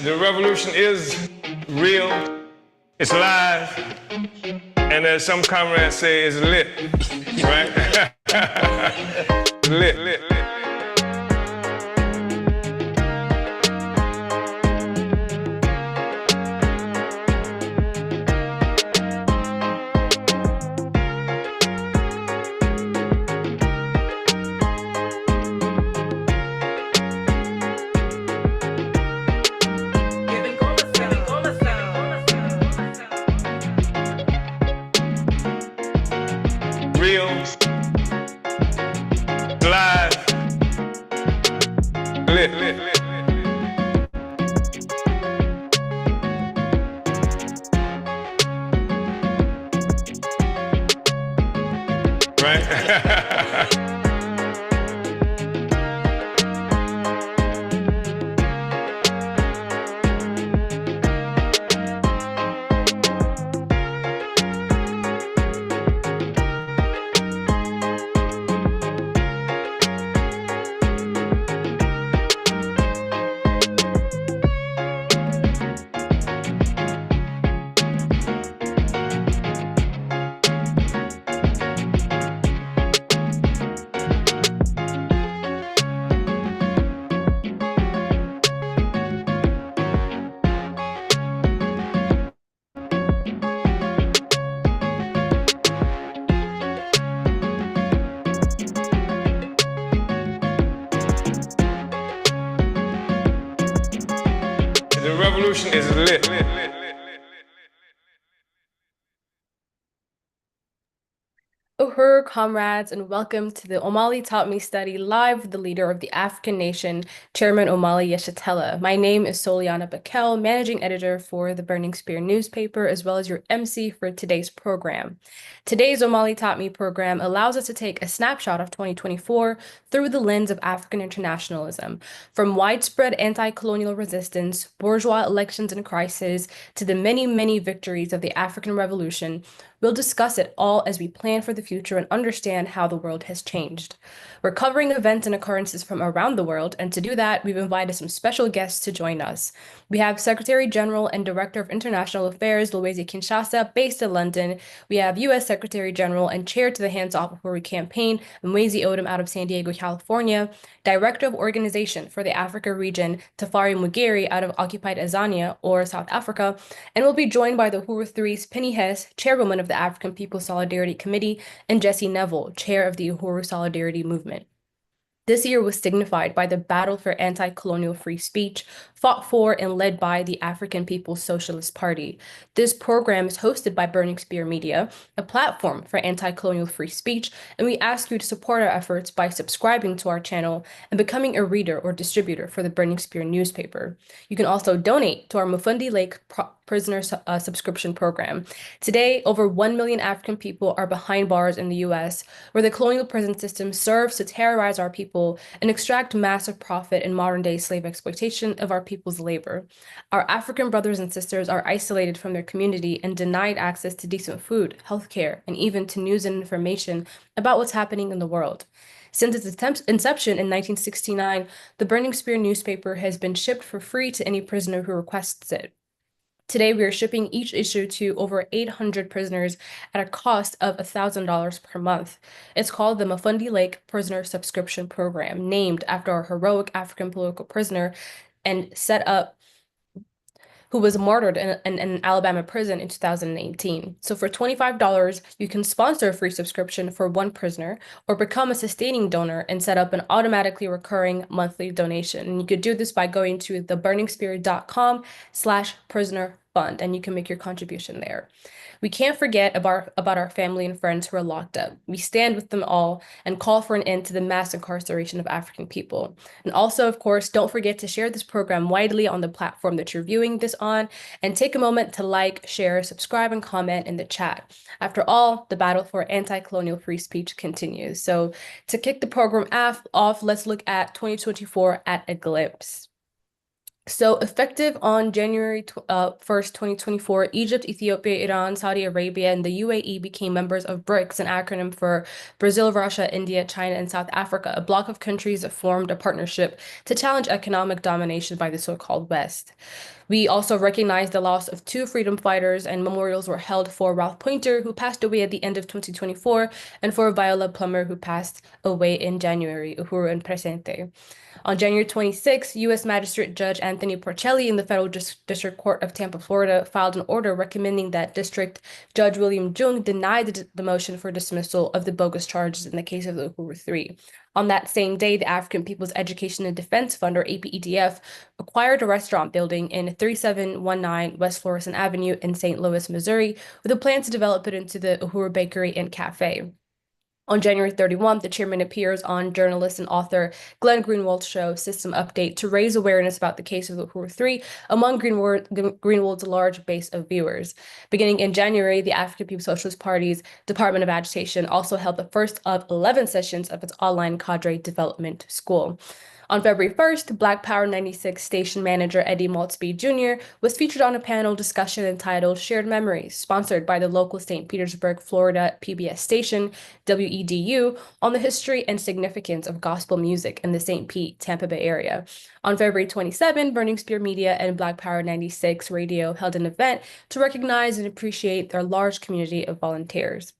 The revolution is real, it's live, and as some comrades say, it's lit, right? lit. Real, live, lit. Right? The revolution is lit. Uhuru, comrades, and welcome to the Omali Taught Me study live with the leader of the African nation, Chairman Omali Yeshitela. My name is Soliana Bakel, managing editor for the Burning Spear newspaper, as well as your MC for today's program. Today's Omali Taught Me program allows us to take a snapshot of 2024 through the lens of African internationalism, from widespread anti-colonial resistance, bourgeois elections and crisis, to the many, many victories of the African Revolution. We'll discuss it all as we plan for the future and understand how the world has changed. We're covering events and occurrences from around the world, and to do that, we've invited some special guests to join us. We have Secretary General and Director of International Affairs, Louise Kinshasa, based in London. We have U.S. Secretary General and Chair to the Hands Off Uhuru campaign, Mwezi Odom out of San Diego, California, Director of Organization for the Africa region, Tafari Mugeri out of occupied Azania, or South Africa, and we'll be joined by the Uhuru Three's Penny Hess, Chairwoman of the African People's Solidarity Committee, and Jesse Neville, Chair of the Uhuru Solidarity Movement. This year was signified by the battle for anti-colonial free speech, fought for and led by the African People's Socialist Party. This program is hosted by Burning Spear Media, a platform for anti-colonial free speech, and we ask you to support our efforts by subscribing to our channel and becoming a reader or distributor for the Burning Spear newspaper. You can also donate to our Mufundi Lake prisoner subscription program. Today, over 1 million African people are behind bars in the U.S., where the colonial prison system serves to terrorize our people and extract massive profit in modern-day slave exploitation of our people's labor. Our African brothers and sisters are isolated from their community and denied access to decent food, healthcare, and even to news and information about what's happening in the world. Since its inception in 1969, the Burning Spear newspaper has been shipped for free to any prisoner who requests it. Today, we are shipping each issue to over 800 prisoners at a cost of $1,000 per month. It's called the Mufundi Lake Prisoner Subscription Program, named after a heroic African political prisoner and set up who was martyred in an Alabama prison in 2018. So for $25, you can sponsor a free subscription for one prisoner or become a sustaining donor and set up an automatically recurring monthly donation. And you could do this by going to theburningspear.com/prisoner fund, and you can make your contribution there. We can't forget about our family and friends who are locked up. We stand with them all and call for an end to the mass incarceration of African people. And also, of course, don't forget to share this program widely on the platform that you're viewing this on, and take a moment to like, share, subscribe, and comment in the chat. After all, the battle for anti-colonial free speech continues. So to kick the program off, let's look at 2024 at a glimpse. So effective on January 1st, 2024, Egypt, Ethiopia, Iran, Saudi Arabia, and the UAE became members of BRICS, an acronym for Brazil, Russia, India, China, and South Africa, a bloc of countries that formed a partnership to challenge economic domination by the so-called West. We also recognize the loss of two freedom fighters, and memorials were held for Ralph Pointer, who passed away at the end of 2024, and for Viola Plummer, who passed away in January, Uhuru and Presente. On January 26, U.S. Magistrate Judge Anthony Porcelli in the Federal District Court of Tampa, Florida, filed an order recommending that District Judge William Jung deny the motion for dismissal of the bogus charges in the case of the Uhuru Three. On that same day, the African People's Education and Defense Fund, or APEDF, acquired a restaurant building in 3719 West Florissant Avenue in St. Louis, Missouri, with a plan to develop it into the Uhuru Bakery and Cafe. On January 31st, the chairman appears on journalist and author Glenn Greenwald's show, System Update, to raise awareness about the case of the Uhuru Three among Greenwald's large base of viewers. Beginning in January, the African People's Socialist Party's Department of Agitation also held the first of 11 sessions of its online cadre development school. On February 1st, Black Power 96 station manager Eddie Maltzby Jr. was featured on a panel discussion entitled Shared Memories, sponsored by the local St. Petersburg, Florida PBS station, WEDU, on the history and significance of gospel music in the St. Pete, Tampa Bay area. On February 27, Burning Spear Media and Black Power 96 Radio held an event to recognize and appreciate their large community of volunteers.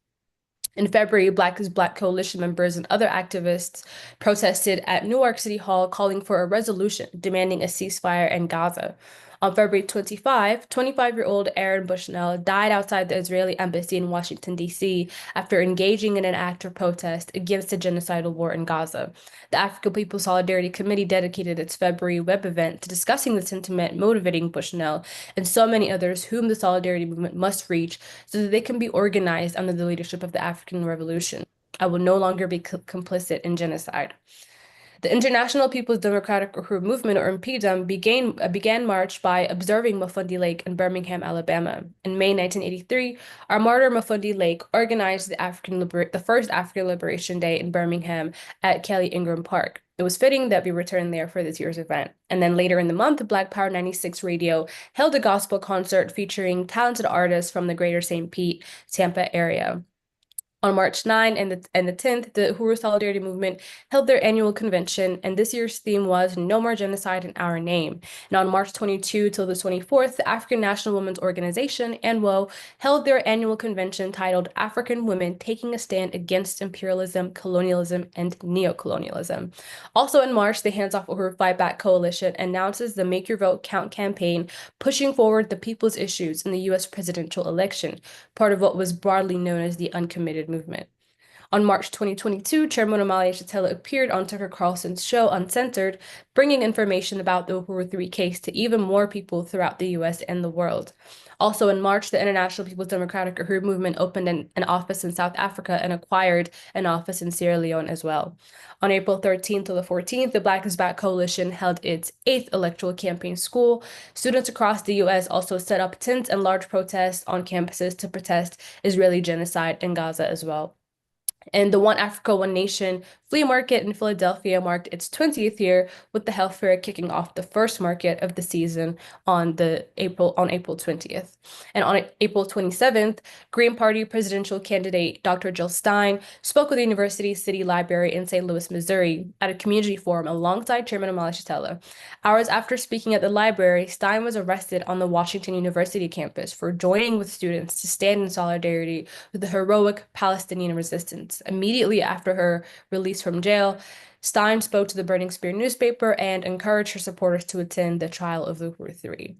In February, Black is Black Coalition members and other activists protested at Newark City Hall calling for a resolution demanding a ceasefire in Gaza. On February 25, 25-year-old Aaron Bushnell died outside the Israeli embassy in Washington, D.C. after engaging in an act of protest against the genocidal war in Gaza. The African People's Solidarity Committee dedicated its February web event to discussing the sentiment motivating Bushnell and so many others whom the Solidarity movement must reach so that they can be organized under the leadership of the African Revolution. I will no longer be complicit in genocide. The International People's Democratic Uhuru Movement, or IMPDEM, began March by observing Mafundi Lake in Birmingham, Alabama. In May 1983, our martyr Mafundi Lake organized the first African Liberation Day in Birmingham at Kelly Ingram Park. It was fitting that we return there for this year's event. And then later in the month, Black Power 96 Radio held a gospel concert featuring talented artists from the greater St. Pete, Tampa area. On March 9 and the 10th, the Uhuru Solidarity Movement held their annual convention, and this year's theme was No More Genocide in Our Name. And on March 22 till the 24th, the African National Women's Organization, ANWO, held their annual convention titled African Women Taking a Stand Against Imperialism, Colonialism, and Neocolonialism. Also in March, the Hands Off Uhuru Fight Back Coalition announces the Make Your Vote Count campaign, pushing forward the people's issues in the U.S. presidential election, part of what was broadly known as the Uncommitted movement. On March 2022, Chairman Omali Yeshitela appeared on Tucker Carlson's show Uncensored, bringing information about the Uhuru 3 case to even more people throughout the U.S. and the world. Also in March, the International People's Democratic Uhuru Movement opened an office in South Africa and acquired an office in Sierra Leone as well. On April 13th to the 14th, the Black is Back Coalition held its 8th electoral campaign school. Students across the U.S. also set up tents and large protests on campuses to protest Israeli genocide in Gaza as well. And the One Africa, One Nation flea market in Philadelphia marked its 20th year, with the health fair kicking off the first market of the season on April 20th. And on April 27th, Green Party presidential candidate Dr. Jill Stein spoke with the University City Library in St. Louis, Missouri, at a community forum alongside Chairman Omali Yeshitela. Hours after speaking at the library, Stein was arrested on the Washington University campus for joining with students to stand in solidarity with the heroic Palestinian resistance. Immediately after her release from jail, Stein spoke to the Burning Spear newspaper and encouraged her supporters to attend the trial of the Uhuru Three.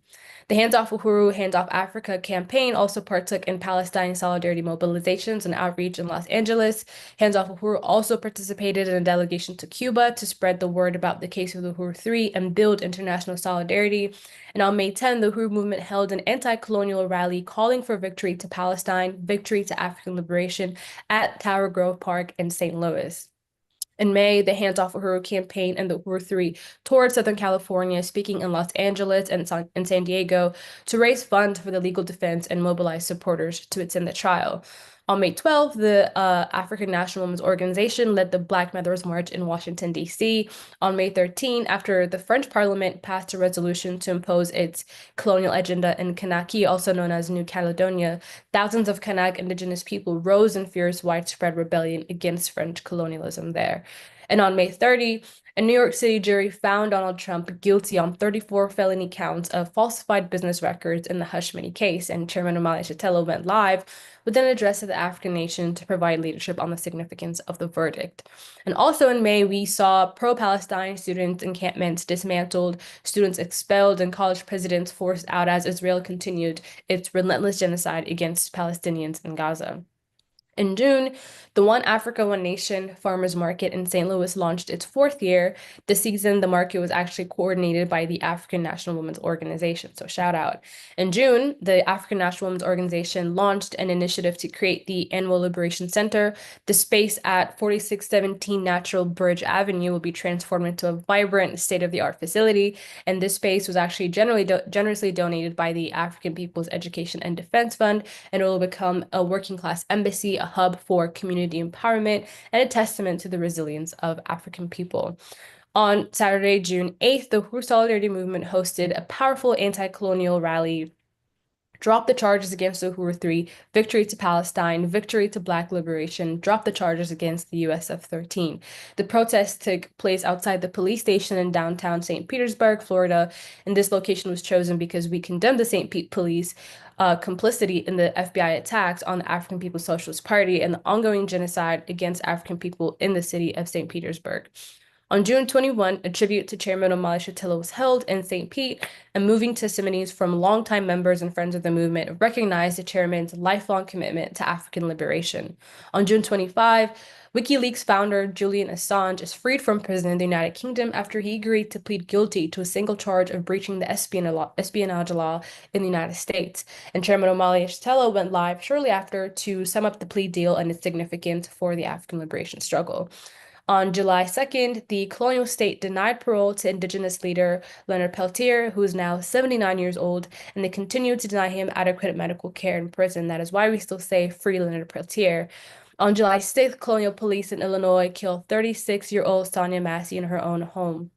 The Hands Off Uhuru, Hands Off Africa campaign also partook in Palestine solidarity mobilizations and outreach in Los Angeles. Hands Off Uhuru also participated in a delegation to Cuba to spread the word about the case of the Uhuru Three and build international solidarity. And on May 10, the Uhuru movement held an anti-colonial rally calling for victory to Palestine, victory to African liberation at Tower Grove Park in St. Louis. In May, the Hands Off Uhuru campaign and the Uhuru Three toured Southern California, speaking in Los Angeles and San Diego to raise funds for the legal defense and mobilize supporters to attend the trial. On May 12th, the African National Women's Organization led the Black Mothers March in Washington, D.C. On May 13, after the French Parliament passed a resolution to impose its colonial agenda in Kanaki, also known as New Caledonia, thousands of Kanak indigenous people rose in fierce widespread rebellion against French colonialism there. And on May 30, a New York City jury found Donald Trump guilty on 34 felony counts of falsified business records in the Hush Money case, and Chairman Omali Yeshitela went live with an address to the African nation to provide leadership on the significance of the verdict. And also in May, we saw pro-Palestine student encampments dismantled, students expelled, and college presidents forced out as Israel continued its relentless genocide against Palestinians in Gaza. In June, the One Africa, One Nation Farmers Market in St. Louis launched its fourth year. This season, the market was actually coordinated by the African National Women's Organization, so shout out. In June, the African National Women's Organization launched an initiative to create the Annual Liberation Center. The space at 4617 Natural Bridge Avenue will be transformed into a vibrant, state-of-the-art facility, and this space was actually generously donated by the African People's Education and Defense Fund, and it will become a working-class embassy, a hub for community empowerment, and a testament to the resilience of African people. On Saturday, June 8th, the Uhuru Solidarity Movement hosted a powerful anti-colonial rally. Drop the charges against Uhuru 3, victory to Palestine, victory to Black liberation, drop the charges against the USF-13. The protest took place outside the police station in downtown St. Petersburg, Florida, and this location was chosen because we condemned the St. Pete police complicity in the FBI attacks on the African People's Socialist Party and the ongoing genocide against African people in the city of St. Petersburg. On June 21, a tribute to Chairman Omali Yeshitela was held in St. Pete, and moving testimonies from longtime members and friends of the movement recognized the chairman's lifelong commitment to African liberation. On June 25, WikiLeaks founder Julian Assange is freed from prison in the United Kingdom after he agreed to plead guilty to a single charge of breaching the espionage law in the United States. And Chairman Omali Yeshitela went live shortly after to sum up the plea deal and its significance for the African liberation struggle. On July 2nd, the colonial state denied parole to Indigenous leader Leonard Peltier, who is now 79 years old, and they continue to deny him adequate medical care in prison. That is why we still say free Leonard Peltier. On July 6th, colonial police in Illinois killed 36-year-old Sonia Massey in her own home.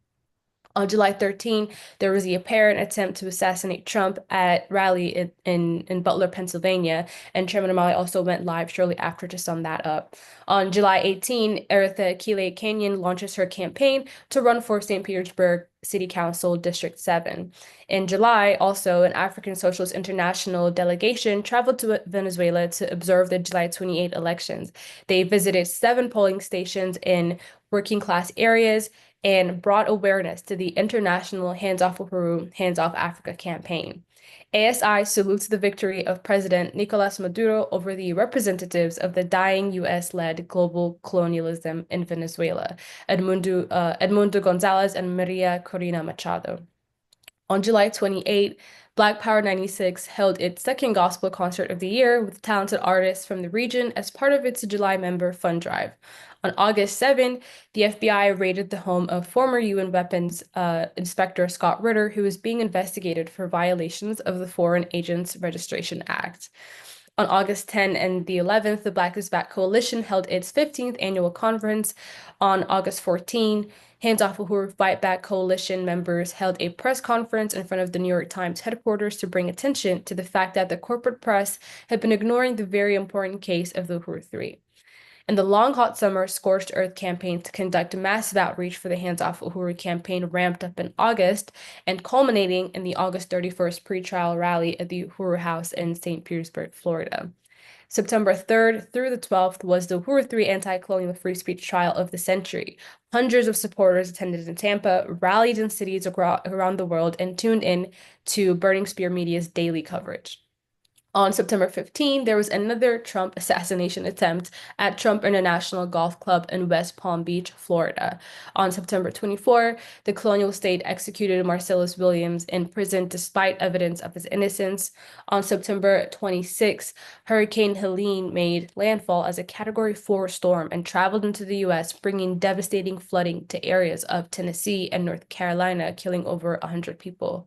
On July 13, there was the apparent attempt to assassinate Trump at rally in Butler, Pennsylvania, and Chairman Omali also went live shortly after to sum that up. On July 18, Eritha Kile Kenyon launches her campaign to run for St. Petersburg City Council District 7. In July, also, an African Socialist International delegation traveled to Venezuela to observe the July 28 elections. They visited 7 polling stations in working-class areas and brought awareness to the international Hands Off Uhuru, Hands Off Africa campaign. ASI salutes the victory of President Nicolas Maduro over the representatives of the dying US-led global colonialism in Venezuela, Edmundo Gonzalez and Maria Corina Machado. On July 28, Black Power 96 held its second gospel concert of the year with talented artists from the region as part of its July member fund drive. On August 7, the FBI raided the home of former UN Weapons Inspector Scott Ritter, who is being investigated for violations of the Foreign Agents Registration Act. On August 10 and the 11th, the Black is Back Coalition held its 15th annual conference. On August 14, Hands Off Uhuru Fight Back Coalition members held a press conference in front of the New York Times headquarters to bring attention to the fact that the corporate press had been ignoring the very important case of the Uhuru 3. And the Long Hot Summer Scorched Earth campaign to conduct massive outreach for the Hands Off Uhuru campaign ramped up in August and culminating in the August 31st pretrial rally at the Uhuru House in St. Petersburg, Florida. September 3rd through the 12th was the Uhuru 3 anti-colonial free speech trial of the century. Hundreds of supporters attended in Tampa, rallied in cities around the world, and tuned in to Burning Spear Media's daily coverage. On September 15, there was another Trump assassination attempt at Trump International Golf Club in West Palm Beach, Florida. On September 24, the colonial state executed Marcellus Williams in prison despite evidence of his innocence. On September 26, Hurricane Helene made landfall as a Category 4 storm and traveled into the U.S., bringing devastating flooding to areas of Tennessee and North Carolina, killing over 100 people.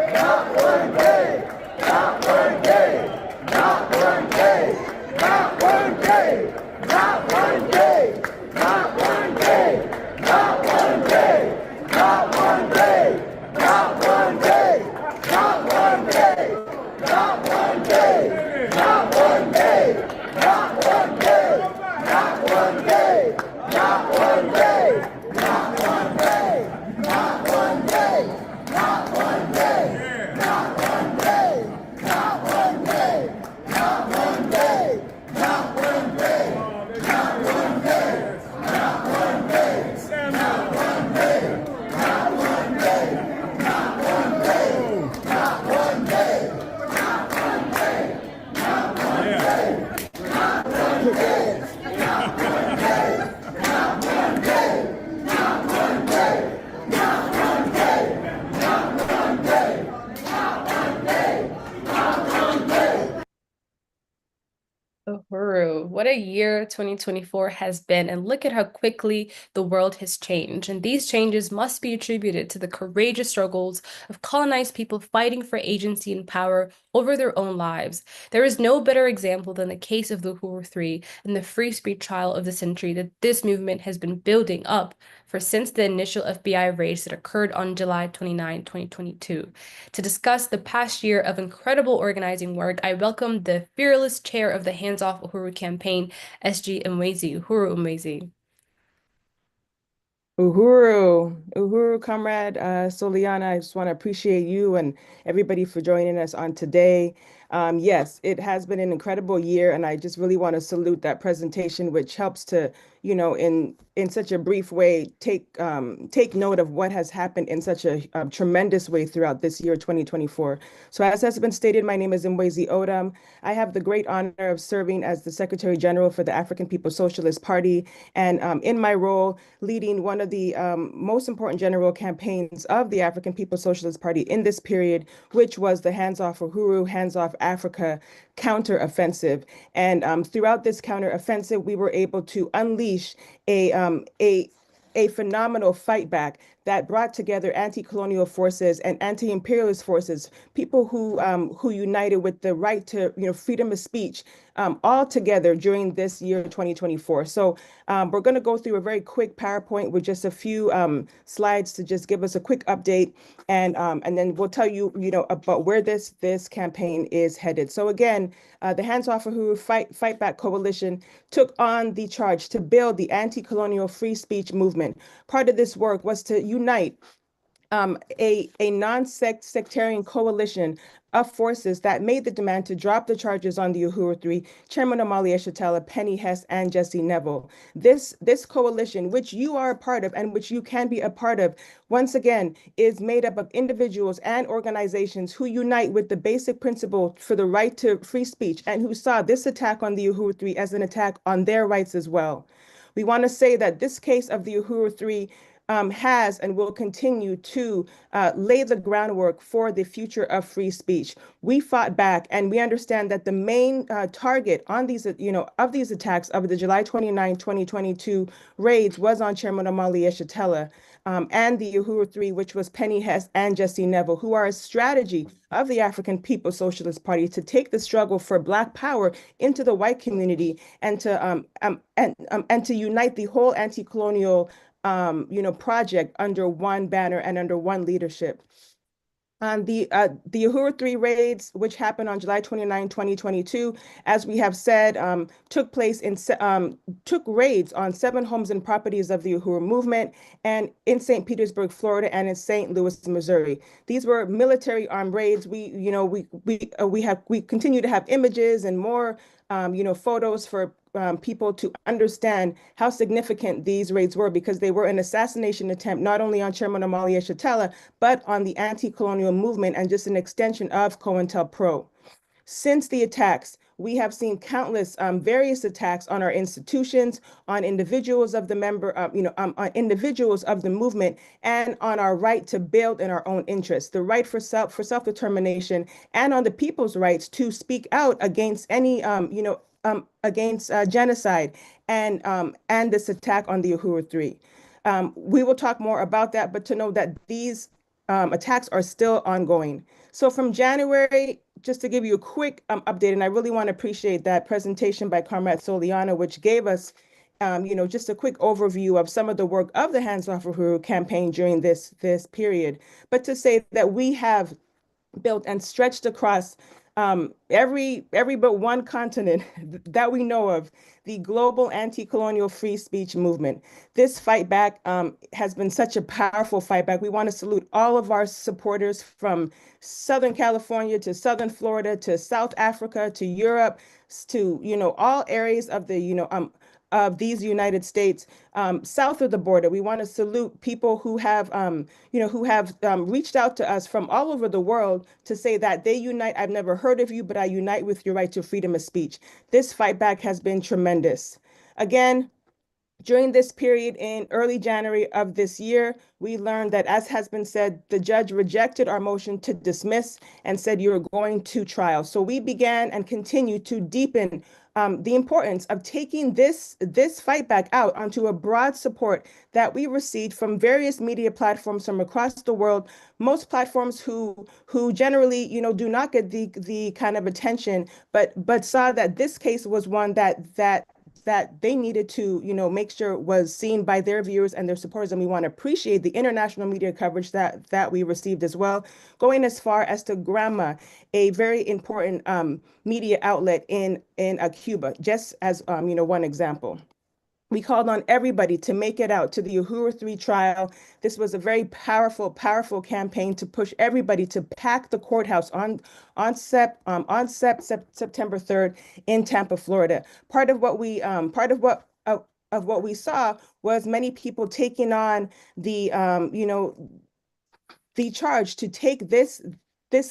What a year 2024 has been, and look at how quickly the world has changed. And these changes must be attributed to the courageous struggles of colonized people fighting for agency and power over their own lives. There is no better example than the case of the Uhuru Three and the free speech trial of the century that this movement has been building up for since the initial FBI raids that occurred on July 29, 2022. To discuss the past year of incredible organizing work, I welcome the fearless chair of the Hands Off Uhuru campaign, SG Umwezi. Uhuru Umwezi. Uhuru, Comrade Soliana, I just want to appreciate you and everybody for joining us on today. Yes, it has been an incredible year, and I just really want to salute that presentation, which helps to, in such a brief way, take note of what has happened in such a tremendous way throughout this year, 2024. So as has been stated, my name is Mwezi Odam. I have the great honor of serving as the Secretary General for the African People's Socialist Party, and in my role, leading one of the most important general campaigns of the African People's Socialist Party in this period, which was the Hands Off Uhuru, Hands Off Africa counteroffensive. And throughout this counteroffensive, we were able to unleash a phenomenal fight back that brought together anti-colonial forces and anti-imperialist forces, people who united with the right to freedom of speech, all together during this year 2024. So we're going to go through a very quick PowerPoint with just a few slides to just give us a quick update, and then we'll tell you about where this campaign is headed. So again, the Hands Off Uhuru Fight Back Coalition took on the charge to build the anti-colonial free speech movement. Part of this work was to unite a non-sectarian coalition of forces that made the demand to drop the charges on the Uhuru Three, Chairman Omali Yeshitela, Penny Hess, and Jesse Neville. This coalition, which you are a part of and which you can be a part of, once again, is made up of individuals and organizations who unite with the basic principle for the right to free speech and who saw this attack on the Uhuru Three as an attack on their rights as well. We want to say that this case of the Uhuru Three has and will continue to lay the groundwork for the future of free speech. We fought back, and we understand that the main target on these, of these attacks of the July 29, 2022 raids was on Chairman Omali Yeshitela and the Uhuru Three, which was Penny Hess and Jesse Neville, who are a strategy of the African People's Socialist Party to take the struggle for Black power into the white community and to unite the whole anti-colonial project under one banner and under one leadership. The Uhuru Three raids, which happened on July 29, 2022, as we have said, took raids on 7 homes and properties of the Uhuru movement and in St. Petersburg, Florida, and in St. Louis, Missouri. These were military armed raids. We continue to have images and more photos for people to understand how significant these raids were, because they were an assassination attempt not only on Chairman Omali Yeshitela, but on the anti-colonial movement and just an extension of COINTELPRO. Since the attacks, we have seen countless various attacks on our institutions, on individuals of the on individuals of the movement, and on our right to build in our own interests, the right for self-determination, and on the people's rights to speak out against any against genocide and this attack on the Uhuru Three. We will talk more about that, but to know that these attacks are still ongoing. So from January, just to give you a quick update, and I really want to appreciate that presentation by Comrade Soliana, which gave us just a quick overview of some of the work of the Hands Off Uhuru campaign during this period. But to say that we have built and stretched across every but one continent that we know of, the global anti-colonial free speech movement. This fight back has been such a powerful fight back. We want to salute all of our supporters from Southern California to Southern Florida to South Africa to Europe to all areas of the of these United States, south of the border. We want to salute people who have, reached out to us from all over the world to say that they unite. I've never heard of you, but I unite with your right to freedom of speech. This fight back has been tremendous. Again, During this period in early January of this year, we learned that, as has been said, the judge rejected our motion to dismiss and said you are going to trial. So we began and continue to deepen the importance of taking this fight back out onto a broad support that we received from various media platforms from across the world. Most platforms who generally, do not get the kind of attention, but saw that this case was one that they needed to, make sure was seen by their viewers and their supporters. And we want to appreciate the international media coverage that we received as well, going as far as to Grandma, a very important media outlet in Cuba, just as one example. We called on everybody to make it out to the Uhuru 3 trial. This was a very powerful, powerful campaign to push everybody to pack the courthouse on September 3rd in Tampa, Florida. Part of what we saw was many people taking on the the charge to take this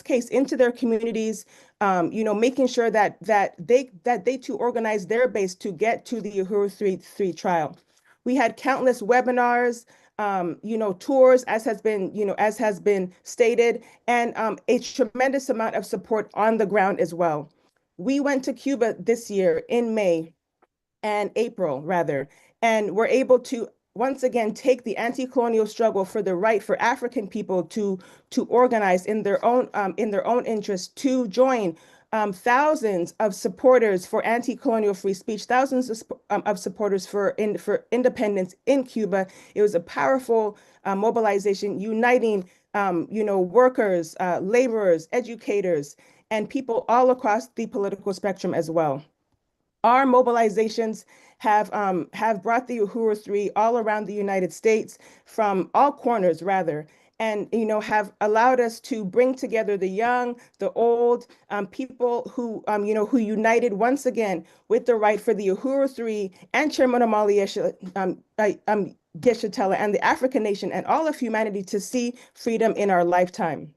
case into their communities, making sure that they too organize their base to get to the Uhuru 3 trial. We had countless webinars, tours, as has been stated, and a tremendous amount of support on the ground as well. We went to Cuba this year in May and April, rather, and were able to once again take the anti-colonial struggle for the right for African people to organize in their own interest, to join thousands of supporters for anti-colonial free speech, thousands of supporters for independence in Cuba. It was a powerful mobilization uniting workers, laborers, educators, and people all across the political spectrum as well. Our mobilizations have brought the Uhuru 3 all around the United States, from all corners rather, and have allowed us to bring together the young, the old, people who who united once again with the right for the Uhuru 3 and Chairman Omali Yeshitela and the African nation and all of humanity to see freedom in our lifetime.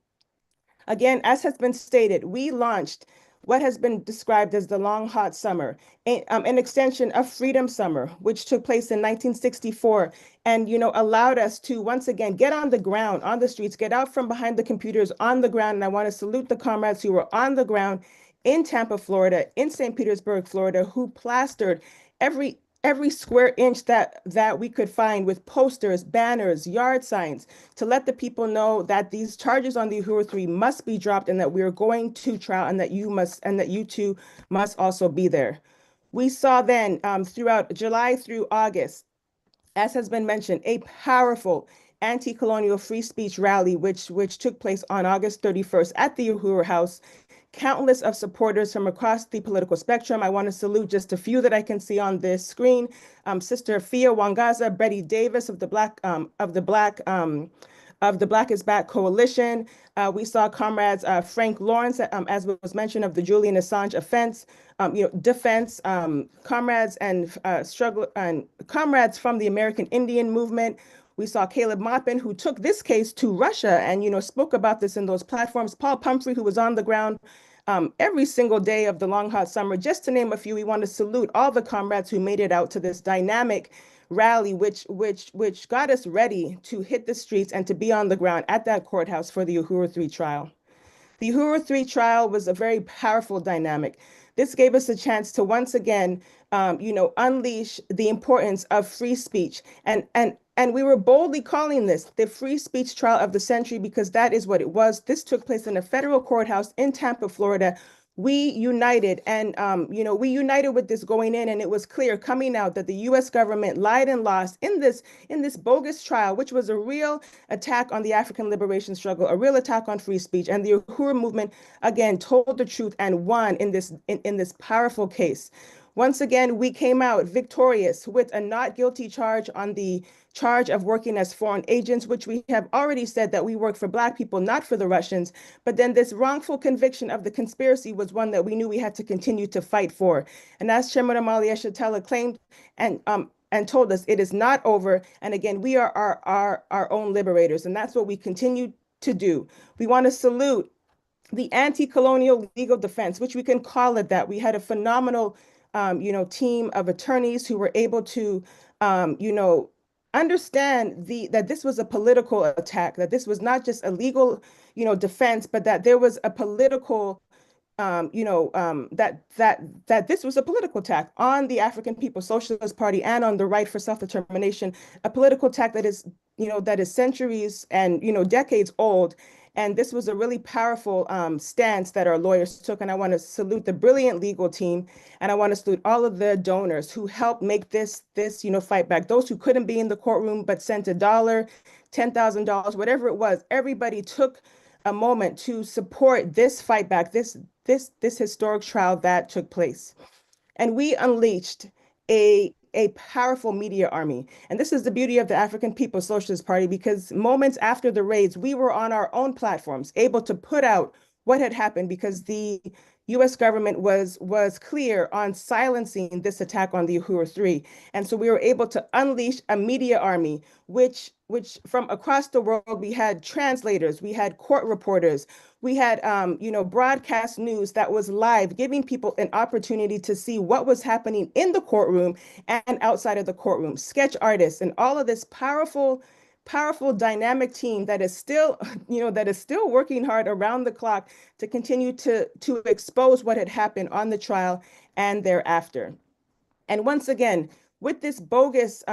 Again, as has been stated, we launched what has been described as the Long Hot Summer, an extension of Freedom Summer, which took place in 1964, and allowed us to once again get on the ground, on the streets, get out from behind the computers on the ground. And I want to salute the comrades who were on the ground in Tampa, Florida, in St. Petersburg, Florida, who plastered every square inch that we could find with posters, banners, yard signs, to let the people know that these charges on the Uhuru 3 must be dropped and that we are going to trial, and that you too must also be there. We saw then throughout July through August, as has been mentioned, a powerful anti-colonial free speech rally, which took place on August 31st at the Uhuru House. Countless of supporters from across the political spectrum. I want to salute just a few that I can see on this screen. Sister Fia Wangaza, Betty Davis of the Black is Back Coalition. We saw comrades Frank Lawrence, as was mentioned, of the Julian Assange defense, comrades and comrades from the American Indian movement. We saw Caleb Maupin, who took this case to Russia and spoke about this in those platforms. Paul Pumphrey, who was on the ground every single day of the Long Hot Summer. Just to name a few, we want to salute all the comrades who made it out to this dynamic rally, which got us ready to hit the streets and to be on the ground at that courthouse for the Uhuru 3 trial. The Uhuru 3 trial was a very powerful dynamic. This gave us a chance to once again, unleash the importance of free speech. And we were boldly calling this the free speech trial of the century, because that is what it was. This took place in a federal courthouse in Tampa, Florida. We united, and we united with this going in, and it was clear coming out that the U.S. government lied and lost in this bogus trial, which was a real attack on the African liberation struggle, a real attack on free speech. And the Uhuru movement again told the truth and won in this powerful case. Once again, we came out victorious with a not guilty charge on the charge of working as foreign agents, which we have already said that we work for Black people, not for the Russians. But then this wrongful conviction of the conspiracy was one that we knew we had to continue to fight for. And as Chairman Omali Yeshitela claimed and told us, it is not over. And again, we are our own liberators. And that's what we continue to do. We want to salute the anti-colonial legal defense, which we can call it that. We had a phenomenal team of attorneys who were able to you know, understand that this was a political attack, that this was not just a legal, defense, but that there was a political that this was a political attack on the African People's Socialist Party and on the right for self-determination, a political attack that is centuries and, decades old. And this was a really powerful stance that our lawyers took. And I want to salute the brilliant legal team. And I want to salute all of the donors who helped make this, fight back. Those who couldn't be in the courtroom but sent $1, $10,000, whatever it was. Everybody took a moment to support this fight back, this historic trial that took place. And we unleashed a powerful media army. And this is the beauty of the African People's Socialist Party, because moments after the raids, we were on our own platforms, able to put out what had happened, because the US government was clear on silencing this attack on the Uhuru 3. And so we were able to unleash a media army, which from across the world, we had translators, we had court reporters, we had broadcast news that was live, giving people an opportunity to see what was happening in the courtroom and outside of the courtroom, sketch artists, and all of this powerful dynamic team that is still working hard around the clock to continue to expose what had happened on the trial and thereafter. And once again, with this bogus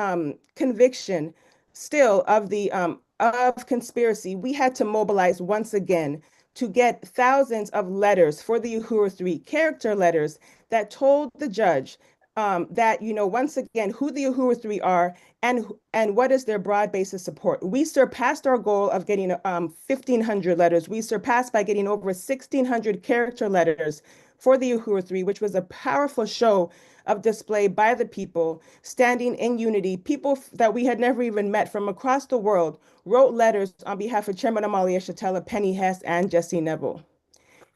conviction still of conspiracy, we had to mobilize once again to get thousands of letters for the Uhuru 3, character letters that told the judge that, once again, who the Uhuru 3 are and what is their broad base of support. We surpassed our goal of getting 1,500 letters. We surpassed by getting over 1,600 character letters for the Uhuru 3, which was a powerful show of display by the people standing in unity. People that we had never even met from across the world wrote letters on behalf of Chairman Omali Yeshitela, Penny Hess, and Jesse Neville.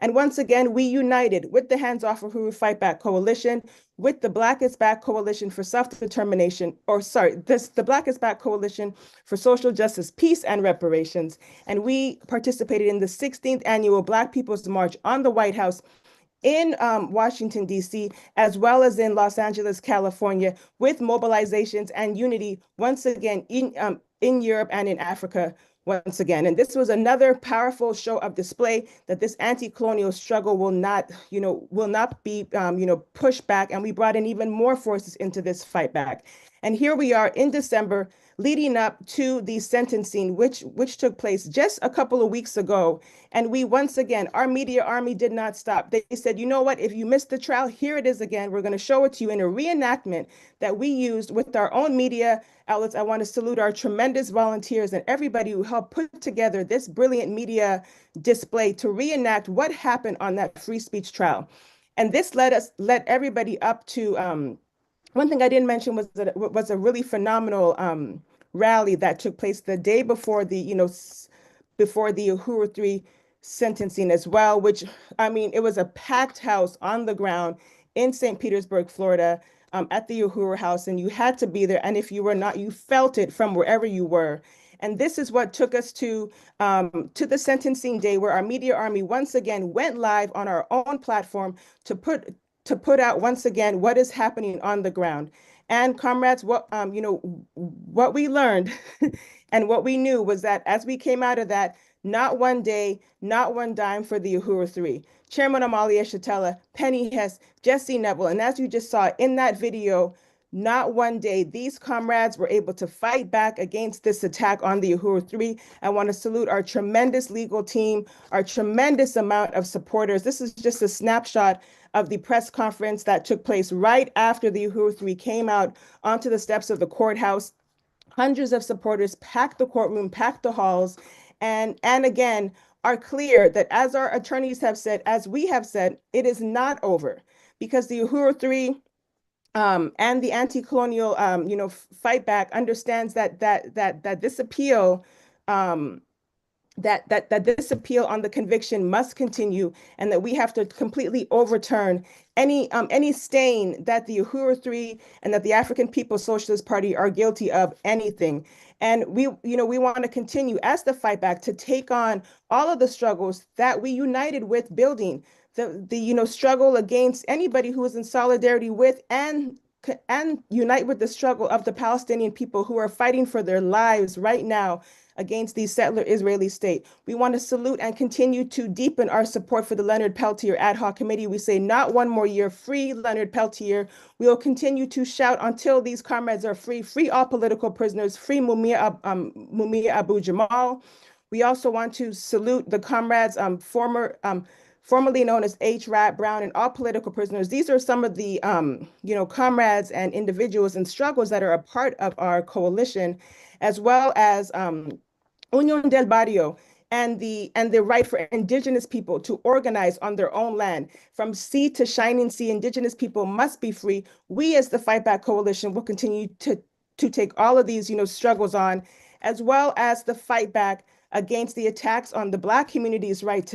And once again, we united with the Hands Off Uhuru Fight Back Coalition, with the Black is Back Coalition for Self-Determination, the Black is Back Coalition for Social Justice, Peace, and Reparations. And we participated in the 16th annual Black People's March on the White House in Washington, D.C., as well as in Los Angeles, California, with mobilizations and unity once again in Europe and in Africa once again. And this was another powerful show of display that this anti-colonial struggle will not be, pushed back. And we brought in even more forces into this fight back. And here we are in December, leading up to the sentencing, which took place just a couple of weeks ago. And we, once again, our media army did not stop. They said, you know what, if you missed the trial, here it is again. We're going to show it to you in a reenactment that we used with our own media outlets. I want to salute our tremendous volunteers and everybody who helped put together this brilliant media display to reenact what happened on that free speech trial. And this led everybody up to one thing I didn't mention was that it was a really phenomenal rally that took place the day before before the Uhuru 3 sentencing as well, which, I mean, it was a packed house on the ground in St. Petersburg, Florida, at the Uhuru House, and you had to be there. And if you were not, you felt it from wherever you were. And this is what took us to the sentencing day, where our media army once again went live on our own platform to put out once again what is happening on the ground. And comrades, what we learned and what we knew was that as we came out of that, not one day, not one dime for the Uhuru 3. Chairman Omali Yeshitela, Penny Hess, Jesse Neville, and as you just saw in that video, not one day, these comrades were able to fight back against this attack on the Uhuru 3. I want to salute our tremendous legal team, our tremendous amount of supporters. This is just a snapshot of the press conference that took place right after the Uhuru 3 came out onto the steps of the courthouse. Hundreds of supporters packed the courtroom, packed the halls, and again, are clear that, as our attorneys have said, as we have said, it is not over, because the Uhuru 3 and the anti-colonial, fight back understands that this appeal, that this appeal on the conviction must continue, and that we have to completely overturn any stain that the Uhuru 3 and that the African People's Socialist Party are guilty of anything. And we want to continue as the fight back to take on all of the struggles that we united with building the struggle against anybody who is in solidarity with and and unite with the struggle of the Palestinian people who are fighting for their lives right now against the settler Israeli state. We want to salute and continue to deepen our support for the Leonard Peltier Ad Hoc Committee. We say not one more year, free Leonard Peltier. We will continue to shout until these comrades are free, free all political prisoners, free Mumia Abu Jamal. We also want to salute the comrades, formerly known as H. Rat Brown, and all political prisoners. These are some of the, comrades and individuals and struggles that are a part of our coalition, as well as Unión del Barrio and the right for indigenous people to organize on their own land. From sea to shining sea, indigenous people must be free. We as the Fight Back Coalition will continue to take all of these, struggles on, as well as the fight back against the attacks on the Black community's right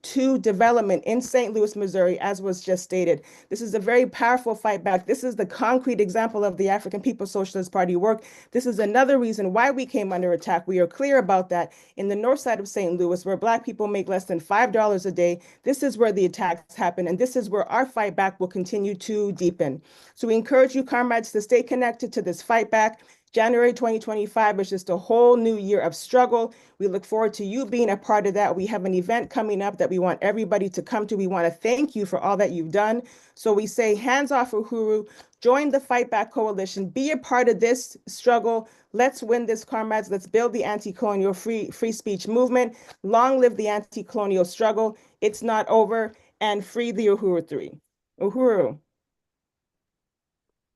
to development in St. Louis, Missouri, as was just stated. This is a very powerful fight back. This is the concrete example of the African People's Socialist Party work. This is another reason why we came under attack. We are clear about that. In the north side of St. Louis, where Black people make less than $5 a day, this is where the attacks happen, and this is where our fight back will continue to deepen. So we encourage you, comrades, to stay connected to this fight back. January 2025 is just a whole new year of struggle. We look forward to you being a part of that. We have an event coming up that we want everybody to come to. We want to thank you for all that you've done. So we say, hands off Uhuru, join the Fight Back Coalition, be a part of this struggle. Let's win this, comrades. Let's build the anti-colonial free speech movement. Long live the anti-colonial struggle. It's not over. And free the Uhuru 3. Uhuru.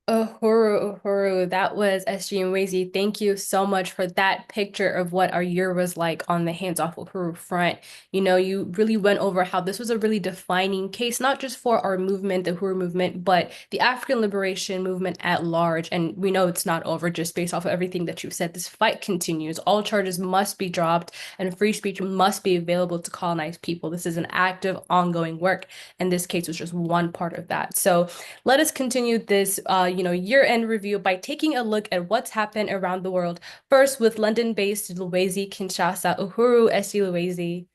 Uhuru, Uhuru, that was SG Nwezi. Thank you so much for that picture of what our year was like on the Hands Off Uhuru front. You really went over how this was a really defining case, not just for our movement, the Uhuru movement, but the African liberation movement at large. And we know it's not over just based off of everything that you said. This fight continues. All charges must be dropped and free speech must be available to colonized people. This is an active, ongoing work. And this case was just one part of that. So let us continue this year-end review by taking a look at what's happened around the world. First, with London-based Luwezi Kinshasa, Uhuru SG Luwezi.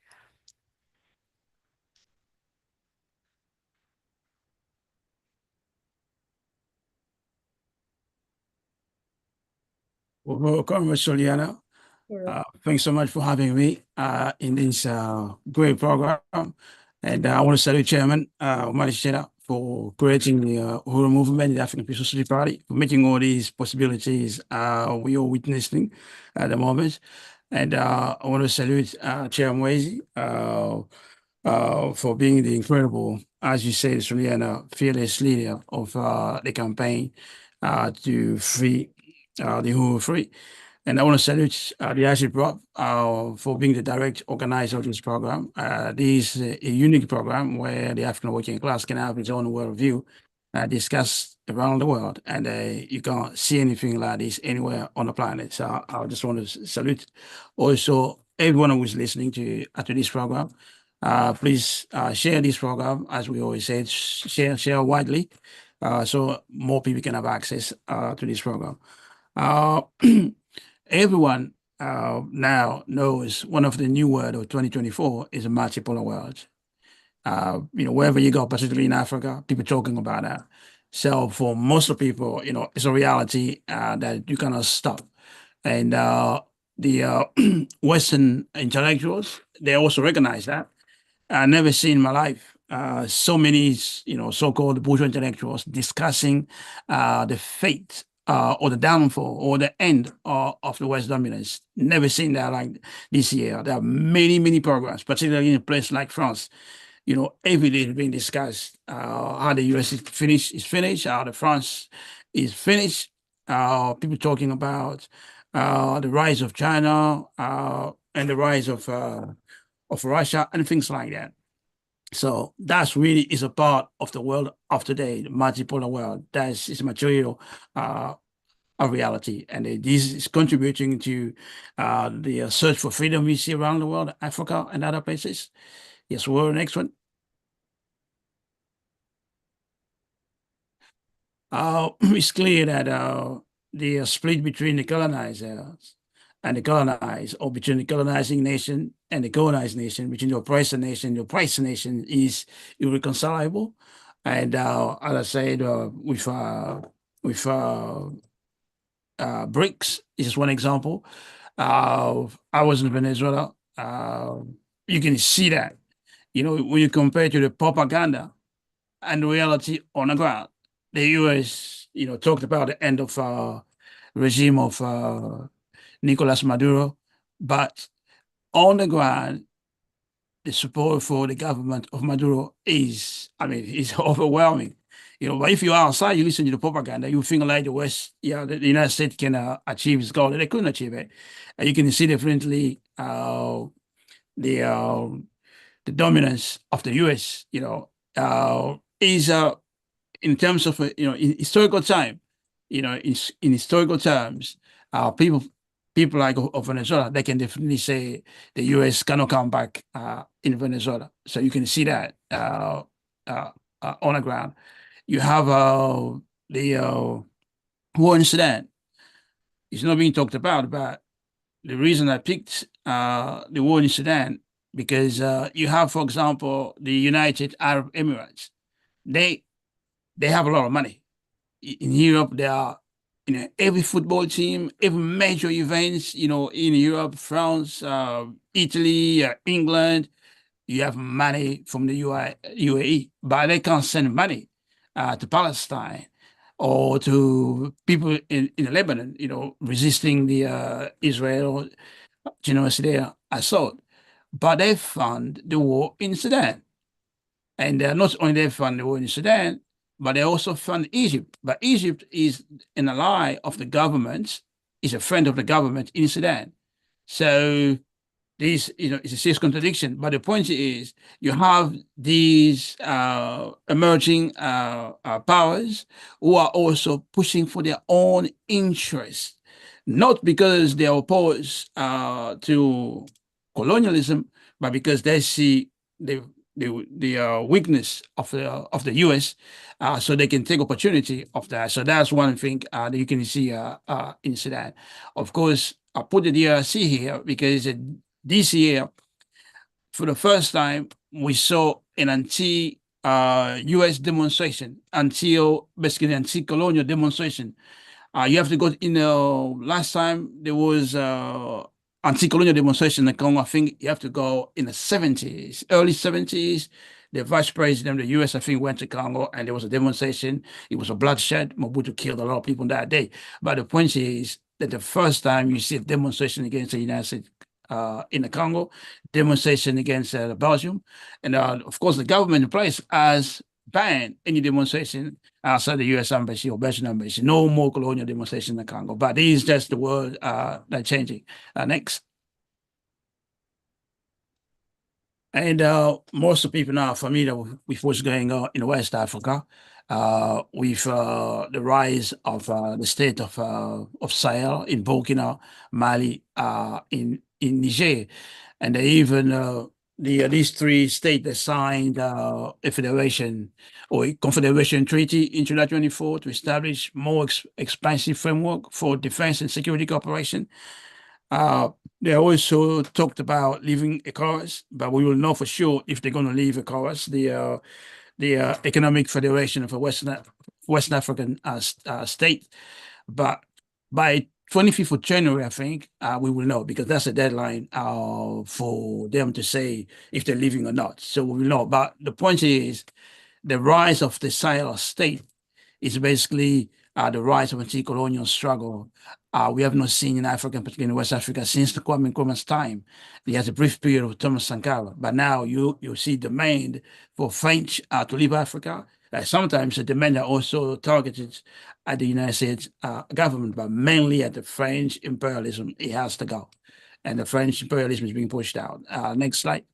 Welcome, Ms. Soliana. Thanks so much for having me in this great program. And I want to salute Chairman Omali Yeshitela for creating the Uhuru movement, the African People's Socialist Party, for making all these possibilities we are witnessing at the moment. And I want to salute Chair Nwezi for being the incredible, as you say, Soliana, fearless leader of the campaign to free the Uhuru Free. And I want to salute the APSP for being the direct organizer of this program. This is a unique program where the African working class can have its own worldview discussed around the world. And you can't see anything like this anywhere on the planet. So I just want to salute also everyone who is listening to this program. Please share this program, as we always say, share widely, so more people can have access to this program. Everyone now knows one of the new words of 2024 is a multipolar world. Wherever you go, particularly in Africa, people talking about that. So for most of people, it's a reality that you cannot stop. And the Western intellectuals, they also recognize that. I never seen in my life so many, so-called bourgeois intellectuals discussing the fate or the downfall or the end of the West dominance. Never seen that like this year. There are many, many programs, particularly in a place like France. Every day is being discussed how the US is finished, how the France is finished. People talking about the rise of China and the rise of Russia and things like that. So that's really is a part of the world of today, the multipolar world. That is material of reality. And this is contributing to the search for freedom we see around the world, Africa and other places. Yes, we're the next one. It's clear that the split between the colonizers and the colonized, or between the colonizing nation and the colonized nation, between the oppressor nation, the oppressed nation, is irreconcilable. And as I said, with with BRICS is just one example. I was in Venezuela. You can see that, when you compare to the propaganda and the reality on the ground. The U.S., talked about the end of regime of Nicolas Maduro, but on the ground, the support for the government of Maduro is overwhelming. But if you're outside, you listen to the propaganda, you think like the West, the United States can achieve its goal. They couldn't achieve it. And you can see definitely the dominance of the U.S. Is in terms of in historical time, in historical terms, people like of Venezuela, they can definitely say the U.S. cannot come back in Venezuela. So you can see that on the ground. You have the war in Sudan. It's not being talked about, but the reason I picked the war in Sudan, because you have, for example, the United Arab Emirates. They have a lot of money. In Europe, there are, every football team, every major events, in Europe, France, Italy, England, you have money from the UAE, but they can't send money to Palestine or to people in Lebanon, resisting the Israel genocide assault. But they fund the war in Sudan. And not only they fund the war in Sudan, but they also fund Egypt. But Egypt is an ally of the government, is a friend of the government in Sudan. So this, is a serious contradiction. But the point is, you have these emerging powers who are also pushing for their own interests, not because they are opposed to colonialism, but because they see the weakness of the U.S., so they can take opportunity of that. So that's one thing that you can see in Sudan. Of course, I put the DRC here because this year, for the first time, we saw an anti-U.S. demonstration, basically anti-colonial demonstration. You have to go last time there was anti-colonial demonstration in Congo. I think you have to go in the 70s, early 70s. The vice president of the US, I think, went to Congo and there was a demonstration. It was a bloodshed. Mobutu killed a lot of people that day. But the point is that the first time you see a demonstration against the United States in the Congo, demonstration against Belgium. And of course, the government in place has banned any demonstration outside the U.S. embassy or Belgian embassy. No more colonial demonstration in the Congo. But this is just the world that's changing. Next. And most of the people now are familiar with what's going on in West Africa, with the rise of the state of Sahel in Burkina, Mali, in Niger, and they even these three states that signed a federation or a confederation treaty in July 24 to establish more expansive framework for defense and security cooperation. They also talked about leaving ECOWAS, but we will know for sure if they're going to leave ECOWAS, the Economic Federation of a West African state. But by 25th of January, I think, we will know, because that's the deadline for them to say if they're leaving or not. So we will know. But the point is, the rise of the Sahel state is basically the rise of anti-colonial struggle. We have not seen in Africa, particularly in West Africa, since the Kwame Nkrumah's time. There has a brief period of Thomas Sankara, but now you see demand for French to leave Africa. Sometimes the demand are also targeted at the United States government, but mainly at the French imperialism. It has to go. And the French imperialism is being pushed out. Next slide.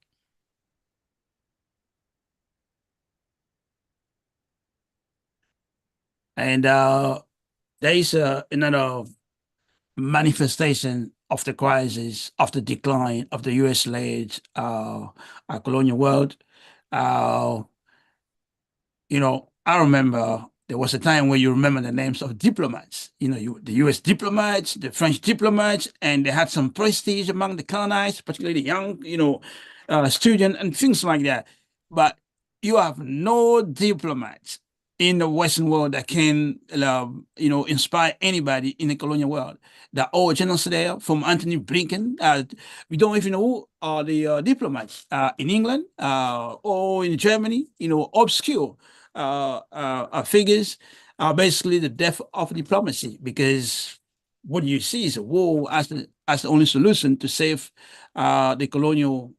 And there is another manifestation of the crisis, of the decline of the US-led colonial world. I remember there was a time where you remember the names of diplomats, the US diplomats, the French diplomats, and they had some prestige among the colonized, particularly the young student and things like that. But you have no diplomats in the Western world that can, inspire anybody in the colonial world. The originals there from Anthony Blinken. We don't even know who are the diplomats in England or in Germany. Obscure figures are basically the death of diplomacy, because what you see is a war as the only solution to save the colonial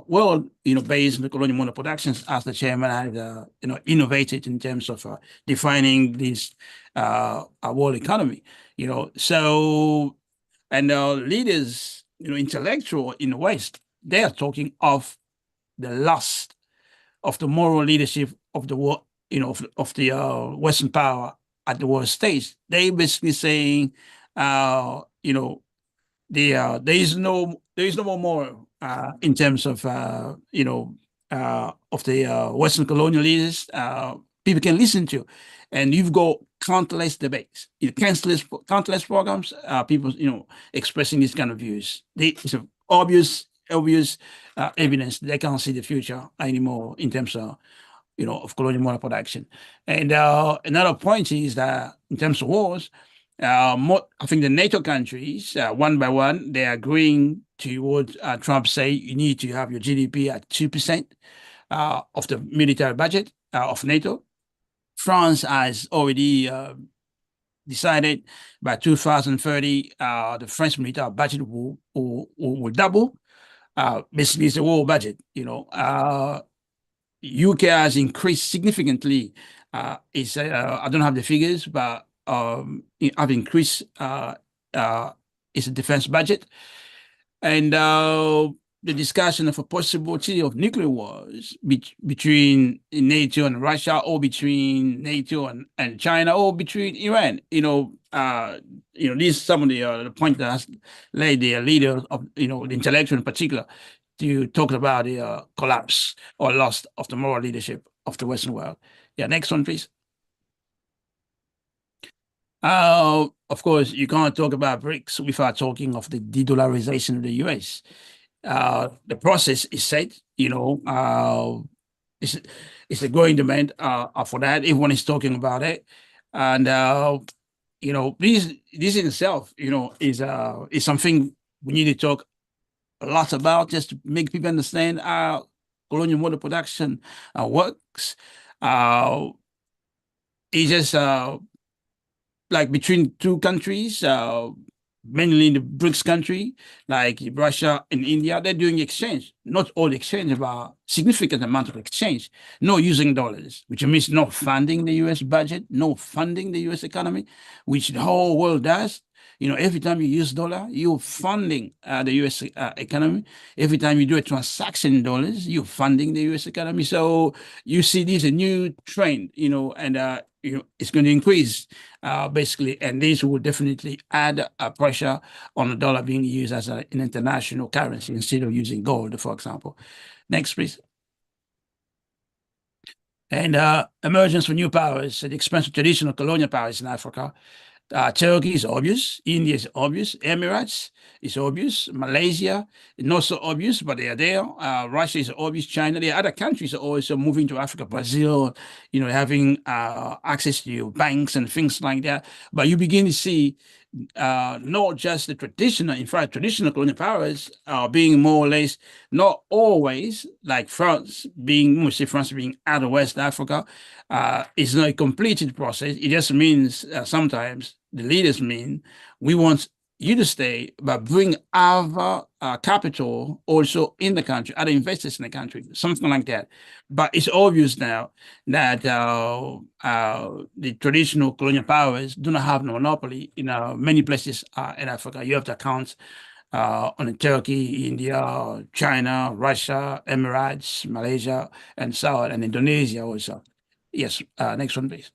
world, based on the colonial model productions, as the chairman had, innovated in terms of defining this world economy. So, and leaders, intellectual in the West, they are talking of the loss of the moral leadership of the world, of the Western power at the world stage. They basically saying, there is no more moral in terms of of the Western colonial leaders people can listen to, and you've got countless debates, countless programs, people expressing these kind of views. It's an obvious evidence they can't see the future anymore in terms of of colonial model production. And another point is that in terms of wars, I think the NATO countries, one by one, they're agreeing to what Trump say, you need to have your GDP at 2% of the military budget of NATO. France has already decided by 2030, the French military budget will double. Basically, it's a war budget, UK has increased significantly. I don't have the figures, but have increased its defense budget, and the discussion of a possibility of nuclear wars between NATO and Russia, or between NATO and China, or between Iran. These some of the points that has led the leaders of the intellectual in particular to talk about the collapse or loss of the moral leadership of the Western world. Yeah, next one, please. Of course, you can't talk about BRICS without talking of the de-dollarization of the US. The process is set, it's a growing demand for that. Everyone is talking about it. And, this in itself, is something we need to talk a lot about, just to make people understand how colonial model production works. It's just like between two countries, mainly in the BRICS country, like Russia and India, they're doing exchange. Not all exchange, but significant amount of exchange. No using dollars, which means no funding the US budget, no funding the US economy, which the whole world does. Every time you use dollar, you're funding the US economy. Every time you do a transaction in dollars, you're funding the US economy. So you see this a new trend, and it's going to increase basically, and this will definitely add pressure on the dollar being used as an international currency instead of using gold, for example. Next, please. And emergence for new powers at the expense of traditional colonial powers in Africa. Turkey is obvious, India is obvious, Emirates is obvious, Malaysia is not so obvious, but they are there. Russia is obvious, China. There are other countries are also moving to Africa, Brazil, having access to banks and things like that. But you begin to see not just the traditional, in fact, traditional colonial powers are being more or less, not always, like France being out of West Africa. It's not a completed process. It just means sometimes the leaders mean we want you to stay, but bring our capital also in the country, other investors in the country, something like that. But it's obvious now that the traditional colonial powers do not have a monopoly in many places in Africa. You have to count on Turkey, India, China, Russia, Emirates, Malaysia, and so on, and Indonesia also. Yes, next one, please.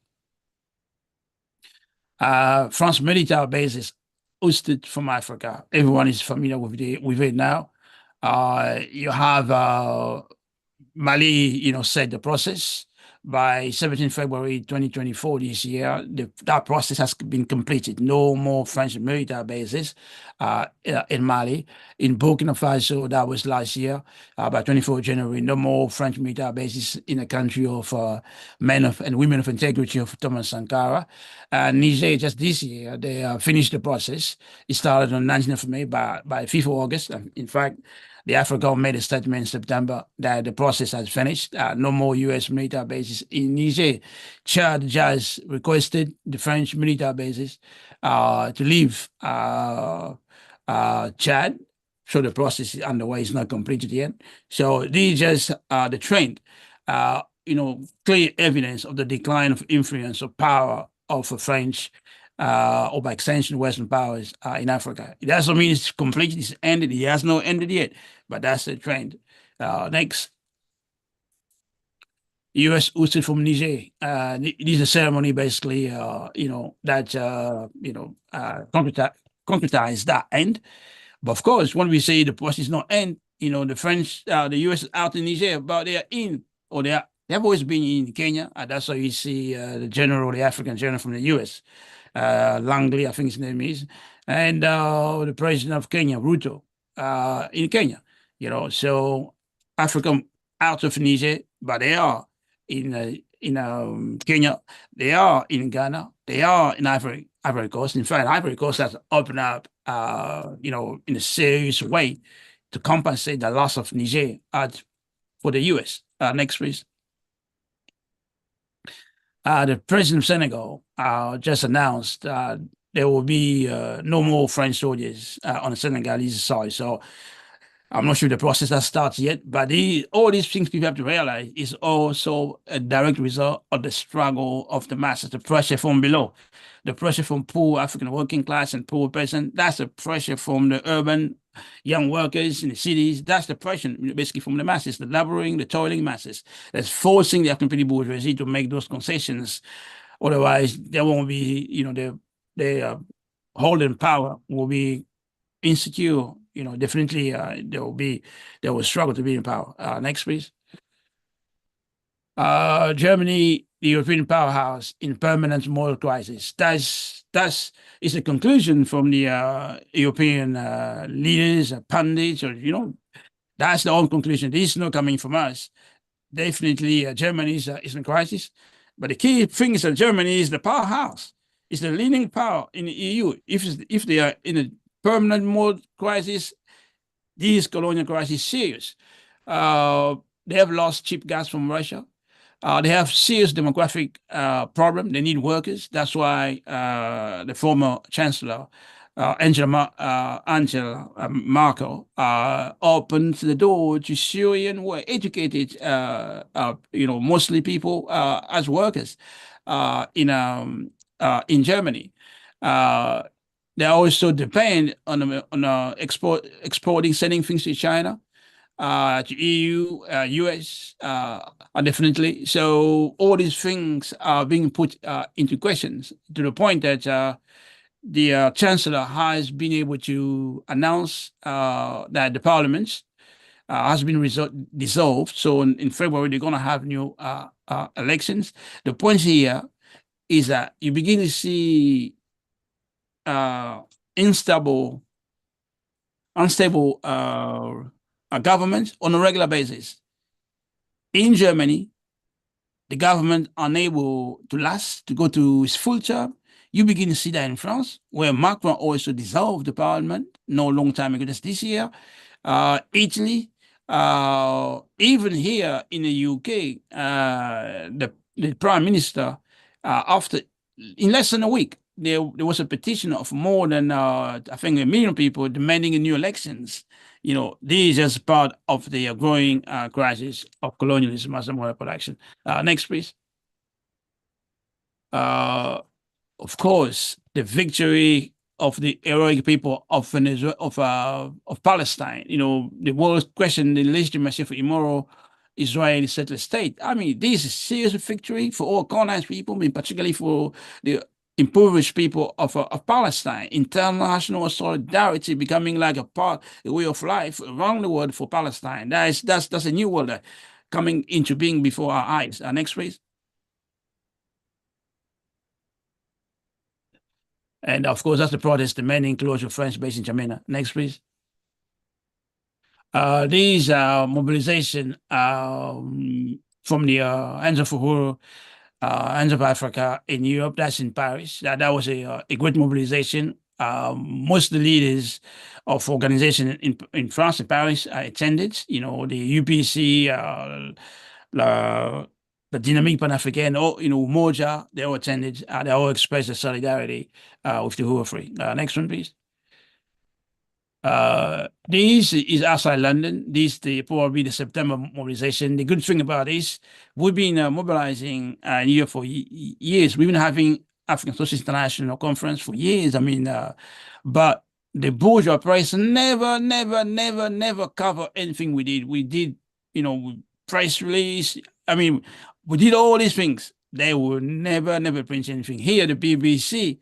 France military bases hosted from Africa. Everyone is familiar with it now. You have Mali, set the process by 17 February 2024 this year, that process has been completed. No more French military bases in Mali. In Burkina Faso, that was last year, by 24 January, no more French military bases in a country of men and women of integrity of Thomas Sankara. Niger, just this year, they finished the process. It started on 19th of May by 5th of August. In fact, the Africa made a statement in September that the process has finished. No more U.S. military bases in Niger. Chad just requested the French military bases to leave Chad. So the process is underway. It's not completed yet. So these just the trend. Clear evidence of the decline of influence of power of the French or by extension Western powers in Africa. It doesn't mean it's completely ended. It has not ended yet, but that's the trend. Next. U.S. ousted from Niger. This is a ceremony basically, that concretize that end. But of course, when we say the process is not end, the French, the U.S. is out in Niger, but they are in, or they have always been in Kenya. That's how you see the African general from the U.S. Langley, I think his name is, and the president of Kenya, Ruto, in Kenya. So Africa out of Niger, but they are in Kenya, they are in Ghana, they are in Ivory Coast. In fact, Ivory Coast has opened up, in a serious way to compensate the loss of Niger for the U.S. Next, please. The president of Senegal just announced there will be no more French soldiers on the Senegalese side. So I'm not sure the process has started yet, but all these things people have to realize is also a direct result of the struggle of the masses, the pressure from below, the pressure from poor African working class and poor person. That's the pressure from the urban young workers in the cities. That's the pressure basically from the masses, the laboring, the toiling masses. That's forcing the African bourgeoisie to make those concessions. Otherwise, there won't be, their holding power will be insecure. Definitely they will struggle to be in power. Next, please. Germany, the European powerhouse in permanent moral crisis. That's is a conclusion from the European leaders, pundits, or that's the own conclusion. This is not coming from us. Definitely, Germany is in crisis. But the key thing is that Germany is the powerhouse. It's the leading power in the EU. If they are in a permanent mode crisis, this colonial crisis is serious. They have lost cheap gas from Russia. They have serious demographic problem. They need workers. That's why the former chancellor, Angela Merkel, opened the door to Syrian, educated, mostly people as workers in Germany. They also depend on exporting, sending things to China, to EU, US, definitely. So all these things are being put into questions to the point that the chancellor has been able to announce that the parliament has been dissolved. So in February, they're going to have new elections. The point here is that you begin to see unstable government on a regular basis. In Germany, the government unable to last, to go to its full term. You begin to see that in France, where Macron also dissolved the parliament no long time ago, just this year. Italy, even here in the UK, the prime minister, in less than a week, there was a petition of more than, I think, 1 million people demanding new elections. This is just part of the growing crisis of colonialism as a moral production. Next, please. Of course, the victory of the heroic people of Venezuela, of Palestine. The world questioned the legitimacy for immoral Israeli settler state. I mean, this is a serious victory for all colonized people, particularly for the impoverished people of Palestine. International solidarity becoming like a way of life around the world for Palestine. That's a new world coming into being before our eyes. Next, please. And of course, that's the protest demanding closure of French base in Jamena. Next, please. These mobilization from the Hands of Uhuru, Hands of Africa in Europe, that's in Paris. That was a great mobilization. Most of the leaders of organization in France and Paris attended. You know, the UPC, the Dynamique Pan-Africaine, or Moja, they all attended. They all expressed their solidarity with the Uhuru Free. Next one, please. This is outside London. This probably the September mobilization. The good thing about this, we've been mobilizing in Europe for years. We've been having African Socialist International Conference for years. I mean, but the bourgeois press never cover anything we did. We did, press release. I mean, we did all these things. They will never print anything. Here, the BBC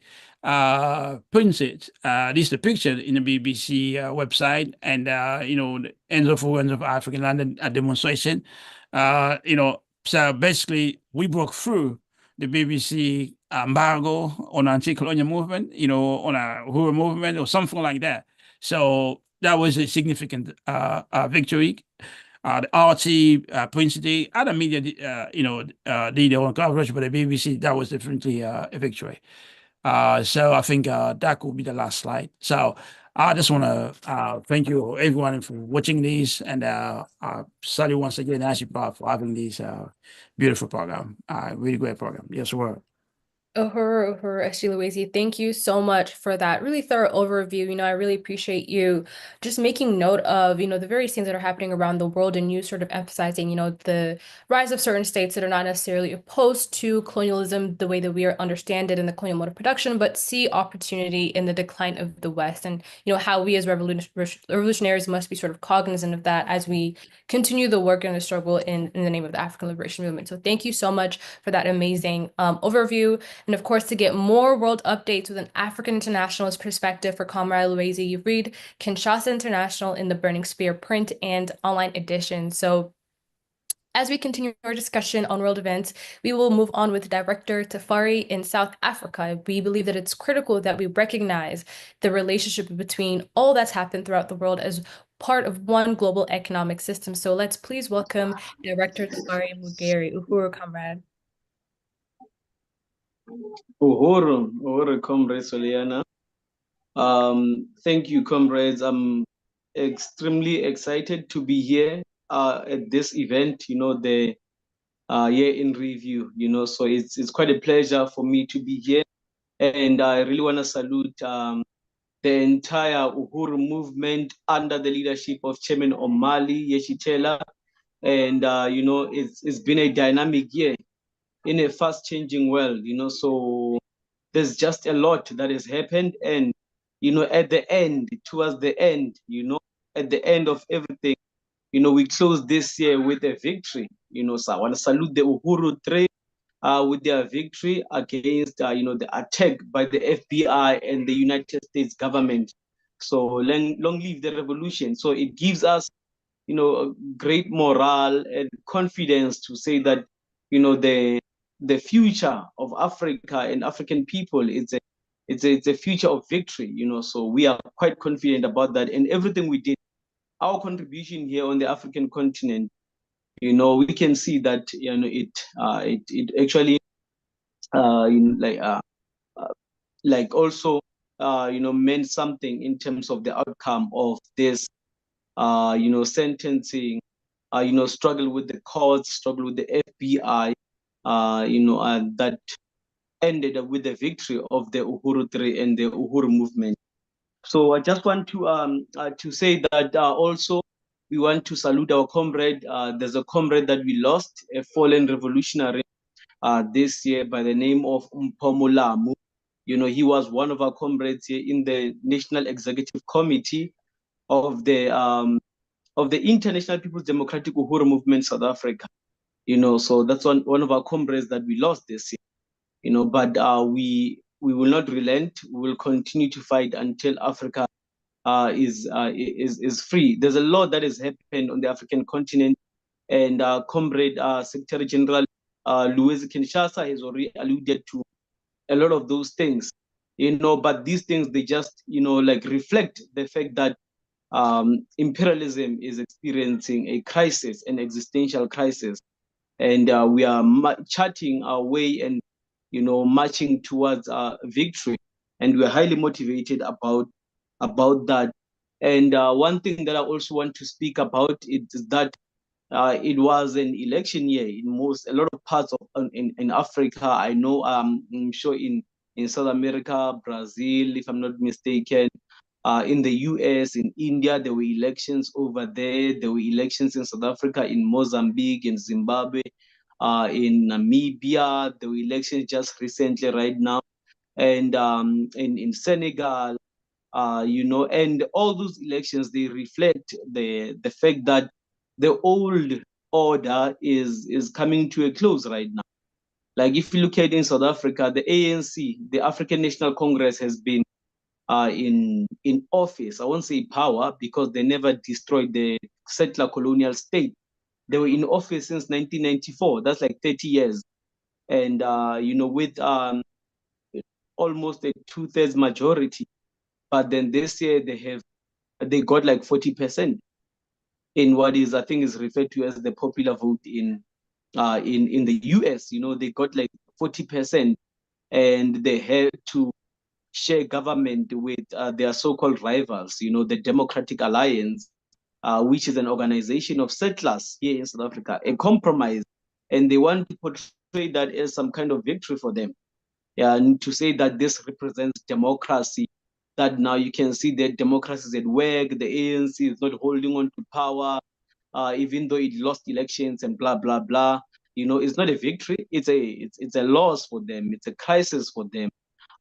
prints it. This is the picture in the BBC website, and the Ends of African London demonstration. So basically, we broke through the BBC embargo on anti-colonial movement, on a Uhuru movement or something like that. So that was a significant victory. The RT printed it. Other media, did their own coverage, but the BBC, that was definitely a victory. So I think that could be the last slide. So I just want to thank you everyone for watching these, and salute once again Ashipar for having this beautiful program. Really great program. Yes, sir. Uhuru Eshiluwezi, thank you so much for that really thorough overview. I really appreciate you just making note of, the various things that are happening around the world, and you sort of emphasizing, the rise of certain states that are not necessarily opposed to colonialism the way that we understand it in the colonial mode of production, but see opportunity in the decline of the West, and, how we as revolutionaries must be sort of cognizant of that as we continue the work and the struggle in the name of the African liberation movement. So thank you so much for that amazing overview. And of course, to get more world updates with an African internationalist perspective for Comrade Luwezi, you read Kinshasa International in the Burning Spear print and online edition. So as we continue our discussion on world events, we will move on with Director Tafari in South Africa. We believe that it's critical that we recognize the relationship between all that's happened throughout the world as part of one global economic system. So let's please welcome Director Tafari Mugeri. Uhuru, comrade. Uhuru, comrade Soliana. Thank you, comrades. I'm extremely excited to be here at this event, the year in review, so it's quite a pleasure for me to be here. And I really want to salute the entire Uhuru movement under the leadership of Chairman Omali Yeshitela. And, it's been a dynamic year in a fast changing world, so there's just a lot that has happened. And, at the end, towards the end, at the end of everything, we close this year with a victory, so I want to salute the Uhuru 3 with their victory against, the attack by the FBI and the United States government. So long live the revolution. So it gives us, a great morale and confidence to say that, the future of Africa and African people is it's a future of victory, so we are quite confident about that. And everything we did, our contribution here on the African continent, we can see that, it actually, like also, meant something in terms of the outcome of this, sentencing, struggle with the courts, struggle with the FBI, and that ended up with the victory of the Uhuru 3 and the Uhuru movement. So I just want to say that also we want to salute our comrade. There's a comrade that we lost, a fallen revolutionary this year by the name of Mpomolamu. He was one of our comrades here in the National Executive Committee of the International People's Democratic Uhuru Movement South Africa. So that's one of our comrades that we lost this year. But we will not relent. We will continue to fight until Africa is free. There's a lot that has happened on the African continent, and Comrade Secretary General Luwezi Kinshasa has already alluded to a lot of those things. but these things, they just, like reflect the fact that imperialism is experiencing a crisis, an existential crisis, and we are charting our way and marching towards victory, and we're highly motivated about that. And one thing that I also want to speak about is that it was an election year in a lot of parts of in Africa. I know, I'm sure in South America, Brazil, if I'm not mistaken, in the US, in India, there were elections over there. There were elections in South Africa, in Mozambique, in Zimbabwe, in Namibia. There were elections just recently, right now, and in Senegal. And all those elections, they reflect the fact that the old order is coming to a close right now. Like if you look at in South Africa, the ANC, the African National Congress, has been in office. I won't say power because they never destroyed the settler colonial state. They were in office since 1994. That's like 30 years, and with almost a 2/3 majority. But then this year they got like 40% in what is, I think, is referred to as the popular vote in the US. They got like 40%, and they had to share government with their so-called rivals, the Democratic Alliance, which is an organization of settlers here in South Africa, a compromise. And they want to portray that as some kind of victory for them. Yeah, and to say that this represents democracy, that now you can see that democracy is at work, the ANC is not holding on to power, even though it lost elections and blah, blah, blah. It's not a victory, it's a loss for them, it's a crisis for them.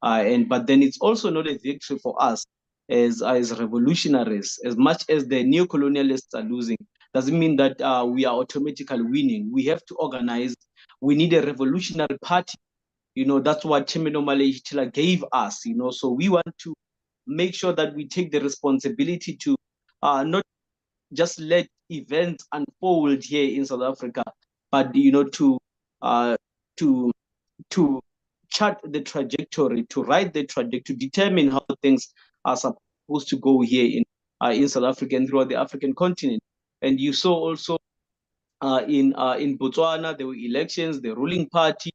But then it's also not a victory for us as revolutionaries. As much as the neocolonialists are losing, doesn't mean that we are automatically winning. We have to organize. We need a revolutionary party. That's what Chairman Omali Yeshitela gave us. So we want to make sure that we take the responsibility to not just let events unfold here in South Africa, but to chart the trajectory, to write the trajectory, to determine how things are supposed to go here in South Africa and throughout the African continent. And you saw also in Botswana, there were elections. The ruling party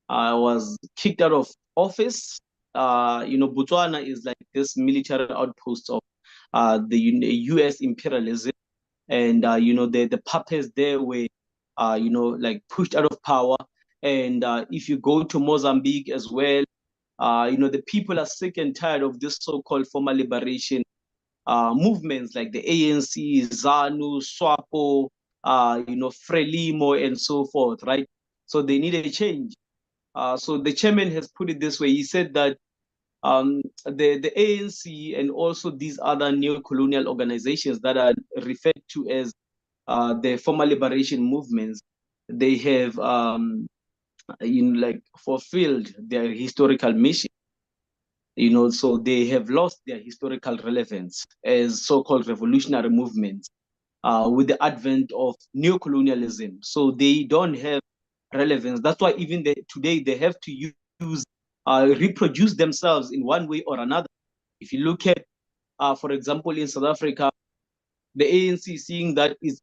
was kicked out of office. Botswana is like this military outpost of the US imperialism, and the puppets there were like pushed out of power. And if you go to Mozambique as well, the people are sick and tired of this so-called former liberation movements like the ANC, ZANU, SWAPO, Frelimo, and so forth, right? So they need a change. So the chairman has put it this way. He said that the ANC and also these other neo-colonial organizations that are referred to as the former liberation movements, they have fulfilled their historical mission. So they have lost their historical relevance as so-called revolutionary movements with the advent of neocolonialism. So they don't have relevance. That's why even today they have to use reproduce themselves in one way or another. If you look at, for example, in South Africa, the ANC, seeing that is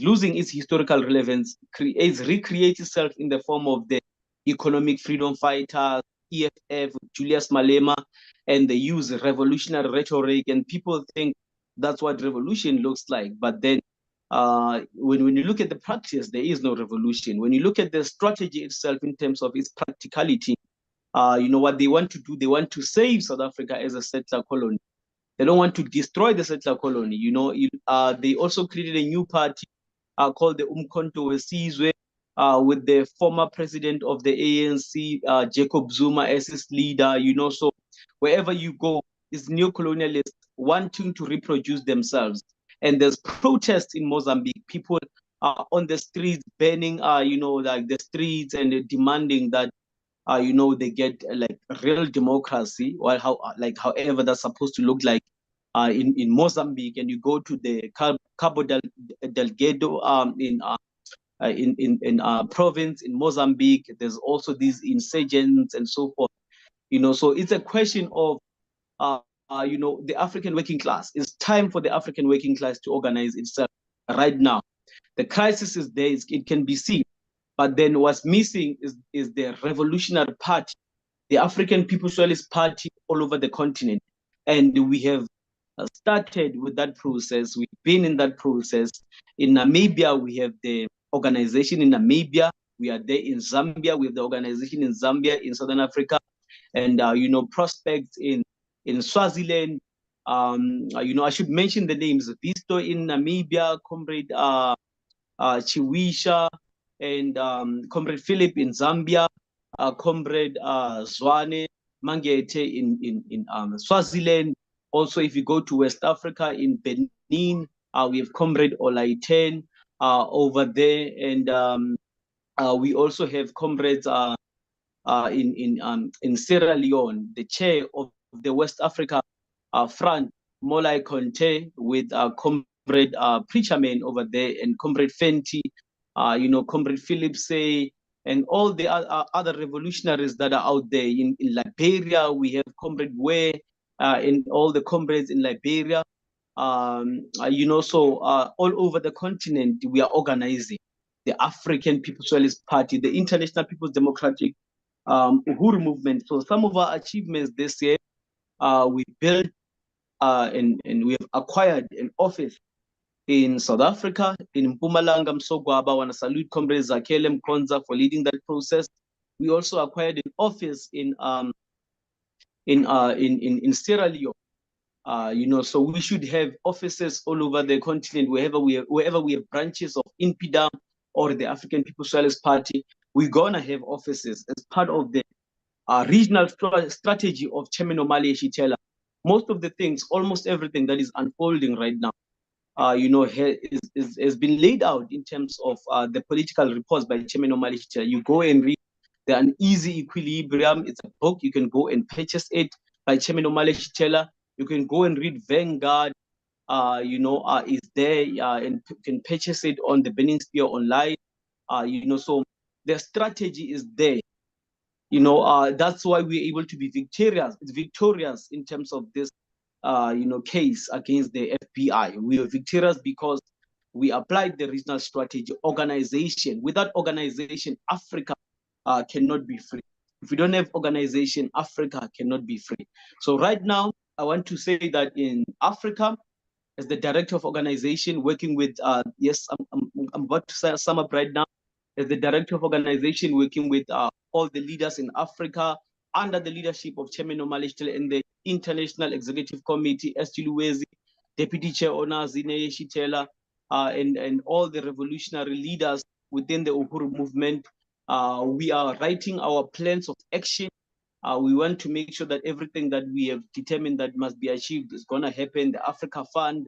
losing its historical relevance, recreates itself in the form of the economic freedom fighters, EFF, Julius Malema, and they use revolutionary rhetoric, and people think that's what revolution looks like. But then when you look at the practice, there is no revolution. When you look at the strategy itself in terms of its practicality, what they want to do, they want to save South Africa as a settler colony. They don't want to destroy the settler colony. They also created a new party called the Umkhonto weSizwe, with the former president of the ANC, Jacob Zuma, as his leader. So wherever you go, it's neo-colonialists wanting to reproduce themselves. And there's protests in Mozambique. People are on the streets burning, like the streets, and demanding that they get like real democracy, while however that's supposed to look like in Mozambique. And you go to the Cabo Delgado in province in Mozambique, there's also these insurgents and so forth. So it's a question of the African working class. It's time for the African working class to organize itself right now. The crisis is there, it can be seen. But then what's missing is the revolutionary party, the African People's Socialist Party all over the continent. And we have started with that process. We've been in that process. In Namibia, we have the organization in Namibia. We are there in Zambia. We have the organization in Zambia, in Southern Africa, and prospects in Swaziland. I should mention the names: Visto in Namibia, Comrade Chiwisha, and Comrade Philip in Zambia, Comrade Zwane Mangete in Swaziland. Also, if you go to West Africa, in Benin, we have Comrade Olaiten over there, and we also have comrades in Sierra Leone, the chair of the West Africa Front, Molai Conte, with Comrade Preacherman over there, and Comrade Fenty, Comrade Phillips, and all the other revolutionaries that are out there. In Liberia, we have Comrade Ware, and all the comrades in Liberia. So all over the continent, we are organizing the African People's Socialist Party, the International People's Democratic Uhuru movement. So some of our achievements this year, we built and we have acquired an office in South Africa, in Mpumalanga, Msogwaba. I want to salute Comrade Zakele Mkonza for leading that process. We also acquired an office in Sierra Leone. So we should have offices all over the continent, wherever we have branches of INPIDA or the African People's Socialist Party. We're gonna have offices as part of the regional strategy of Chairman Omali Yeshitela. Most of the things, almost everything that is unfolding right now, has been laid out in terms of the political reports by Chairman Omali Yeshitela. You go and read The Uneasy Equilibrium. It's a book. You can go and purchase it by Chairman Omali Yeshitela. You can go and read Vanguard. Is there, and you can purchase it on the Benin Sphere online. So the strategy is there. That's why we're able to be victorious in terms of this, case against the FBI. We are victorious because we applied the regional strategy, organization. Without organization, Africa cannot be free. If we don't have organization, Africa cannot be free. So right now, I want to say that in Africa, as the director of organization, working with, yes, I'm about to sum up right now, as the director of organization, working with all the leaders in Africa under the leadership of Chairman Omali Yeshitela and the International Executive Committee, S.G. Luwezi, Deputy Chair Zine Yeshitela, and all the revolutionary leaders within the Uhuru movement. We are writing our plans of action. We want to make sure that everything that we have determined that must be achieved is going to happen. The Africa Fund,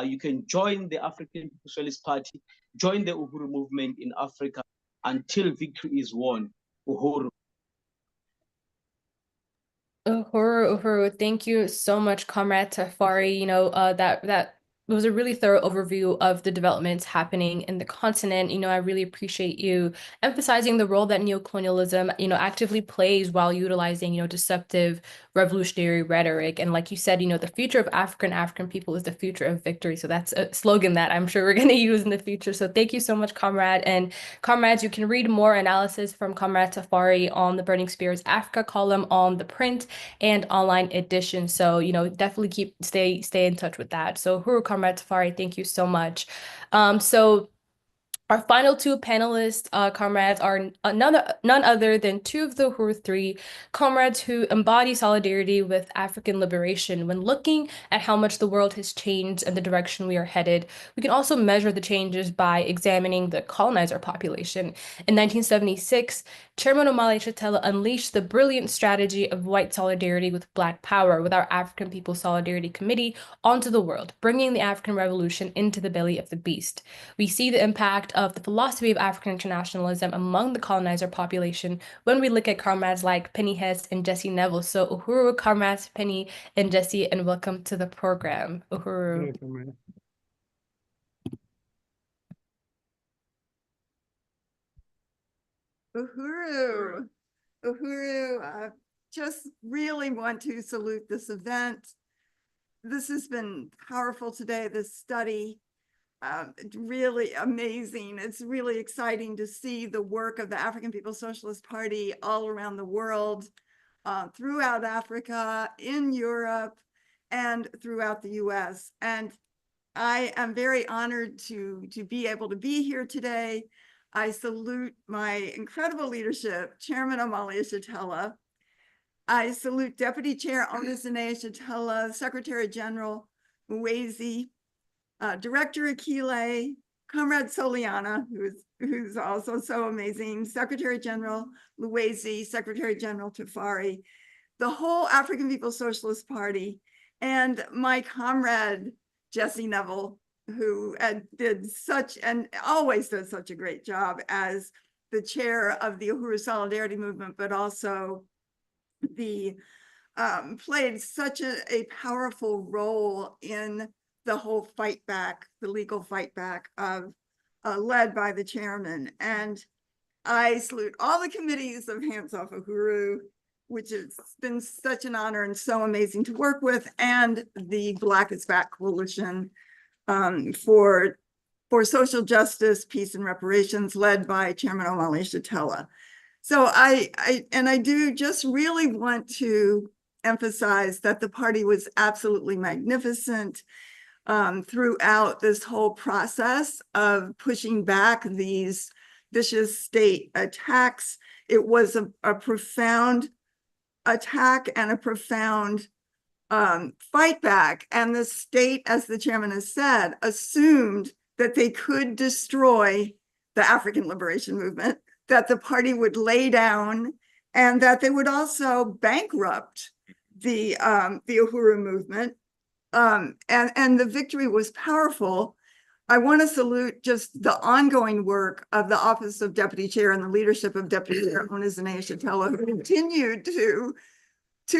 you can join the African Socialist Party, join the Uhuru movement in Africa until victory is won. Uhuru. Uhuru, thank you so much, Comrade Tafari. That was a really thorough overview of the developments happening in the continent. I really appreciate you emphasizing the role that neocolonialism, actively plays while utilizing, deceptive revolutionary rhetoric. And like you said, the future of African people is the future of victory. So that's a slogan that I'm sure we're going to use in the future. So thank you so much, Comrade. And comrades, you can read more analysis from Comrade Tafari on the Burning Spears Africa column on the print and online edition. So, definitely stay in touch with that. So Uhuru, Comrade Tafari, thank you so much. So our final two panelists, comrades, are none other than two of the Uhuru three comrades who embody solidarity with African liberation. When looking at how much the world has changed and the direction we are headed, we can also measure the changes by examining the colonizer population. In 1976, Chairman Omali Yeshitela unleashed the brilliant strategy of white solidarity with Black power with our African People's Solidarity Committee onto the world, bringing the African Revolution into the belly of the beast. We see the impact of the philosophy of African internationalism among the colonizer population when we look at comrades like Penny Hess and Jesse Neville. So Uhuru, comrades Penny and Jesse, and welcome to the program. Uhuru. Uhuru, just really want to salute this event. This has been powerful today, this study. Really amazing. It's really exciting to see the work of the African People's Socialist Party all around the world, throughout Africa, in Europe, and throughout the US. And I am very honored to be able to be here today. I salute my incredible leadership, Chairman Omali Yeshitela. I salute Deputy Chair Onizine Yeshitela, Secretary General Muwezi, Director Akile, Comrade Soliana, who's also so amazing, Secretary General Luwezi, Secretary General Tafari, the whole African People's Socialist Party, and my comrade Jesse Neville, who did such and always does such a great job as the chair of the Uhuru Solidarity Movement, but also the played such a powerful role in the whole fight back, the legal fight back of led by the chairman. And I salute all the committees of Hands Off Uhuru, which has been such an honor and so amazing to work with, and the Black is Back Coalition for social justice, peace, and reparations, led by Chairman Omali Yeshitela. So I do just really want to emphasize that the party was absolutely magnificent throughout this whole process of pushing back these vicious state attacks. It was a profound attack and a profound fight back. And the state, as the chairman has said, assumed that they could destroy the African liberation movement, that the party would lay down, and that they would also bankrupt the Uhuru movement. And the victory was powerful. I want to salute just the ongoing work of the Office of Deputy Chair and the leadership of Deputy Chair Onizine Yeshitela, who continued to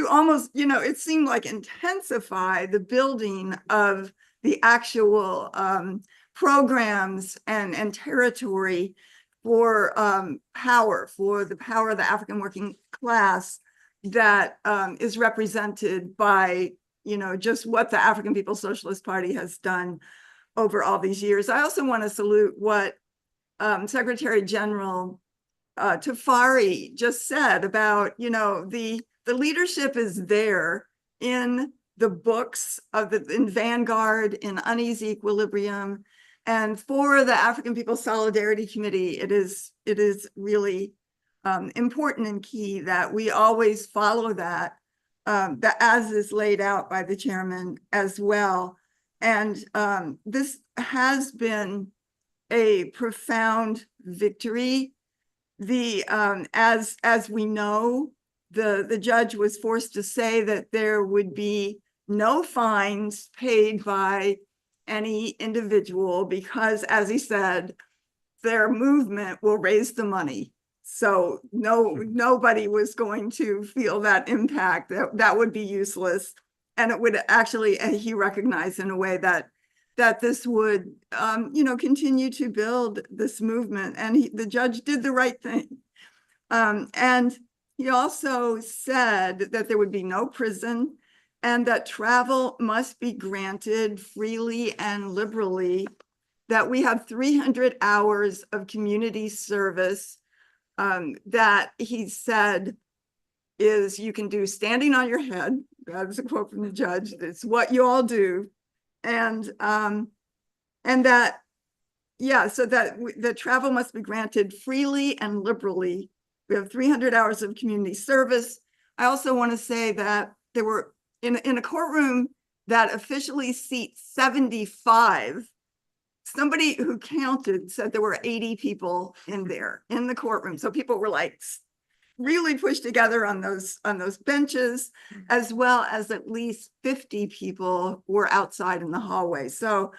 almost, it seemed like intensify the building of the actual programs and territory for power, for the power of the African working class that is represented by, just what the African People's Socialist Party has done over all these years. I also want to salute what Secretary General Tafari just said about, the leadership is there in the books in Vanguard, in Uneasy Equilibrium, and for the African People's Solidarity Committee, it is really important and key that we always follow that as is laid out by the chairman as well. And this has been a profound victory. As we know, the judge was forced to say that there would be no fines paid by any individual because, as he said, their movement will raise the money. So nobody was going to feel that impact. That would be useless. And it would actually, he recognized in a way that this would, continue to build this movement. And the judge did the right thing. And he also said that there would be no prison and that travel must be granted freely and liberally, that we have 300 hours of community service that he said is you can do standing on your head. That's a quote from the judge. It's what you all do. And that, so that the travel must be granted freely and liberally. We have 300 hours of community service. I also want to say that there were in a courtroom that officially seats 75. Somebody who counted said there were 80 people in the courtroom. So people were like really pushed together on those benches, as well as at least 50 people were outside in the hallway. So,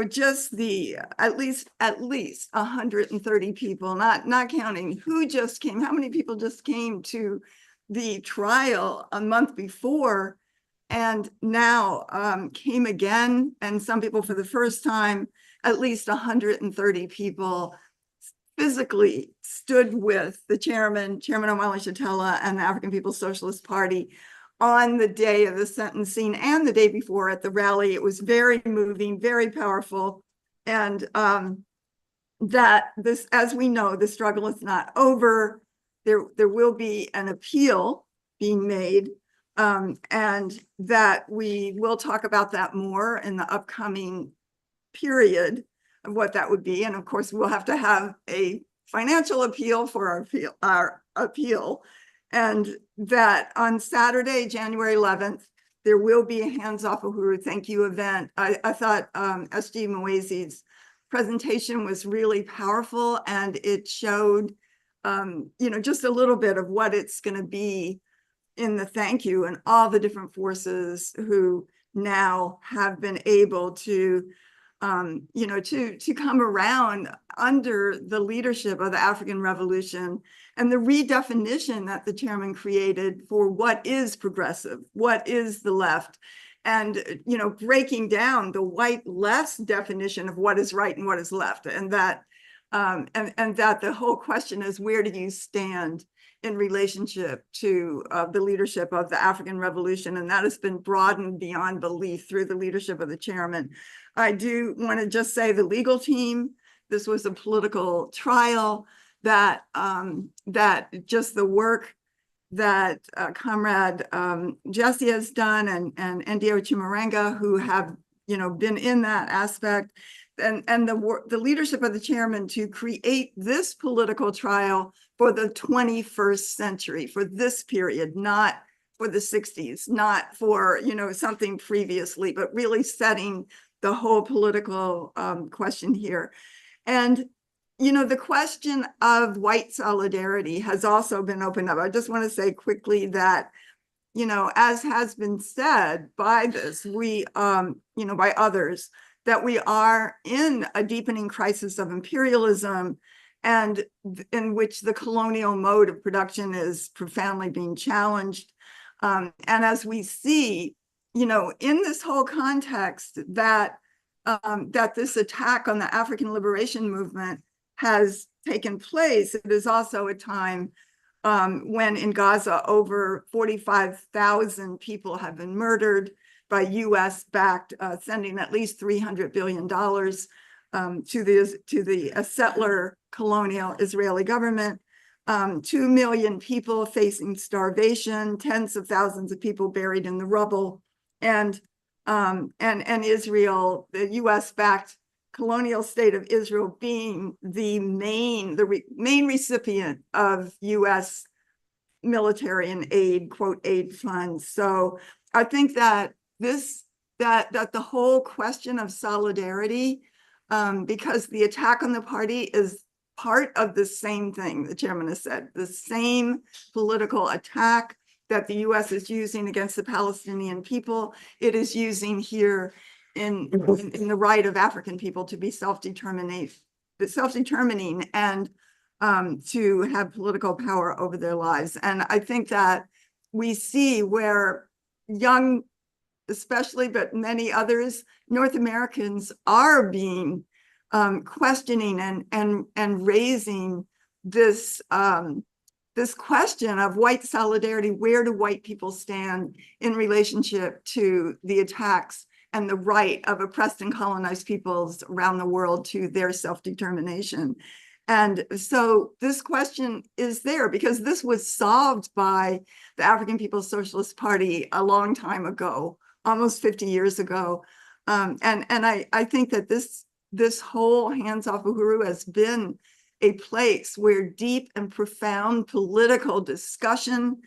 just at least 130 people, not counting who just came, how many people just came to the trial a month before and now came again, and some people for the first time, at least 130 people physically stood with the Chairman Omali Yeshitela, and the African People's Socialist Party on the day of the sentencing and the day before at the rally. It was very moving, very powerful. And that this, as we know, the struggle is not over. There will be an appeal being made, and that we will talk about that more in the upcoming period of what that would be. And of course, we'll have to have a financial appeal for our appeal. And that on Saturday, January 11th, there will be a Hands Off Uhuru Thank You event. I thought S.G. Mwezi's presentation was really powerful, and it showed, just a little bit of what it's going to be in the thank you, and all the different forces who now have been able to come around under the leadership of the African Revolution and the redefinition that the chairman created for what is progressive, what is the left, and breaking down the white left's definition of what is right and what is left, and that that the whole question is, where do you stand in relationship to the leadership of the African Revolution? And that has been broadened beyond belief through the leadership of the chairman. I do want to just say the legal team, this was a political trial, that just the work that Comrade Jesse has done, and Ndio Chimurenga, who have been in that aspect, and the leadership of the chairman to create this political trial for the 21st century, for this period, not for the 60s, not for something previously, but really setting the whole political question here. And the question of white solidarity has also been opened up. I just want to say quickly that, as has been said by by others, that we are in a deepening crisis of imperialism, and in which the colonial mode of production is profoundly being challenged. And as we see, in this whole context, that this attack on the African liberation movement has taken place, it is also a time when in Gaza over 45,000 people have been murdered by US-backed, sending at least $300 billion to the settler colonial Israeli government. 2 million people facing starvation, tens of thousands of people buried in the rubble, and Israel, the US-backed colonial state of Israel, being the main recipient of US military and aid, quote, aid funds. So I think that that the whole question of solidarity, because the attack on the party is part of the same thing the chairman has said, the same political attack that the US is using against the Palestinian people, it is using here in the right of African people to be self-determining and to have political power over their lives. And I think that we see where young, especially, but many others, North Americans are being questioning and raising this this question of white solidarity. Where do white people stand in relationship to the attacks and the right of oppressed and colonized peoples around the world to their self-determination? And so this question is there because this was solved by the African People's Socialist Party a long time ago, almost 50 years ago. And I think that this whole Hands Off Uhuru has been a place where deep and profound political discussion,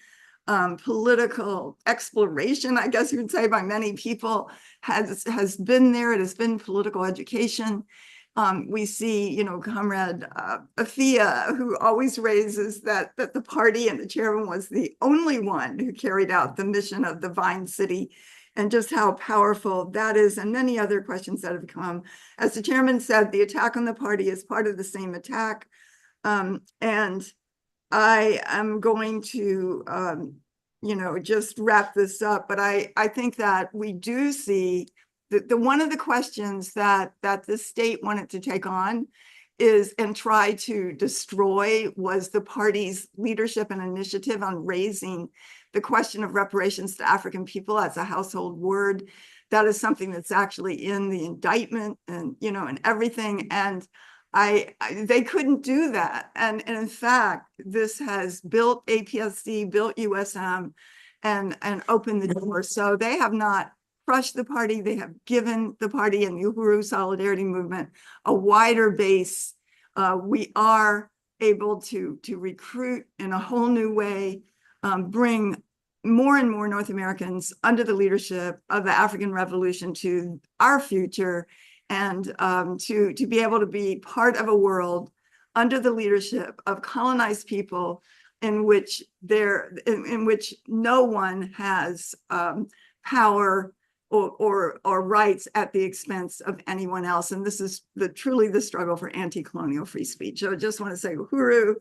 political exploration, I guess you would say, by many people has been there. It has been political education. We see, Comrade Afia, who always raises that the party and the chairman was the only one who carried out the mission of the Vine City, and just how powerful that is, and many other questions that have come. As the chairman said, the attack on the party is part of the same attack. And I am going to, just wrap this up, but I think that we do see that one of the questions that this state wanted to take on and try to destroy was the party's leadership and initiative on raising the question of reparations to African people as a household word. That is something that's actually in the indictment and, you know, and everything. And they couldn't do that. And in fact, this has built APSC, built USM, and opened the door. So they have not crushed the party. They have given the party and the Uhuru Solidarity Movement a wider base. We are able to recruit in a whole new way, bring more and more North Americans under the leadership of the African Revolution to our future, and to be able to be part of a world under the leadership of colonized people in which no one has power or rights at the expense of anyone else. And this is truly the struggle for anti-colonial free speech. So I just want to say, Uhuru,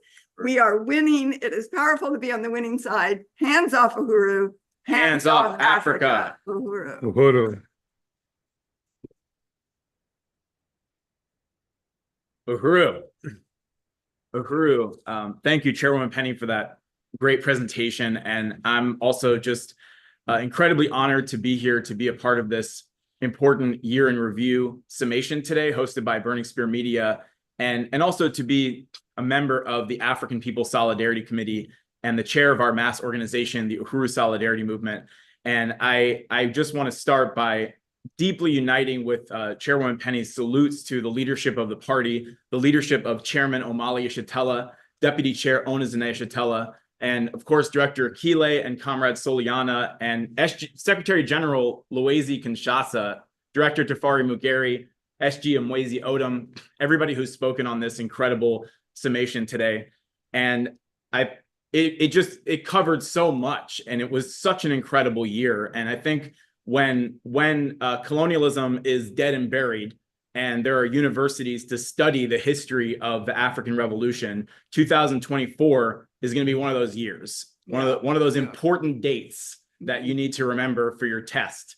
we are winning. It is powerful to be on the winning side. Hands off Uhuru. Hands off Africa. Uhuru. Uhuru. Uhuru. Thank you, Chairwoman Penny, for that great presentation. And I'm also just incredibly honored to be here to be a part of this important year in review summation today, hosted by Burning Spear Media, and also to be a member of the African People Solidarity Committee and the chair of our mass organization, the Uhuru Solidarity Movement. And I just want to start by deeply uniting with Chairwoman Penny's salutes to the leadership of the party, the leadership of Chairman Omali Yeshitela, Deputy Chair Onizane Yeshitela, and of course, Director Akile and Comrade Soliana, and Secretary General Loezi Kinshasa, Director Tafari Mugeri, SG Mwezi Odom, everybody who's spoken on this incredible summation today. And it covered so much, and it was such an incredible year. And I think when colonialism is dead and buried, and there are universities to study the history of the African Revolution, 2024 is going to be one of those years, one of those important dates that you need to remember for your test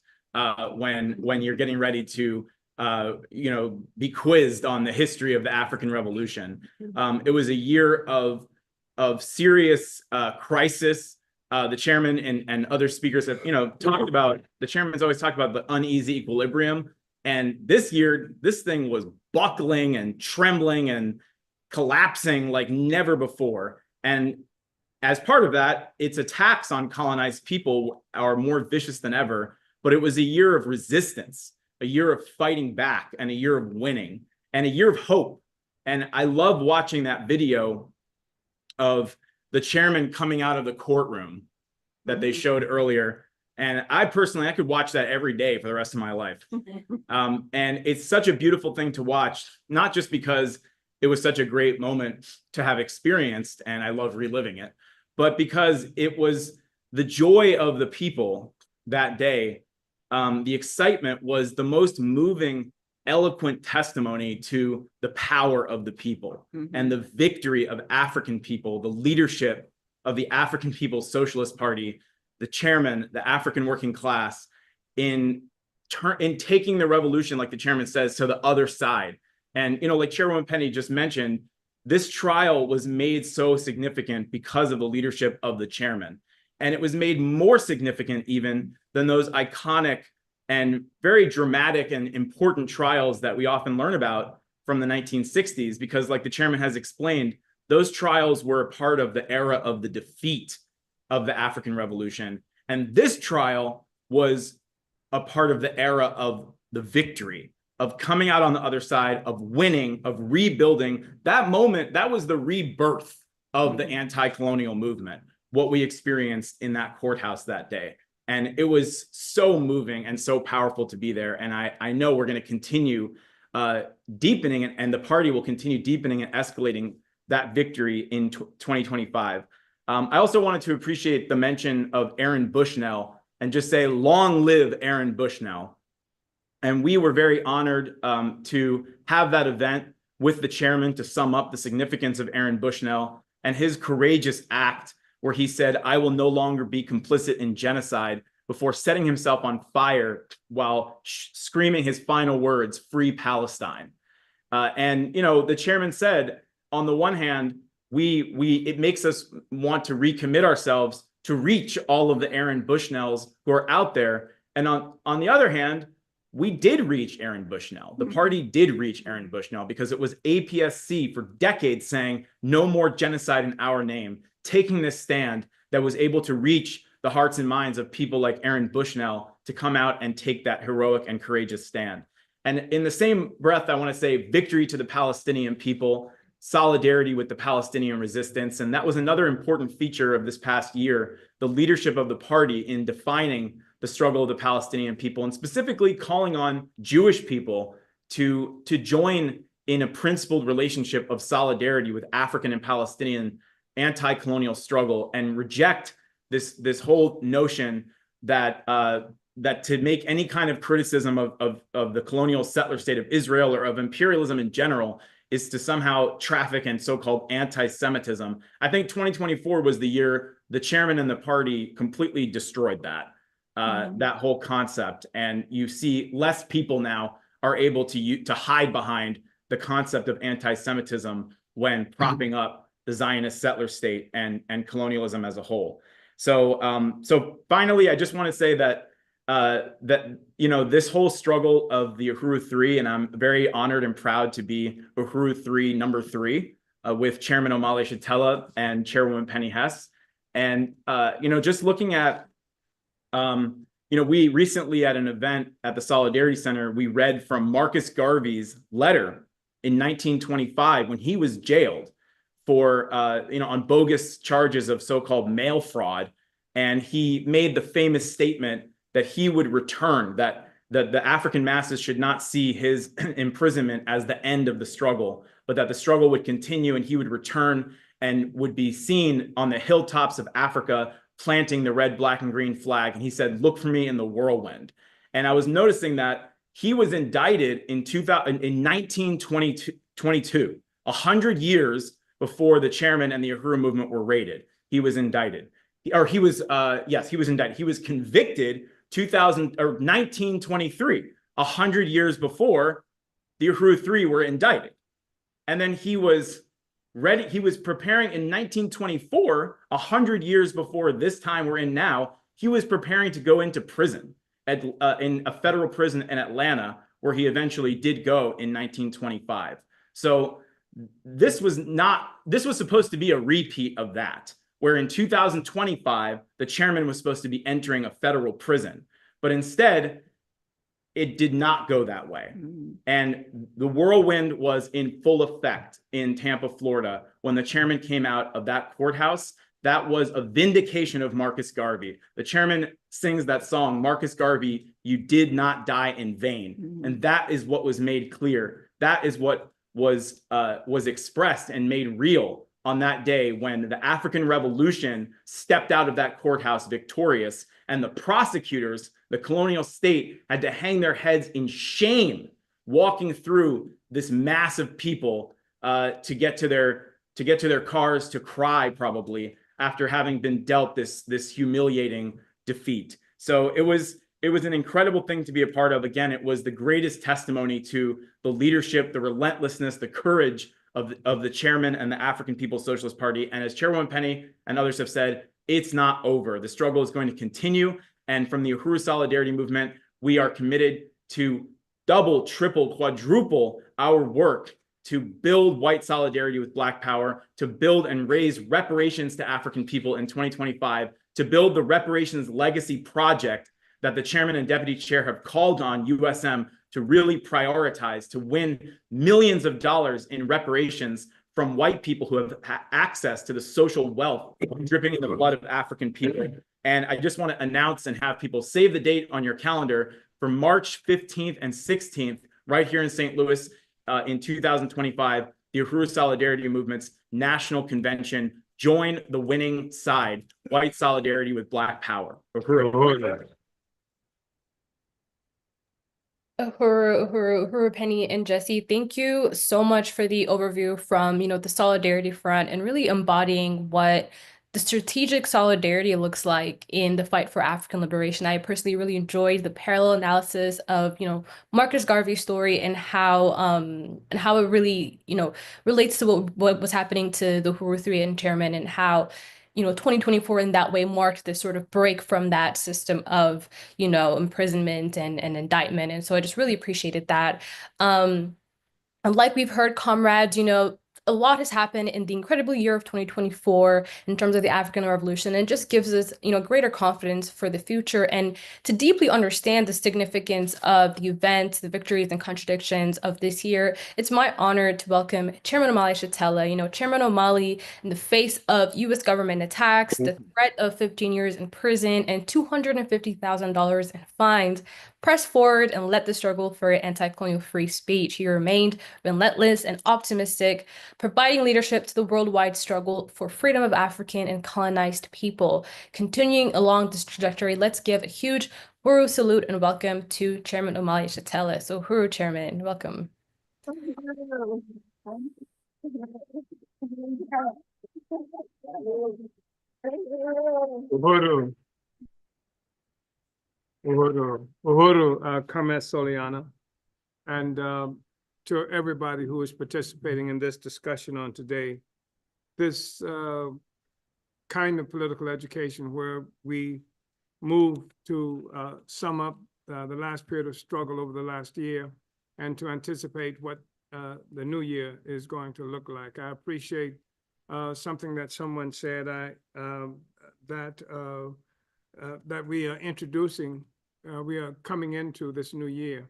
when you're getting ready to be quizzed on the history of the African Revolution. It was a year of serious crisis. The chairman and other speakers have talked about, the chairman's always talked about the uneasy equilibrium. And this year, this thing was buckling and trembling and collapsing like never before. And as part of that, its attacks on colonized people are more vicious than ever. But it was a year of resistance, a year of fighting back, and a year of winning, and a year of hope. And I love watching that video of the chairman coming out of the courtroom that they showed earlier. And I personally, I could watch that every day for the rest of my life. And it's such a beautiful thing to watch, not just because it was such a great moment to have experienced, and I love reliving it, but because it was the joy of the people that day. The excitement was the most moving, eloquent testimony to the power of the people and the victory of African people, the leadership of the African People's Socialist Party, the chairman, the African working class, in taking the revolution, like the chairman says, to the other side. And, like Chairwoman Penny just mentioned, this trial was made so significant because of the leadership of the chairman. And it was made more significant even than those iconic and very dramatic and important trials that we often learn about from the 1960s, because like the chairman has explained, those trials were a part of the era of the defeat of the African Revolution. And this trial was a part of the era of the victory, of coming out on the other side, of winning, of rebuilding. That moment, that was the rebirth of the anti-colonial movement, what we experienced in that courthouse that day. And it was so moving and so powerful to be there. And I know we're going to continue deepening, and the party will continue deepening and escalating that victory in 2025. I also wanted to appreciate the mention of Aaron Bushnell and just say, long live Aaron Bushnell. And we were very honored to have that event with the chairman to sum up the significance of Aaron Bushnell and his courageous act where he said, "I will no longer be complicit in genocide," before setting himself on fire while screaming his final words, "Free Palestine." And the chairman said, on the one hand, it makes us want to recommit ourselves to reach all of the Aaron Bushnells who are out there. And on the other hand, we did reach Aaron Bushnell. The party did reach Aaron Bushnell because it was APSC for decades saying no more genocide in our name, taking this stand that was able to reach the hearts and minds of people like Aaron Bushnell to come out and take that heroic and courageous stand. And in the same breath, I want to say victory to the Palestinian people, solidarity with the Palestinian resistance. And that was another important feature of this past year, the leadership of the party in defining the struggle of the Palestinian people, and specifically calling on Jewish people to join in a principled relationship of solidarity with African and Palestinian anti-colonial struggle, and reject this whole notion that that to make any kind of criticism of the colonial settler state of Israel or of imperialism in general is to somehow traffic in so-called anti-Semitism. I think 2024 was the year the chairman and the party completely destroyed that. That whole concept, and you see less people now are able to hide behind the concept of anti-Semitism when propping up the Zionist settler state and colonialism as a whole. So finally, I just want to say that this whole struggle of the Uhuru 3, and I'm very honored and proud to be Uhuru 3 number 3 with Chairman Omali Yeshitela and Chairwoman Penny Hess, and just looking at we recently at an event at the Solidarity Center, we read from Marcus Garvey's letter in 1925 when he was jailed for, on bogus charges of so-called mail fraud. And he made the famous statement that he would return, that the African masses should not see his imprisonment as the end of the struggle, but that the struggle would continue and he would return and would be seen on the hilltops of Africa planting the red, black, and green flag. And he said, "Look for me in the whirlwind." And I was noticing that he was indicted in 1922, 100 years before the chairman and the Uhuru movement were raided. He was indicted. He was indicted. He was convicted 1923, 100 years before the Uhuru 3 were indicted. And then he was ready. He was preparing in 1924, 100 years before this time we're in now. He was preparing to go into prison in a federal prison in Atlanta, where he eventually did go in 1925. So this was supposed to be a repeat of that, where in 2025, the chairman was supposed to be entering a federal prison, but instead, it did not go that way. And the whirlwind was in full effect in Tampa, Florida, when the chairman came out of that courthouse. That was a vindication of Marcus Garvey. The chairman sings that song, "Marcus Garvey, you did not die in vain." And that is what was made clear. That is what was expressed and made real on that day when the African Revolution stepped out of that courthouse victorious, and the prosecutors, the colonial state, had to hang their heads in shame walking through this mass of people to get to their cars, to cry probably after having been dealt this humiliating defeat. So it was an incredible thing to be a part of. Again, it was the greatest testimony to the leadership, the relentlessness, the courage of the chairman and the African People's Socialist Party. And as Chairwoman Penny and others have said, it's not over. The struggle is going to continue. And from the Uhuru Solidarity Movement, we are committed to double, triple, quadruple our work to build white solidarity with Black power, to build and raise reparations to African people in 2025, to build the reparations legacy project that the chairman and deputy chair have called on USM to really prioritize, to win millions of dollars in reparations from white people who have access to the social wealth dripping in the blood of African people. And I just want to announce and have people save the date on your calendar for March 15th and 16th, right here in St. Louis in 2025, the Uhuru Solidarity Movement's National Convention. Join the winning side, white solidarity with Black power. Uhuru. Uhuru, Penny, and Jesse, thank you so much for the overview from, the Solidarity Front and really embodying what the strategic solidarity it looks like in the fight for African liberation. I personally really enjoyed the parallel analysis of, Marcus Garvey's story and how it really, relates to what was happening to the Uhuru 3 chairman, and how 2024 in that way marked this sort of break from that system of, imprisonment and indictment. And so I just really appreciated that. And like we've heard, comrades, a lot has happened in the incredible year of 2024 in terms of the African Revolution, and it just gives us, greater confidence for the future and to deeply understand the significance of the events, the victories and contradictions of this year. It's my honor to welcome Chairman Omali Yeshitela. Chairman Omali, in the face of U.S. government attacks, the threat of 15 years in prison and $250,000 in fines, pressed forward and led the struggle for anti-colonial free speech. He remained relentless and optimistic, providing leadership to the worldwide struggle for freedom of African and colonized people. Continuing along this trajectory, let's give a huge Uhuru salute and welcome to Chairman Omali Yeshitela. So Uhuru, Chairman, welcome. Uhuru, Carmen Soliana, and to everybody who is participating in this discussion on today. This kind of political education where we move to sum up the last period of struggle over the last year and to anticipate what the new year is going to look like. I appreciate something that someone said that we are introducing. We are coming into this new year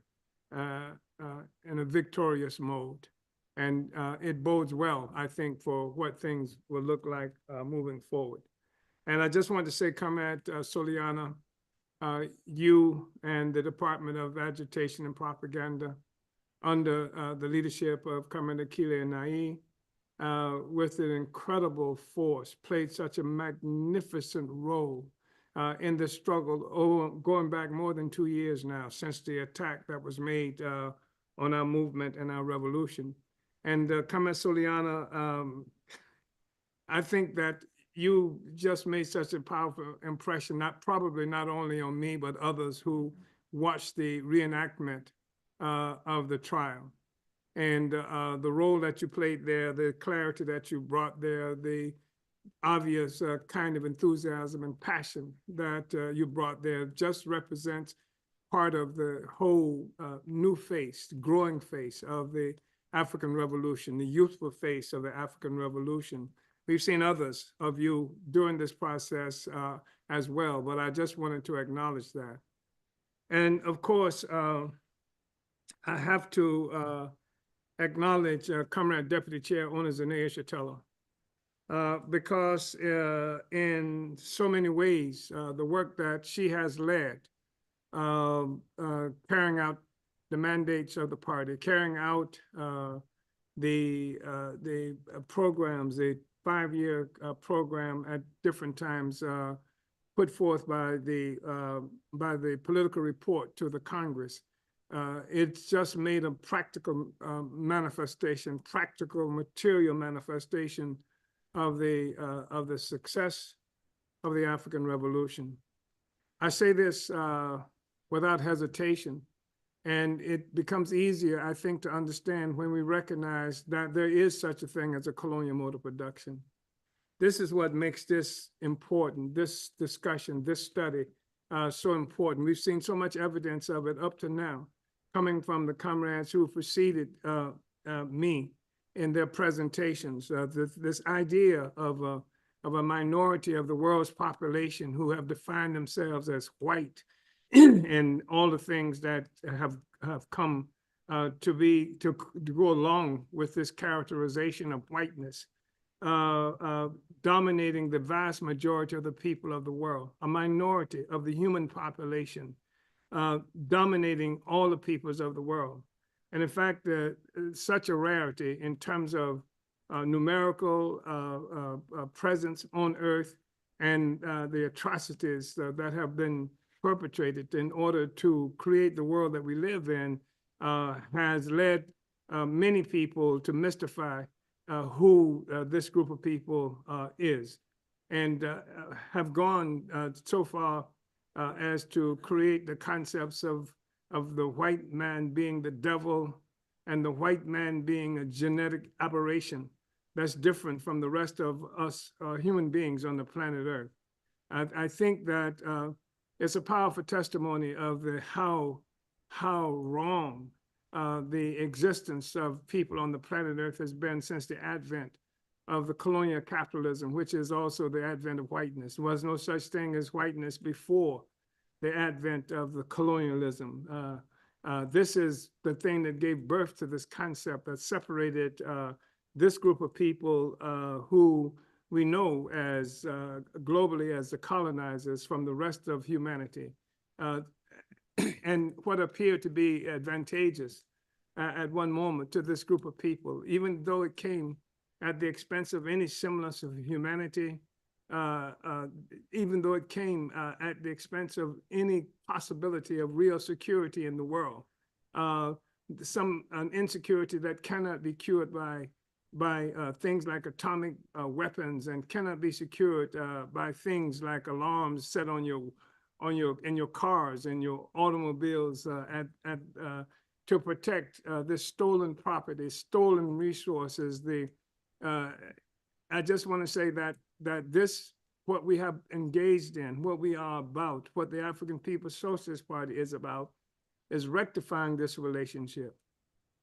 in a victorious mode. And it bodes well, I think, for what things will look like moving forward. And I just wanted to say, Comrade Soliana, you and the Department of Agitation and Propaganda, under the leadership of Commander Akile Nai, with an incredible force, played such a magnificent role in the struggle, going back more than 2 years now since the attack that was made on our movement and our revolution. And Comrade Soliana, I think that you just made such a powerful impression, probably not only on me, but others who watched the reenactment of the trial. And the role that you played there, the clarity that you brought there, the obvious kind of enthusiasm and passion that you brought there just represents part of the whole new face, growing face of the African Revolution, the youthful face of the African Revolution. We've seen others of you during this process as well, but I just wanted to acknowledge that. And of course, I have to acknowledge Comrade Deputy Chair Onizane Yeshitela, because in so many ways, the work that she has led, carrying out the mandates of the party, carrying out the programs, the 5-year program at different times put forth by the political report to the Congress. It's just made a practical manifestation, practical material manifestation of the success of the African Revolution. I say this without hesitation, and it becomes easier, I think, to understand when we recognize that there is such a thing as a colonial mode of production. This is what makes this important, this discussion, this study so important. We've seen so much evidence of it up to now, coming from the comrades who preceded me in their presentations. This idea of a minority of the world's population who have defined themselves as white and all the things that have come to go along with this characterization of whiteness, dominating the vast majority of the people of the world, a minority of the human population, dominating all the peoples of the world. And in fact, such a rarity in terms of numerical presence on Earth and the atrocities that have been perpetrated in order to create the world that we live in has led many people to mystify who this group of people is. and have gone so far as to create the concepts of the white man being the devil and the white man being a genetic aberration that's different from the rest of us human beings on the planet Earth. I think that it's a powerful testimony of how wrong the existence of people on the planet Earth has been since the advent of the colonial capitalism, which is also the advent of whiteness. There was no such thing as whiteness before the advent of the colonialism. This is the thing that gave birth to this concept that separated this group of people who we know as globally as the colonizers from the rest of humanity. And what appeared to be advantageous at one moment to this group of people, even though it came at the expense of any semblance of humanity, even though it came at the expense of any possibility of real security in the world, some insecurity that cannot be cured by things like atomic weapons and cannot be secured by things like alarms set in your cars and your automobiles to protect this stolen property, stolen resources. I just want to say that this, what we have engaged in, what we are about, what the African People's Socialist Party is about, is rectifying this relationship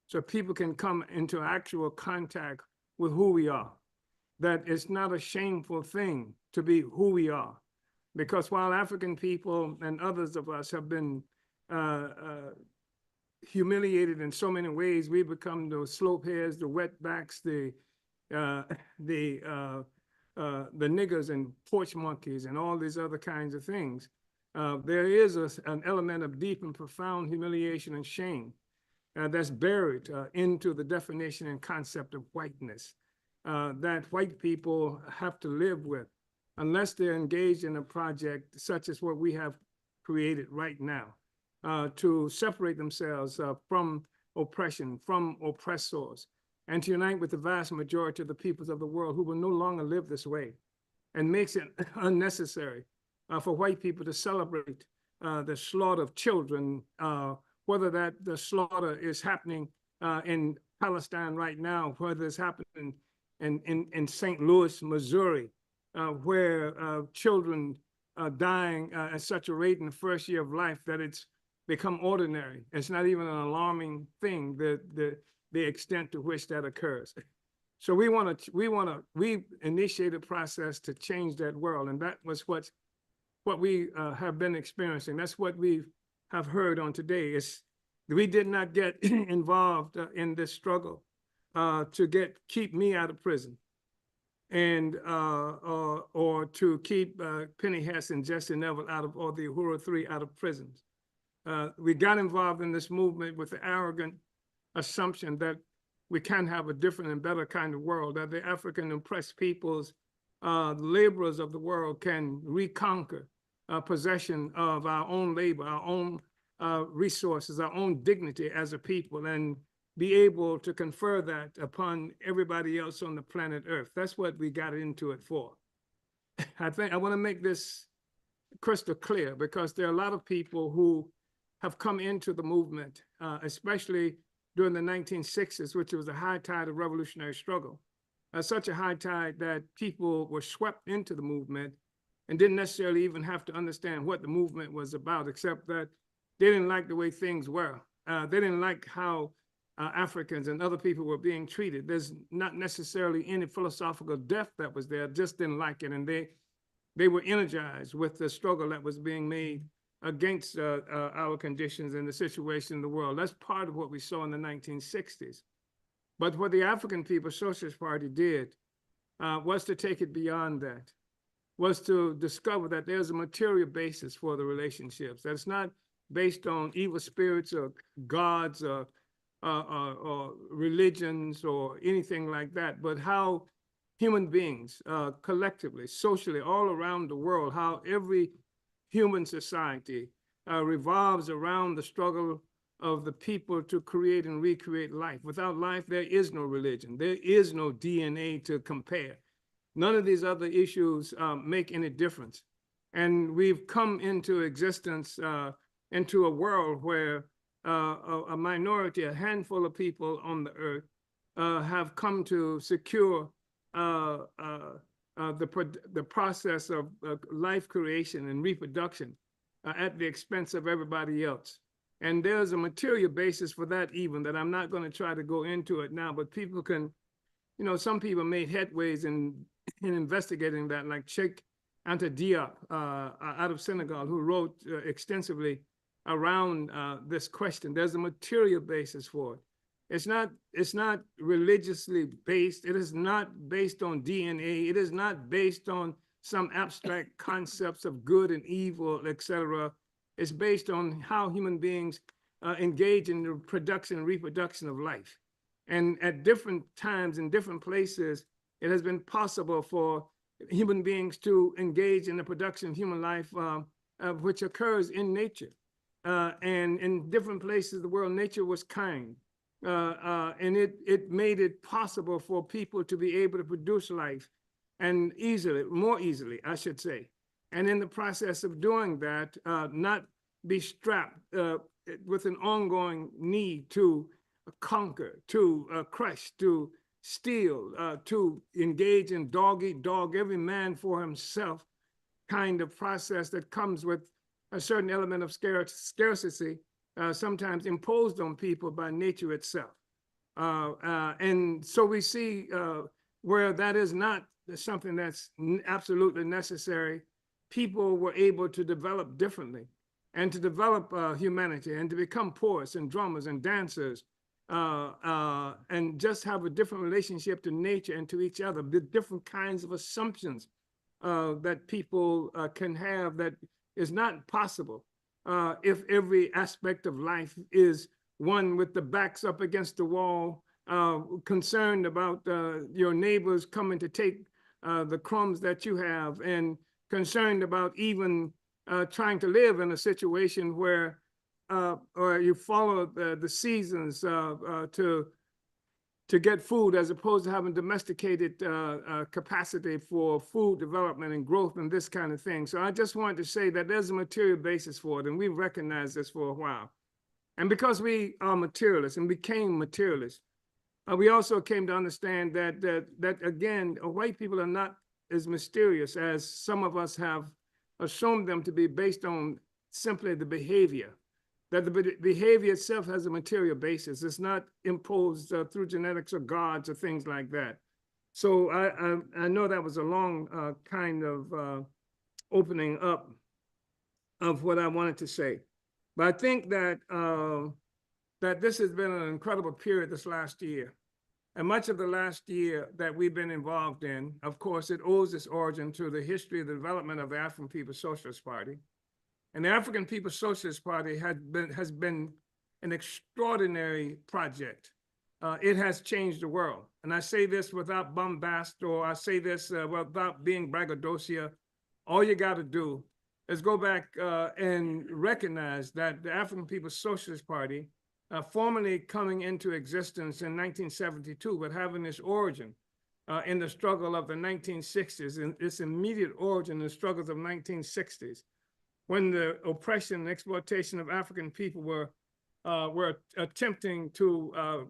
so people can come into actual contact with who we are, that it's not a shameful thing to be who we are. Because while African people and others of us have been humiliated in so many ways, we become the slope heads, the wetbacks, the niggers and porch monkeys and all these other kinds of things. There is an element of deep and profound humiliation and shame that's buried into the definition and concept of whiteness that white people have to live with unless they're engaged in a project such as what we have created right now to separate themselves from oppression, from oppressors, and to unite with the vast majority of the peoples of the world who will no longer live this way, and makes it unnecessary for white people to celebrate the slaughter of children, whether the slaughter is happening in Palestine right now, whether it's happening in St. Louis, Missouri, where children are dying at such a rate in the first year of life that it's become ordinary. It's not even an alarming thing, the extent to which that occurs. So we initiated a process to change that world, and that was what we have been experiencing. That's what we have heard on today. We did not get involved in this struggle to keep me out of prison, and or to keep Penny Hess and Jesse Neville or the Uhuru 3 out of prisons. We got involved in this movement with the arrogant assumption that we can have a different and better kind of world, that the African oppressed peoples, laborers of the world, can reconquer possession of our own labor, our own resources, our own dignity as a people, and be able to confer that upon everybody else on the planet Earth. That's what we got into it for. I want to make this crystal clear, because there are a lot of people who have come into the movement, especially during the 1960s, which was a high tide of revolutionary struggle, such a high tide that people were swept into the movement and didn't necessarily even have to understand what the movement was about, except that they didn't like the way things were. They didn't like how Africans and other people were being treated. There's not necessarily any philosophical depth that was there, just didn't like it. And they were energized with the struggle that was being made against our conditions and the situation in the world. That's part of what we saw in the 1960s. But what the African People's Socialist Party did was to take it beyond that, was to discover that there's a material basis for the relationships. That's not based on evil spirits or gods or religions or anything like that, but how human beings collectively, socially, all around the world, how every human society revolves around the struggle of the people to create and recreate life. Without life, there is no religion. There is no DNA to compare. None of these other issues make any difference. And we've come into existence into a world where a minority, a handful of people on the earth have come to secure the process of life creation and reproduction at the expense of everybody else. And there's a material basis for that even, that I'm not going to try to go into it now, but people can, you know, some people made headways in investigating that, like Sheikh Anta Diop out of Senegal, who wrote extensively around this question. There's a material basis for it. It's not religiously based. It is not based on DNA. It is not based on some abstract concepts of good and evil, etc. It's based on how human beings engage in the production and reproduction of life. And at different times in different places, it has been possible for human beings to engage in the production of human life, which occurs in nature. And in different places of the world, nature was kind. And it made it possible for people to be able to produce life, and more easily, I should say. And in the process of doing that, not be strapped with an ongoing need to conquer, to crush, to steal, to engage in dog eat dog, every man for himself kind of process that comes with a certain element of scarcity, sometimes imposed on people by nature itself. And so we see where that is not something that's absolutely necessary. People were able to develop differently and to develop humanity and to become poets and drummers and dancers and just have a different relationship to nature and to each other, the different kinds of assumptions that people can have that is not possible if every aspect of life is one with the backs up against the wall, concerned about your neighbors coming to take the crumbs that you have, and concerned about even trying to live in a situation where or you follow the seasons to get food, as opposed to having domesticated capacity for food development and growth and this kind of thing. So I just wanted to say that there's a material basis for it, and we've recognized this for a while. And because we are materialists and became materialists, we also came to understand that again, white people are not as mysterious as some of us have assumed them to be, based on simply the behavior. That the behavior itself has a material basis. It's not imposed through genetics or gods or things like that. So I know that was a long kind of opening up of what I wanted to say. But I think that that this has been an incredible period this last year. And much of the last year that we've been involved in, of course, it owes its origin to the history of the development of the African People's Socialist Party. And the African People's Socialist Party has been an extraordinary project. It has changed the world. And I say this without bombast, or I say this without being braggadocio. All you got to do is go back and recognize that the African People's Socialist Party, formally coming into existence in 1972, but having its origin in the struggle of the 1960s, and its immediate origin in the struggles of 1960s, when the oppression and exploitation of African people were attempting to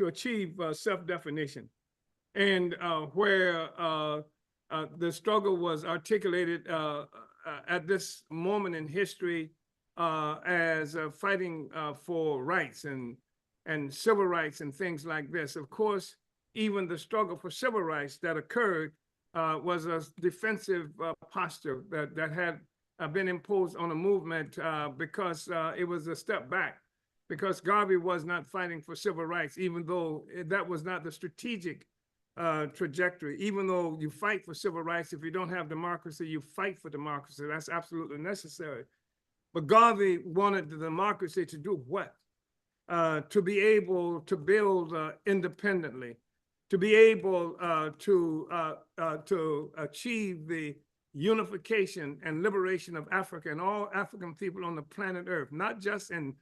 achieve self-definition, and where the struggle was articulated at this moment in history as fighting for rights and civil rights and things like this. Of course, even the struggle for civil rights that occurred was a defensive posture that had been imposed on a movement because it was a step back, because Garvey was not fighting for civil rights, even though that was not the strategic trajectory. Even though you fight for civil rights, if you don't have democracy, you fight for democracy. That's absolutely necessary. But Garvey wanted the democracy to do what? To be able to build independently, to be able to achieve the unification and liberation of Africa and all African people on the planet Earth, not just in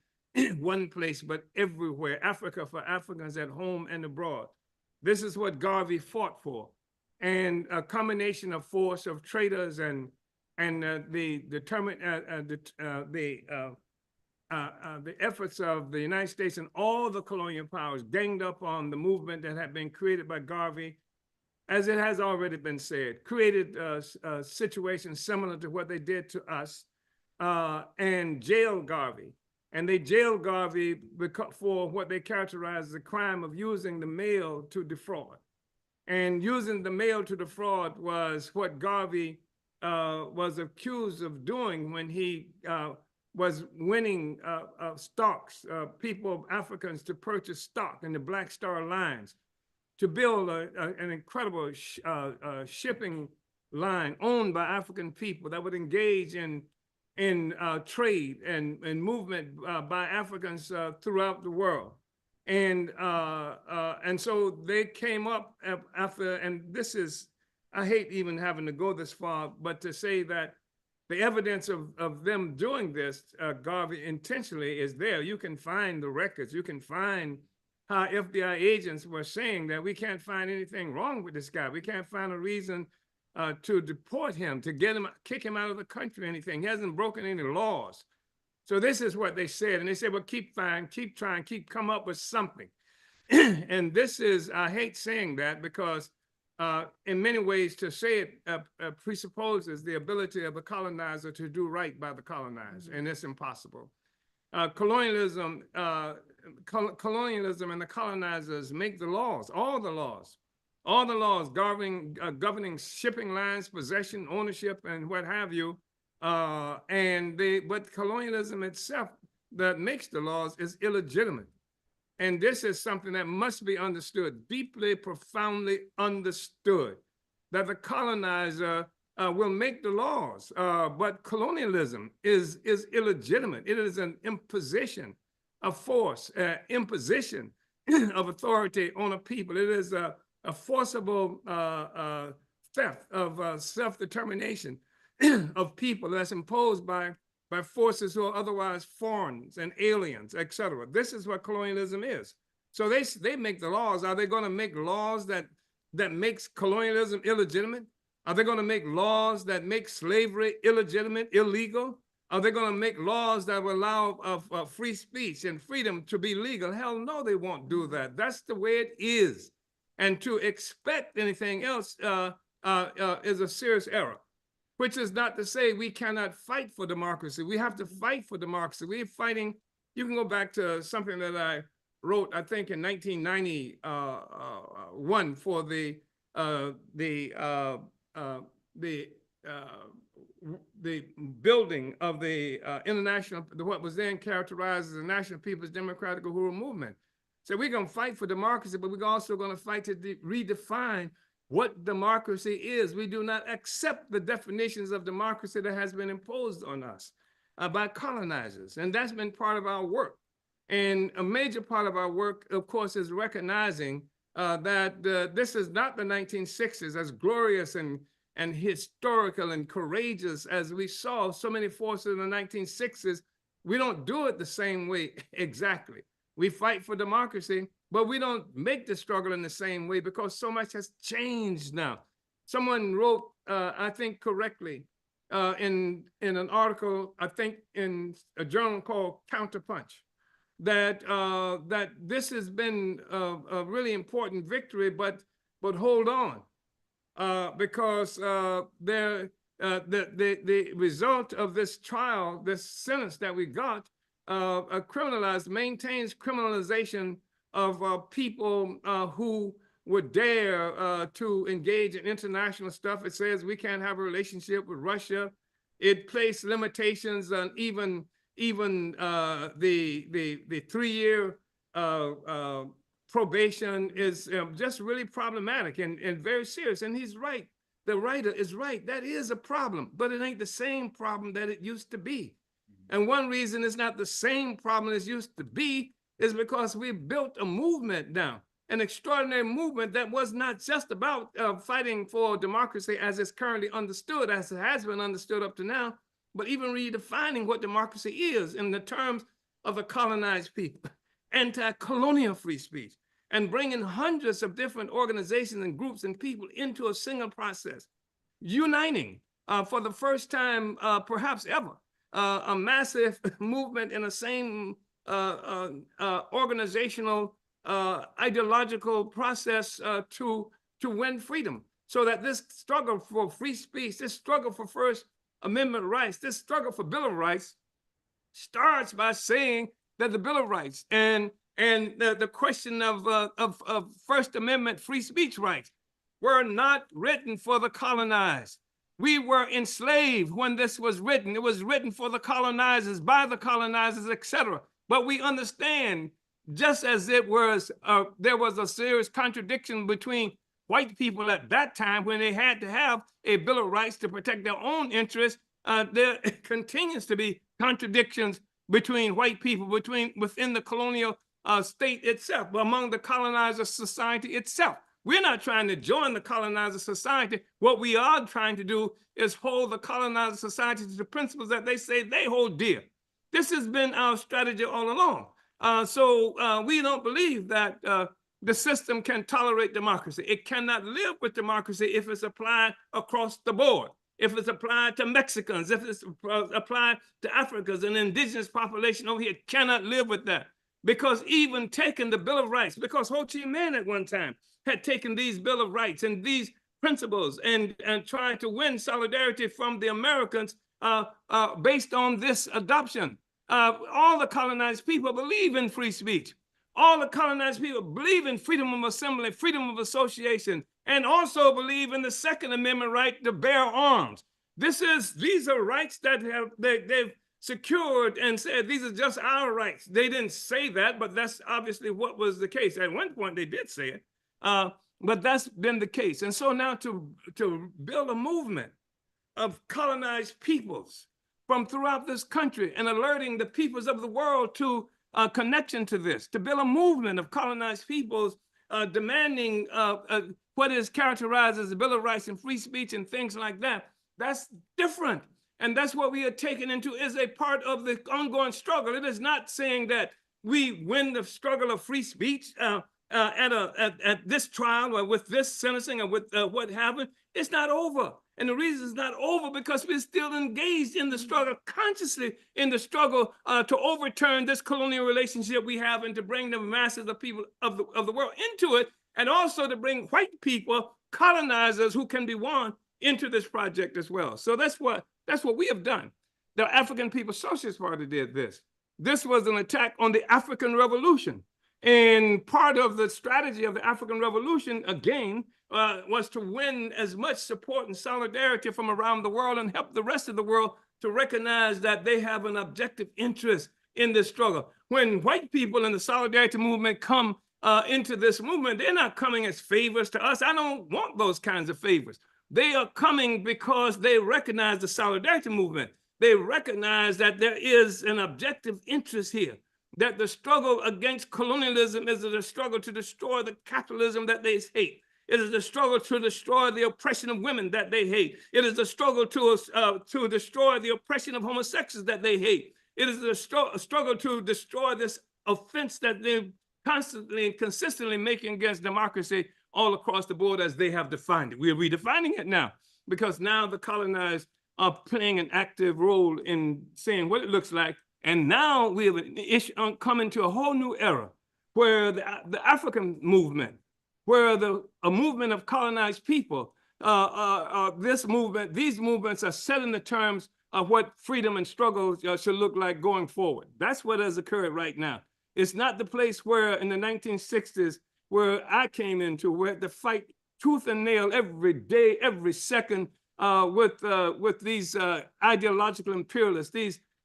one place, but everywhere. Africa for Africans at home and abroad. This is what Garvey fought for. and a combination of force of traitors and the efforts of the United States and all the colonial powers ganged up on the movement that had been created by Garvey, as it has already been said, created a situation similar to what they did to us, and jailed Garvey. And they jailed Garvey for what they characterized as the crime of using the mail to defraud. And using the mail to defraud was what Garvey was accused of doing when he was winning stocks, people, Africans, to purchase stock in the Black Star Lines, to build an incredible shipping line owned by African people that would engage in trade and movement by Africans throughout the world. And so they came up after, and this is, I hate even having to go this far, but to say that the evidence of them doing this, Garvey intentionally, is there. You can find the records. You can find how FBI agents were saying that we can't find anything wrong with this guy. We can't find a reason to deport him, to get him, kick him out of the country, anything. He hasn't broken any laws. So this is what they said. And they said, well, keep trying, come up with something. And this is, I hate saying that because in many ways to say it presupposes the ability of the colonizer to do right by the colonized, and it's impossible. Colonialism and the colonizers make the laws, all the laws governing shipping lines, possession, ownership, and what have you. But colonialism itself that makes the laws is illegitimate. And this is something that must be understood, deeply, profoundly understood, that the colonizer will make the laws, but colonialism is illegitimate. It is an imposition of force, imposition of authority on a people. It is a forcible theft of self-determination of people that's imposed by forces who are otherwise foreigners and aliens, etc. This is what colonialism is. So they make the laws. Are they going to make laws that makes colonialism illegitimate? Are they going to make laws that make slavery illegitimate, illegal? Are they going to make laws that will allow free speech and freedom to be legal? Hell no, they won't do that. That's the way it is. And to expect anything else is a serious error. Which is not to say we cannot fight for democracy. We have to fight for democracy. We're fighting. You can go back to something that I wrote, I think, in 1991 for the building of the international, what was then characterized as the National People's Democratic Uhuru movement. So we're going to fight for democracy, but we're also going to fight to redefine what democracy is. We do not accept the definitions of democracy that has been imposed on us by colonizers. And that's been part of our work. And a major part of our work, of course, is recognizing that this is not the 1960s, as glorious and historical and courageous as we saw so many forces in the 1960s. We don't do it the same way exactly. We fight for democracy, but we don't make the struggle in the same way because so much has changed now. Someone wrote, I think correctly, in an article, I think in a journal called Counterpunch, that this has been a really important victory, but hold on, because the result of this trial, this sentence that we got, maintains criminalization of people who would dare to engage in international stuff. It says we can't have a relationship with Russia. It placed limitations on even the 3-year probation is just really problematic and very serious. And he's right. The writer is right. That is a problem, but it ain't the same problem that it used to be. And one reason it's not the same problem as used to be is because we built a movement now, an extraordinary movement that was not just about fighting for democracy as it's currently understood, as it has been understood up to now, but even redefining what democracy is in the terms of the colonized people, anti-colonial free speech, and bringing hundreds of different organizations and groups and people into a single process, uniting for the first time, perhaps ever, a massive movement in the same organizational, ideological process to win freedom. So that this struggle for free speech, this struggle for First Amendment rights, this struggle for Bill of Rights starts by saying that the Bill of Rights and the question of First Amendment free speech rights were not written for the colonized. We were enslaved when this was written. It was written for the colonizers, by the colonizers, etc. But we understand, just as it was, there was a serious contradiction between white people at that time when they had to have a Bill of Rights to protect their own interests. There continues to be contradictions between white people, within the colonial state itself, among the colonizer society itself. We're not trying to join the colonizer society. What we are trying to do is hold the colonizer society to the principles that they say they hold dear. This has been our strategy all along. So we don't believe that the system can tolerate democracy. It cannot live with democracy if it's applied across the board, if it's applied to Mexicans, if it's applied to Africans and indigenous population over here. It cannot live with that. Because even taking the Bill of Rights, because Ho Chi Minh at one time had taken these Bill of Rights and these principles and tried to win solidarity from the Americans based on this adoption. All the colonized people believe in free speech. All the colonized people believe in freedom of assembly, freedom of association, and also believe in the Second Amendment right to bear arms. These are rights that they've secured and said these are just our rights. They didn't say that, but that's obviously what was the case. At one point they did say it, but that's been the case. And so now to build a movement of colonized peoples from throughout this country and alerting the peoples of the world to a connection to this, to build a movement of colonized peoples demanding what is characterized as the Bill of Rights and free speech and things like that. That's different. And that's what we are taken into is a part of the ongoing struggle. It is not saying that we win the struggle of free speech at this trial or with this sentencing or with what happened. It's not over. And the reason it's not over because we're still engaged in the struggle, consciously in the struggle to overturn this colonial relationship we have and to bring the masses of people of the world into it, and also to bring white people, colonizers who can be won into this project as well. So that's what we have done. The African People's Socialist Party did this. This was an attack on the African Revolution. And part of the strategy of the African Revolution, again, was to win as much support and solidarity from around the world and help the rest of the world to recognize that they have an objective interest in this struggle. When white people in the solidarity movement come into this movement, they're not coming as favors to us. I don't want those kinds of favors. They are coming because they recognize the solidarity movement. They recognize that there is an objective interest here, that the struggle against colonialism is a struggle to destroy the capitalism that they hate. It is a struggle to destroy the oppression of women that they hate. It is a struggle to destroy the oppression of homosexuals that they hate. It is a struggle to destroy this offense that they're constantly and consistently making against democracy all across the board as they have defined it. We're redefining it now because now the colonized are playing an active role in saying what it looks like. And now we have come into a whole new era where the African movement, where a movement of colonized people, these movements are setting the terms of what freedom and struggle should look like going forward. That's what has occurred right now. It's not the place where in the 1960s, where I came into, where to fight tooth and nail every day, every second with these ideological imperialists,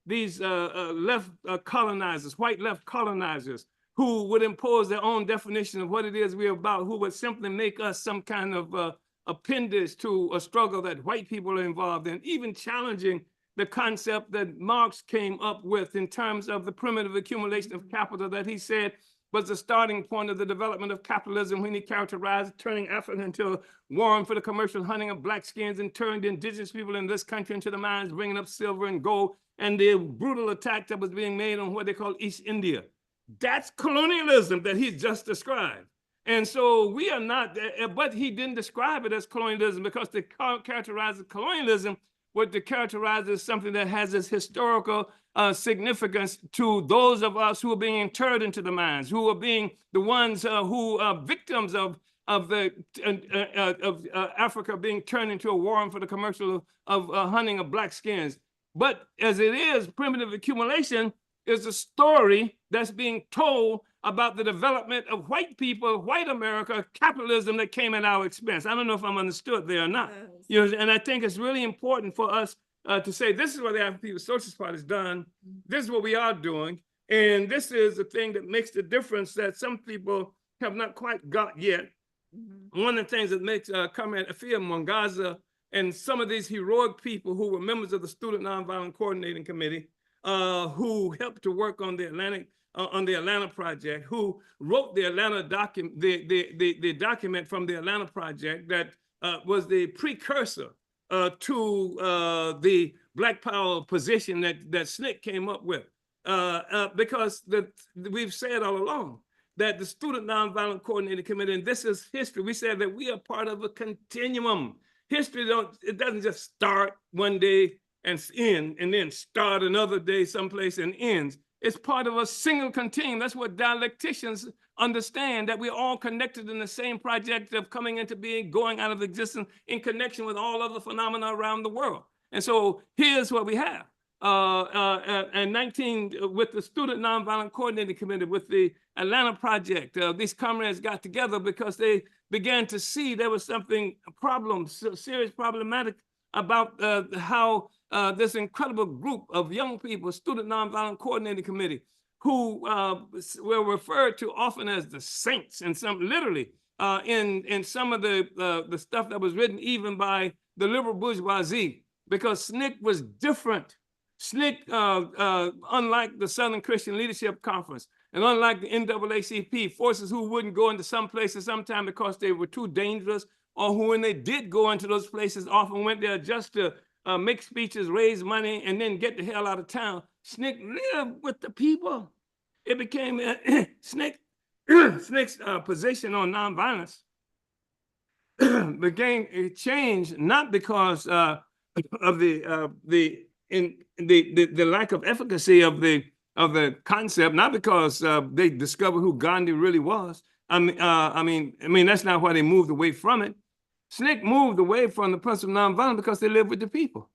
these left colonizers, white left colonizers, who would impose their own definition of what it is we're about, who would simply make us some kind of appendage to a struggle that white people are involved in, even challenging the concept that Marx came up with in terms of the primitive accumulation of capital that he said was the starting point of the development of capitalism when he characterized turning Africa into a warren for the commercial hunting of black skins and turned the indigenous people in this country into the mines, bringing up silver and gold, and the brutal attack that was being made on what they call East India. That's colonialism that he just described. And so we are not, but he didn't describe it as colonialism, because to characterize colonialism, what to characterize as something that has this historical significance to those of us who are being interred into the mines, who are being the ones who are victims of Africa being turned into a warren for the commercial of hunting of black skins. But as it is, primitive accumulation is a story that's being told about the development of white people, white America, capitalism that came at our expense. I don't know if I'm understood there or not. Yes. You know, and I think it's really important for us to say, this is what the African People's Socialist Party has done. This is what we are doing. And this is the thing that makes the difference that some people have not quite got yet. One of the things that makes Comrade Afia Mwangaza and some of these heroic people who were members of the Student Nonviolent Coordinating Committee, who helped to work on the Atlanta Project, who wrote the Atlanta document, the document from the Atlanta Project that was the precursor to the Black Power position that SNCC came up with, because we've said all along that the Student Nonviolent Coordinating Committee, and this is history, we said that we are part of a continuum. History doesn't just start one day and end, and then start another day someplace and ends. It's part of a single continuum. That's what dialecticians understand, that we're all connected in the same project of coming into being, going out of existence in connection with all other phenomena around the world. And so here's what we have. With the Student Nonviolent Coordinating Committee, with the Atlanta Project, these comrades got together because they began to see there was something, serious problematic about how this incredible group of young people, Student Nonviolent Coordinating Committee, who were referred to often as the saints, and some literally in some of the stuff that was written even by the liberal bourgeoisie, because SNCC was different. SNCC, unlike the Southern Christian Leadership Conference, and unlike the NAACP, forces who wouldn't go into some places sometimes because they were too dangerous, or who, when they did go into those places, often went there just to make speeches, raise money, and then get the hell out of town. SNCC lived with the people. It became SNCC's position on nonviolence became a change, not because of the lack of efficacy of the concept, not because they discovered who Gandhi really was. I mean that's not why they moved away from it. SNCC moved away from the principle of nonviolence because they lived with the people,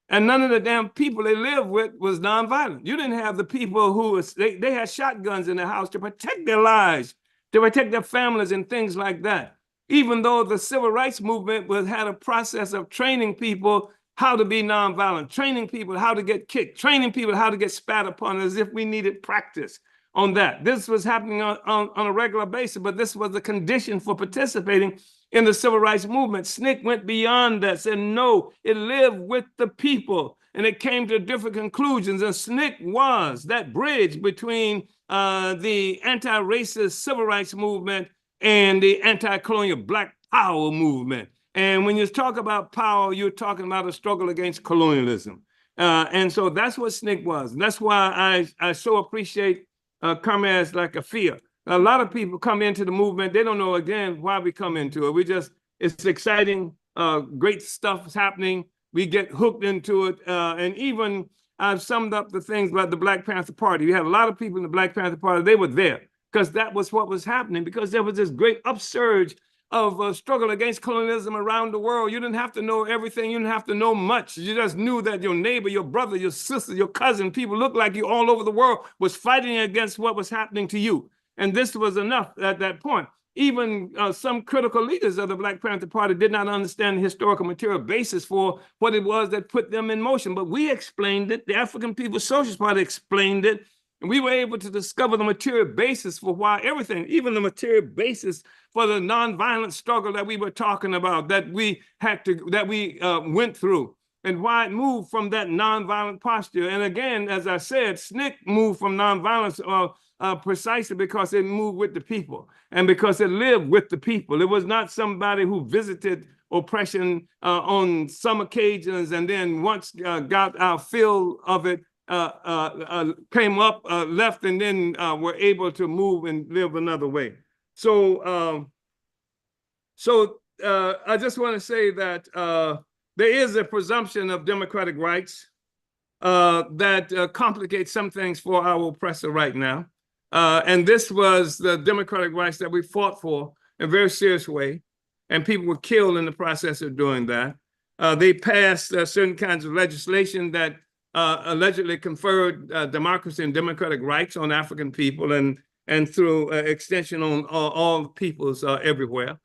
and none of the damn people they lived with was nonviolent. You didn't have the people who they had shotguns in their house to protect their lives, to protect their families, and things like that. Even though the civil rights movement had a process of training people how to be nonviolent, training people how to get kicked, training people how to get spat upon, as if we needed practice on that. This was happening on a regular basis, but this was the condition for participating in the civil rights movement. SNCC went beyond that, said no, it lived with the people, and it came to different conclusions. And SNCC was that bridge between the anti-racist civil rights movement and the anti-colonial Black Power movement. And when you talk about power, you're talking about a struggle against colonialism. And so that's what SNCC was. And that's why I so appreciate comrades like Afia. A lot of people come into the movement. They don't know, again, why we come into it. It's exciting, great stuff is happening. We get hooked into it. And even I've summed up the things about the Black Panther Party. We had a lot of people in the Black Panther Party. They were there because that was what was happening, because there was this great upsurge of struggle against colonialism around the world. You didn't have to know everything. You didn't have to know much. You just knew that your neighbor, your brother, your sister, your cousin, people looked like you all over the world was fighting against what was happening to you. And this was enough at that point. Even some critical leaders of the Black Panther Party did not understand the historical material basis for what it was that put them in motion. But we explained it. The African People's Socialist Party explained it. And we were able to discover the material basis for why everything, even the material basis for the nonviolent struggle that we were talking about, that we went through, and why it moved from that nonviolent posture. And again, as I said, SNCC moved from nonviolence precisely because it moved with the people and because it lived with the people. It was not somebody who visited oppression on some occasions and then once got our fill of it, came up, left, and then were able to move and live another way. So I just want to say that there is a presumption of democratic rights that complicates some things for our oppressor right now. And this was the democratic rights that we fought for in a very serious way. And people were killed in the process of doing that. They passed certain kinds of legislation that allegedly conferred democracy and democratic rights on African people and through extension on all peoples everywhere.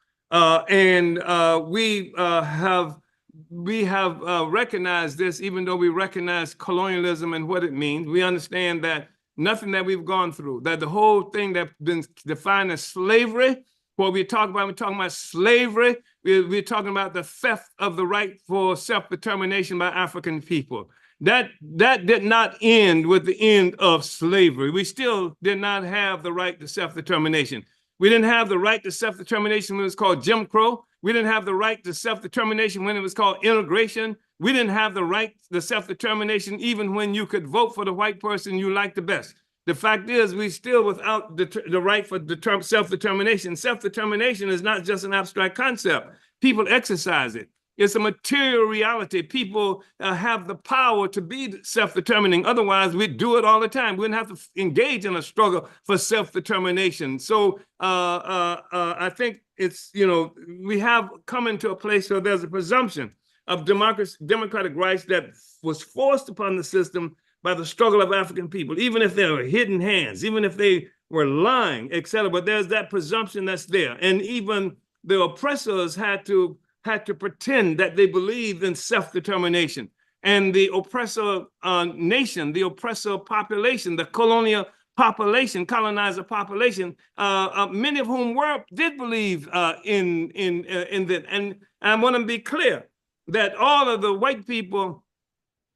We have recognized this, even though we recognize colonialism and what it means. We understand that nothing that we've gone through, that the whole thing that's been defined as slavery, what we're talking about slavery, we're talking about the theft of the right for self-determination by African people. That did not end with the end of slavery. We still did not have the right to self-determination. We didn't have the right to self-determination when it was called Jim Crow. We didn't have the right to self-determination when it was called integration. We didn't have the right to self-determination even when you could vote for the white person you liked the best. The fact is, we still without the right for self-determination. Self-determination is not just an abstract concept. People exercise it. It's a material reality. People have the power to be self-determining. Otherwise, we'd do it all the time. We wouldn't have to engage in a struggle for self-determination. So I think it's, we have come into a place where there's a presumption of democratic rights that was forced upon the system by the struggle of African people, even if they were hidden hands, even if they were lying, etc. But there's that presumption that's there. And even the oppressors had to pretend that they believed in self-determination. And the oppressor nation, the oppressor population, the colonial population, colonizer population, many of whom did believe in that. And I want to be clear that all of the white people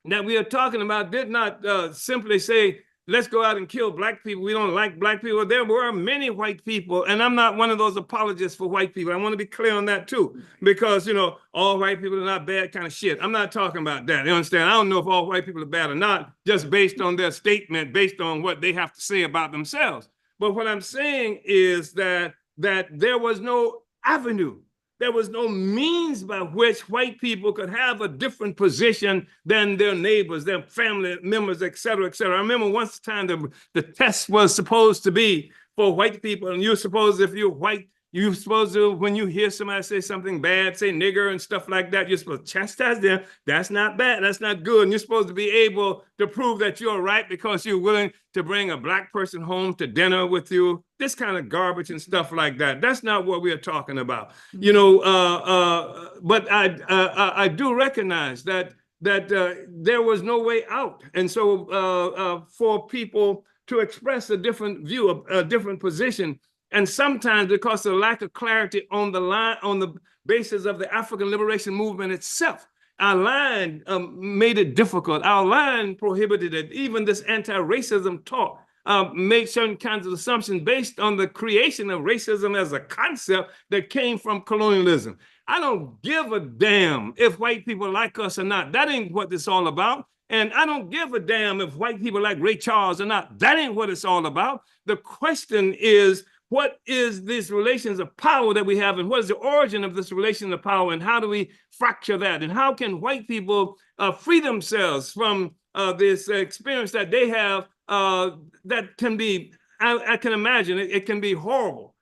that we are talking about did not simply say, let's go out and kill black people. We don't like black people. There were many white people, and I'm not one of those apologists for white people. I want to be clear on that too, because, all white people are not bad kind of shit. I'm not talking about that. You understand? I don't know if all white people are bad or not, just based on their statement, based on what they have to say about themselves. But what I'm saying is that there was no avenue. There was no means by which white people could have a different position than their neighbors, their family members, et cetera, et cetera. I remember once time the test was supposed to be for white people, and you're supposed, if you're white, you're supposed to, when you hear somebody say something bad, say nigger and stuff like that, you're supposed to chastise them. That's not bad. That's not good. And you're supposed to be able to prove that you're right because you're willing to bring a black person home to dinner with you. This kind of garbage and stuff like that. That's not what we are talking about. But I do recognize that there was no way out. And so for people to express a different view, a different position, and sometimes because of the lack of clarity on the basis of the African liberation movement itself, our line made it difficult. Our line prohibited it. Even this anti-racism talk made certain kinds of assumptions based on the creation of racism as a concept that came from colonialism. I don't give a damn if white people like us or not. That ain't what it's all about. And I don't give a damn if white people like Ray Charles or not. That ain't what it's all about. The question is, what is these relations of power that we have, and what is the origin of this relation of power, and how do we fracture that? And how can white people free themselves from this experience that they have that can be, I can imagine, it can be horrible.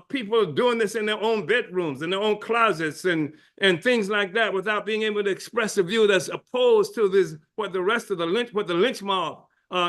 People doing this in their own bedrooms, in their own closets, and things like that, without being able to express a view that's opposed to this, what the rest of the lynch mob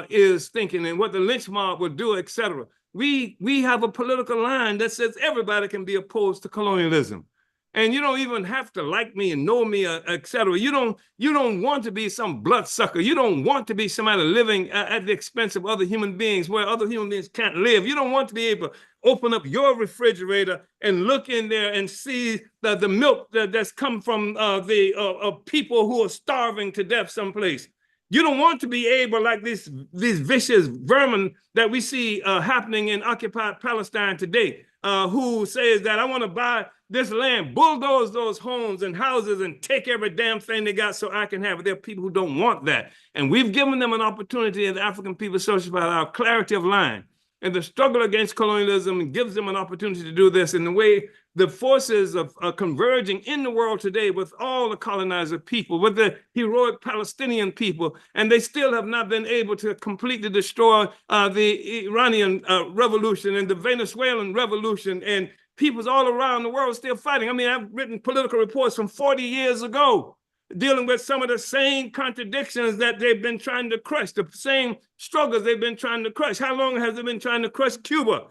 is thinking, and what the lynch mob would do, et cetera. We have a political line that says everybody can be opposed to colonialism. And you don't even have to like me and know me, et cetera. You don't want to be some bloodsucker. You don't want to be somebody living at the expense of other human beings where other human beings can't live. You don't want to be able to open up your refrigerator and look in there and see the milk that's come from the people who are starving to death someplace. You don't want to be able, like these vicious vermin that we see happening in occupied Palestine today, who says that I want to buy this land, bulldoze those homes and houses and take every damn thing they got so I can have it. There are people who don't want that. And we've given them an opportunity as African People Social by our clarity of line. and the struggle against colonialism gives them an opportunity to do this. In the way the forces of converging in the world today with all the colonizer people, with the heroic Palestinian people, and they still have not been able to completely destroy the Iranian revolution and the Venezuelan revolution, and peoples all around the world still fighting. I mean, I've written political reports from 40 years ago dealing with some of the same contradictions that they've been trying to crush, the same struggles they've been trying to crush. How long has they been trying to crush Cuba?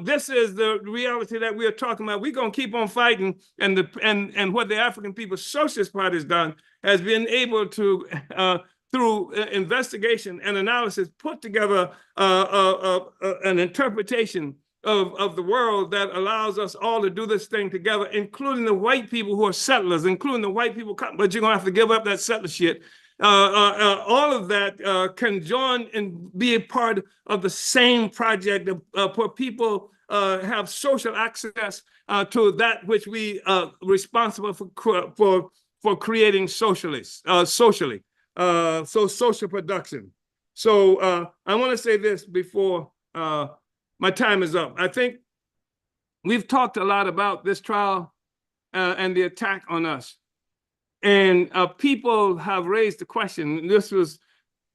This is the reality that we are talking about. We're going to keep on fighting, and what the African People's Socialist Party has done has been able to, through investigation and analysis, put together an interpretation of the world that allows us all to do this thing together, including the white people who are settlers, including the white people, but you're gonna have to give up that settler shit. All of that can join and be a part of the same project where people have social access to that which we are responsible for creating socially. So social production. So I want to say this before my time is up. I think we've talked a lot about this trial and the attack on us. And people have raised the question.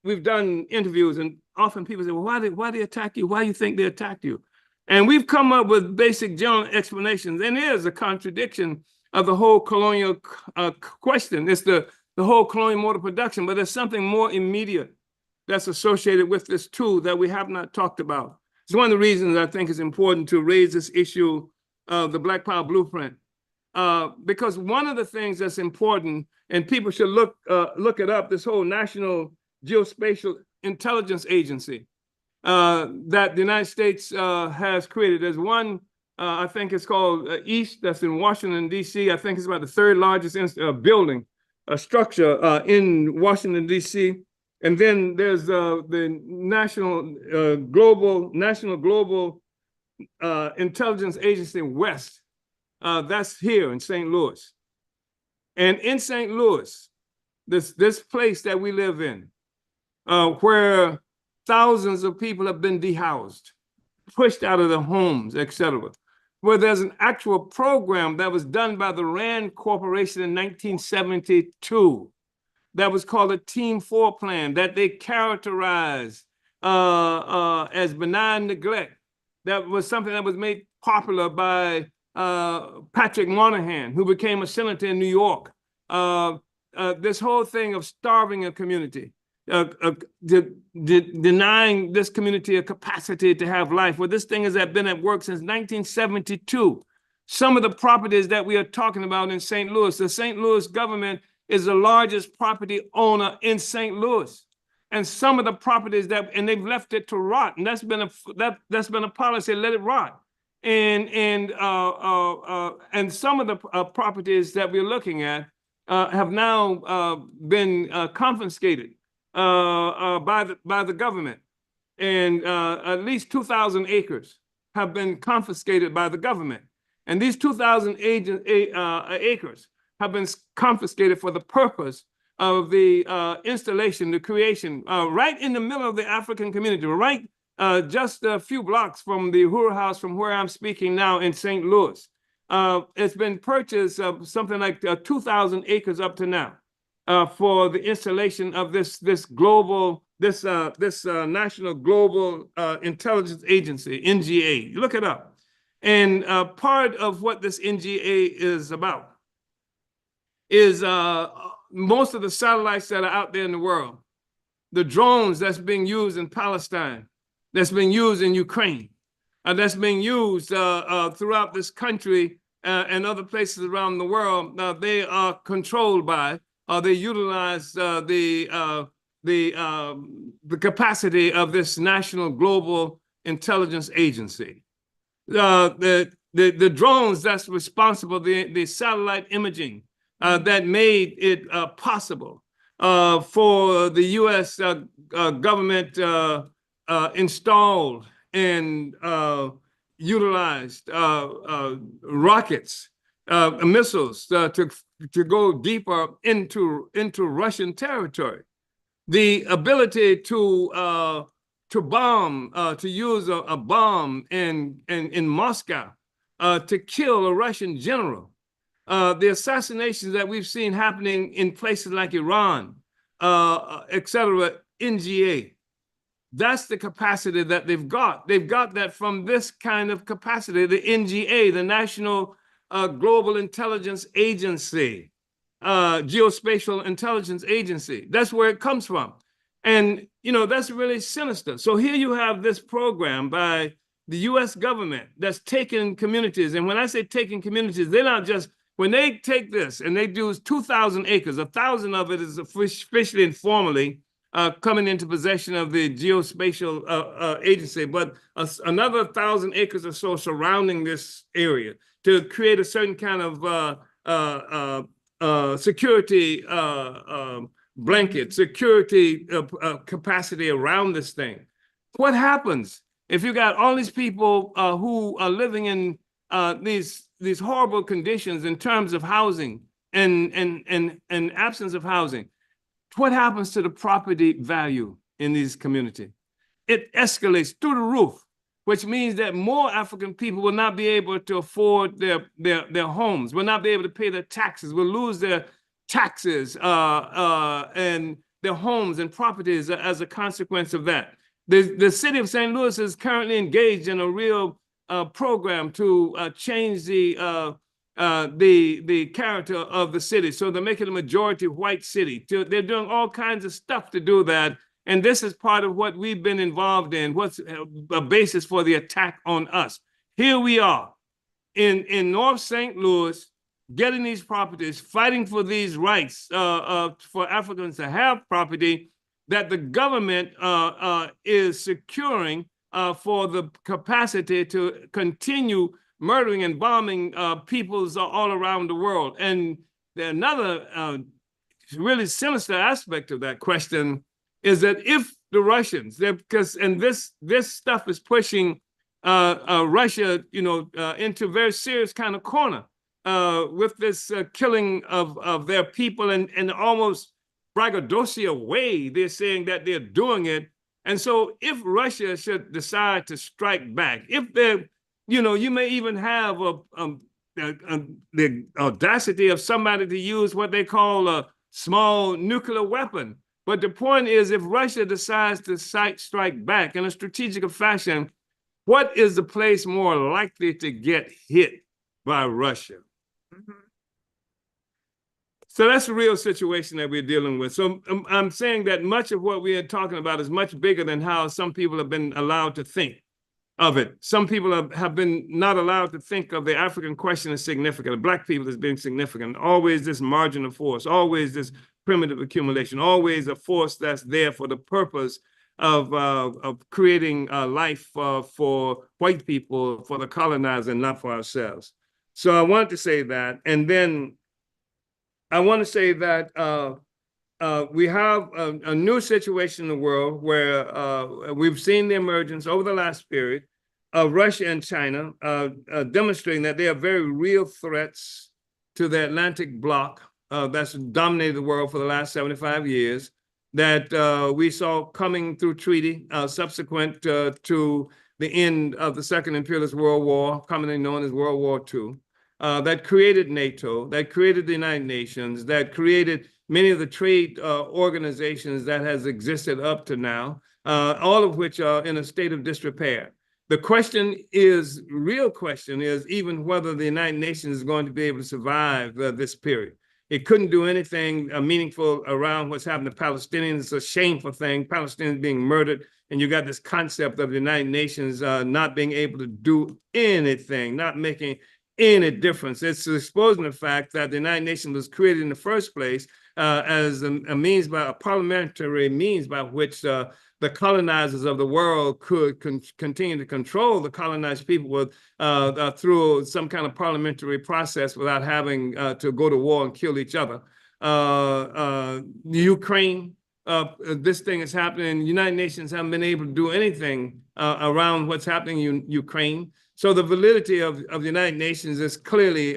We've done interviews, and often people say, well, why they attack you? Why do you think they attacked you? And we've come up with basic general explanations. And there's a contradiction of the whole colonial question. It's the whole colonial mode of production, but there's something more immediate that's associated with this tool that we have not talked about. It's one of the reasons I think it's important to raise this issue of the Black Power Blueprint, because one of the things that's important, and people should look it up, this whole National Geospatial Intelligence Agency that the United States has created. There's one, I think it's called EAST, that's in Washington, D.C. I think it's about the third largest building, structure in Washington, D.C. And then there's the National Global Intelligence Agency West. That's here in St. Louis. And in St. Louis, this place that we live in, where thousands of people have been dehoused, pushed out of their homes, etc., where there's an actual program that was done by the Rand Corporation in 1972 that was called a Team 4 plan that they characterized as benign neglect. That was something that was made popular by Patrick Moynihan, who became a senator in New York. This whole thing of starving a community, denying this community a capacity to have life. Well, this thing has been at work since 1972. Some of the properties that we are talking about in St. Louis, the St. Louis government is the largest property owner in St. Louis. And some of the properties and they've left it to rot. And that's been a policy, let it rot. And some of the properties that we're looking at have now been confiscated by the government. And at least 2,000 acres have been confiscated by the government. And these 2,000 acres have been confiscated for the purpose of the installation, the creation, right in the middle of the African community, right just a few blocks from the Uhuru House, from where I'm speaking now in St. Louis. It's been purchased something like 2,000 acres up to now for the installation of this National Global Intelligence Agency, NGA. Look it up. And part of what this NGA is about is most of the satellites that are out there in the world, the drones that's being used in Palestine, that's being used in Ukraine, that's being used throughout this country and other places around the world. They are controlled by, they utilize the capacity of this National Global Intelligence Agency. The drones that's responsible, the satellite imaging that made it possible for the U.S. Government installed and utilized rockets, missiles to go deeper into Russian territory. The ability to to use a bomb in Moscow to kill a Russian general. The assassinations that we've seen happening in places like Iran, et cetera, NGA. That's the capacity that they've got. They've got that from this kind of capacity, the NGA, the National Global Intelligence Agency, Geospatial Intelligence Agency. That's where it comes from. And, you know, that's really sinister. So here you have this program by the US government that's taking communities. And when I say taking communities, they're not just, when they take this and they do 2,000 acres, 1,000 of it is officially and formally coming into possession of the geospatial agency, but another 1,000 acres or so surrounding this area to create a certain kind of security blanket, security capacity around this thing. What happens if you got all these people who are living in these horrible conditions in terms of housing and absence of housing? What happens to the property value in these communities? It escalates through the roof, which means that more African people will not be able to afford their homes, will not be able to pay their taxes, will lose their taxes and their homes and properties as a consequence of that. The city of St. Louis is currently engaged in a real program to change the character of the city. So they're making a majority white city. They're doing all kinds of stuff to do that. And this is part of what we've been involved in, what's a basis for the attack on us. Here we are in North St. Louis, getting these properties, fighting for these rights for Africans to have property that the government is securing for the capacity to continue murdering and bombing peoples all around the world. And another really sinister aspect of that question is that if the Russians, and this stuff is pushing Russia, into a very serious kind of corner with this killing of their people and almost braggadocio way they're saying that they're doing it. And so if Russia should decide to strike back, if they're, you may even have the audacity of somebody to use what they call a small nuclear weapon. But the point is, if Russia decides to strike back in a strategic fashion, what is the place more likely to get hit by Russia? Mm-hmm. So that's the real situation that we're dealing with. So I'm saying that much of what we are talking about is much bigger than how some people have been allowed to think of it. Some people have been not allowed to think of the African question as significant, Black people as being significant, always this marginal force, always this primitive accumulation, always a force that's there for the purpose of creating life for white people, for the colonizer, and not for ourselves. So I wanted to say that. And then I want to say that we have a new situation in the world where we've seen the emergence over the last period of Russia and China demonstrating that they are very real threats to the Atlantic bloc that's dominated the world for the last 75 years, that we saw coming through treaty subsequent to the end of the Second Imperialist World War, commonly known as World War II. That created NATO, that created the United Nations, that created many of the trade organizations that has existed up to now, all of which are in a state of disrepair. The real question is even whether the United Nations is going to be able to survive this period. It couldn't do anything meaningful around what's happened to Palestinians. It's a shameful thing, Palestinians being murdered, and you got this concept of the United Nations not being able to do anything, not making any difference. It's exposing the fact that the United Nations was created in the first place as a parliamentary means by which the colonizers of the world could continue to control the colonized people through some kind of parliamentary process without having to go to war and kill each other. Ukraine, this thing is happening. The United Nations haven't been able to do anything around what's happening in Ukraine. So the validity of the United Nations is clearly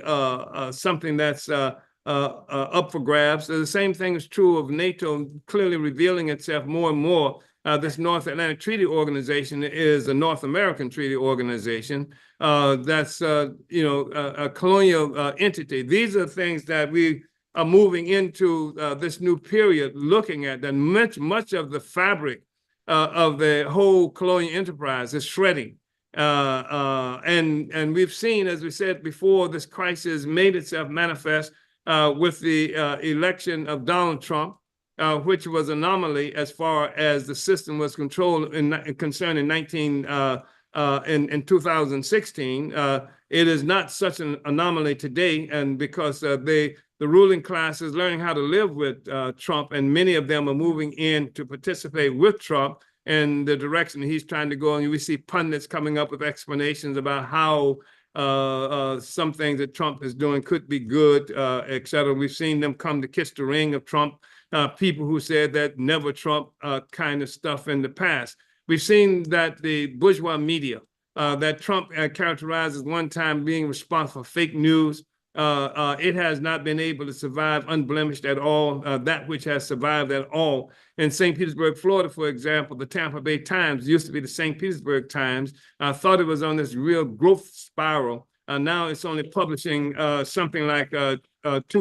something that's up for grabs. The same thing is true of NATO, clearly revealing itself more and more this North Atlantic Treaty Organization is a North American treaty organization that's a colonial entity. These are things that we are moving into this new period, looking at that much of the fabric of the whole colonial enterprise is shredding. And we've seen, as we said before, this crisis made itself manifest with the election of Donald Trump, which was an anomaly as far as the system was controlled concerning 2016. It is not such an anomaly today, and because the ruling class is learning how to live with Trump, and many of them are moving in to participate with Trump in the direction he's trying to go. And we see pundits coming up with explanations about how some things that Trump is doing could be good, et cetera. We've seen them come to kiss the ring of Trump, people who said that never Trump kind of stuff in the past. We've seen that the bourgeois media that Trump characterized as one time being responsible for fake news, it has not been able to survive unblemished at all. That which has survived at all in St. Petersburg, Florida, for example, the Tampa Bay Times used to be the St. Petersburg Times. Thought it was on this real growth spiral. Now it's only publishing something like 2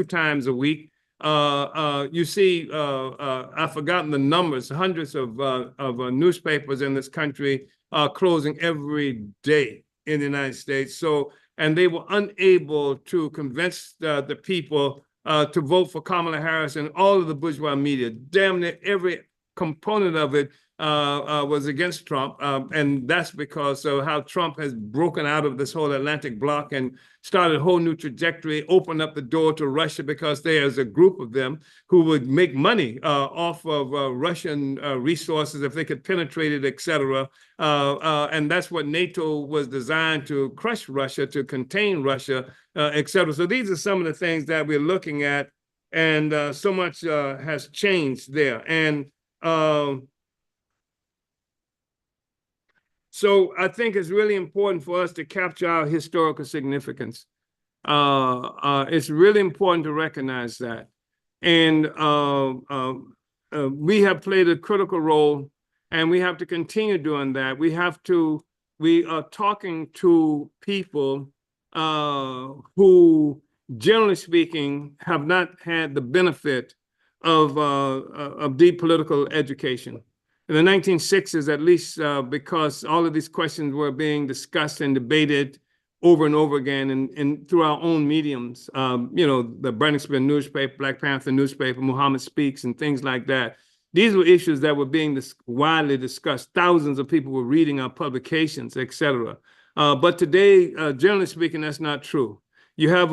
times a week. You see, I've forgotten the numbers. Hundreds of newspapers in this country are closing every day in the United States. So, and they were unable to convince the people to vote for Kamala Harris, and all of the bourgeois media, damn near every component of it was against Trump. And that's because of how Trump has broken out of this whole Atlantic bloc and started a whole new trajectory, opened up the door to Russia, because there's a group of them who would make money off of Russian resources if they could penetrate it, et cetera. And that's what NATO was designed to crush Russia, to contain Russia, et cetera. So these are some of the things that we're looking at, and so much has changed there. And so I think it's really important for us to capture our historical significance. It's really important to recognize that. And we have played a critical role, and we have to continue doing that. We are talking to people who, generally speaking, have not had the benefit of deep political education. In the 1960s, at least, because all of these questions were being discussed and debated over and over again, and through our own mediums, the Brenningspan newspaper, Black Panther newspaper, Muhammad Speaks, and things like that. These were issues that were being widely discussed. Thousands of people were reading our publications, et cetera. But today, generally speaking, that's not true. You have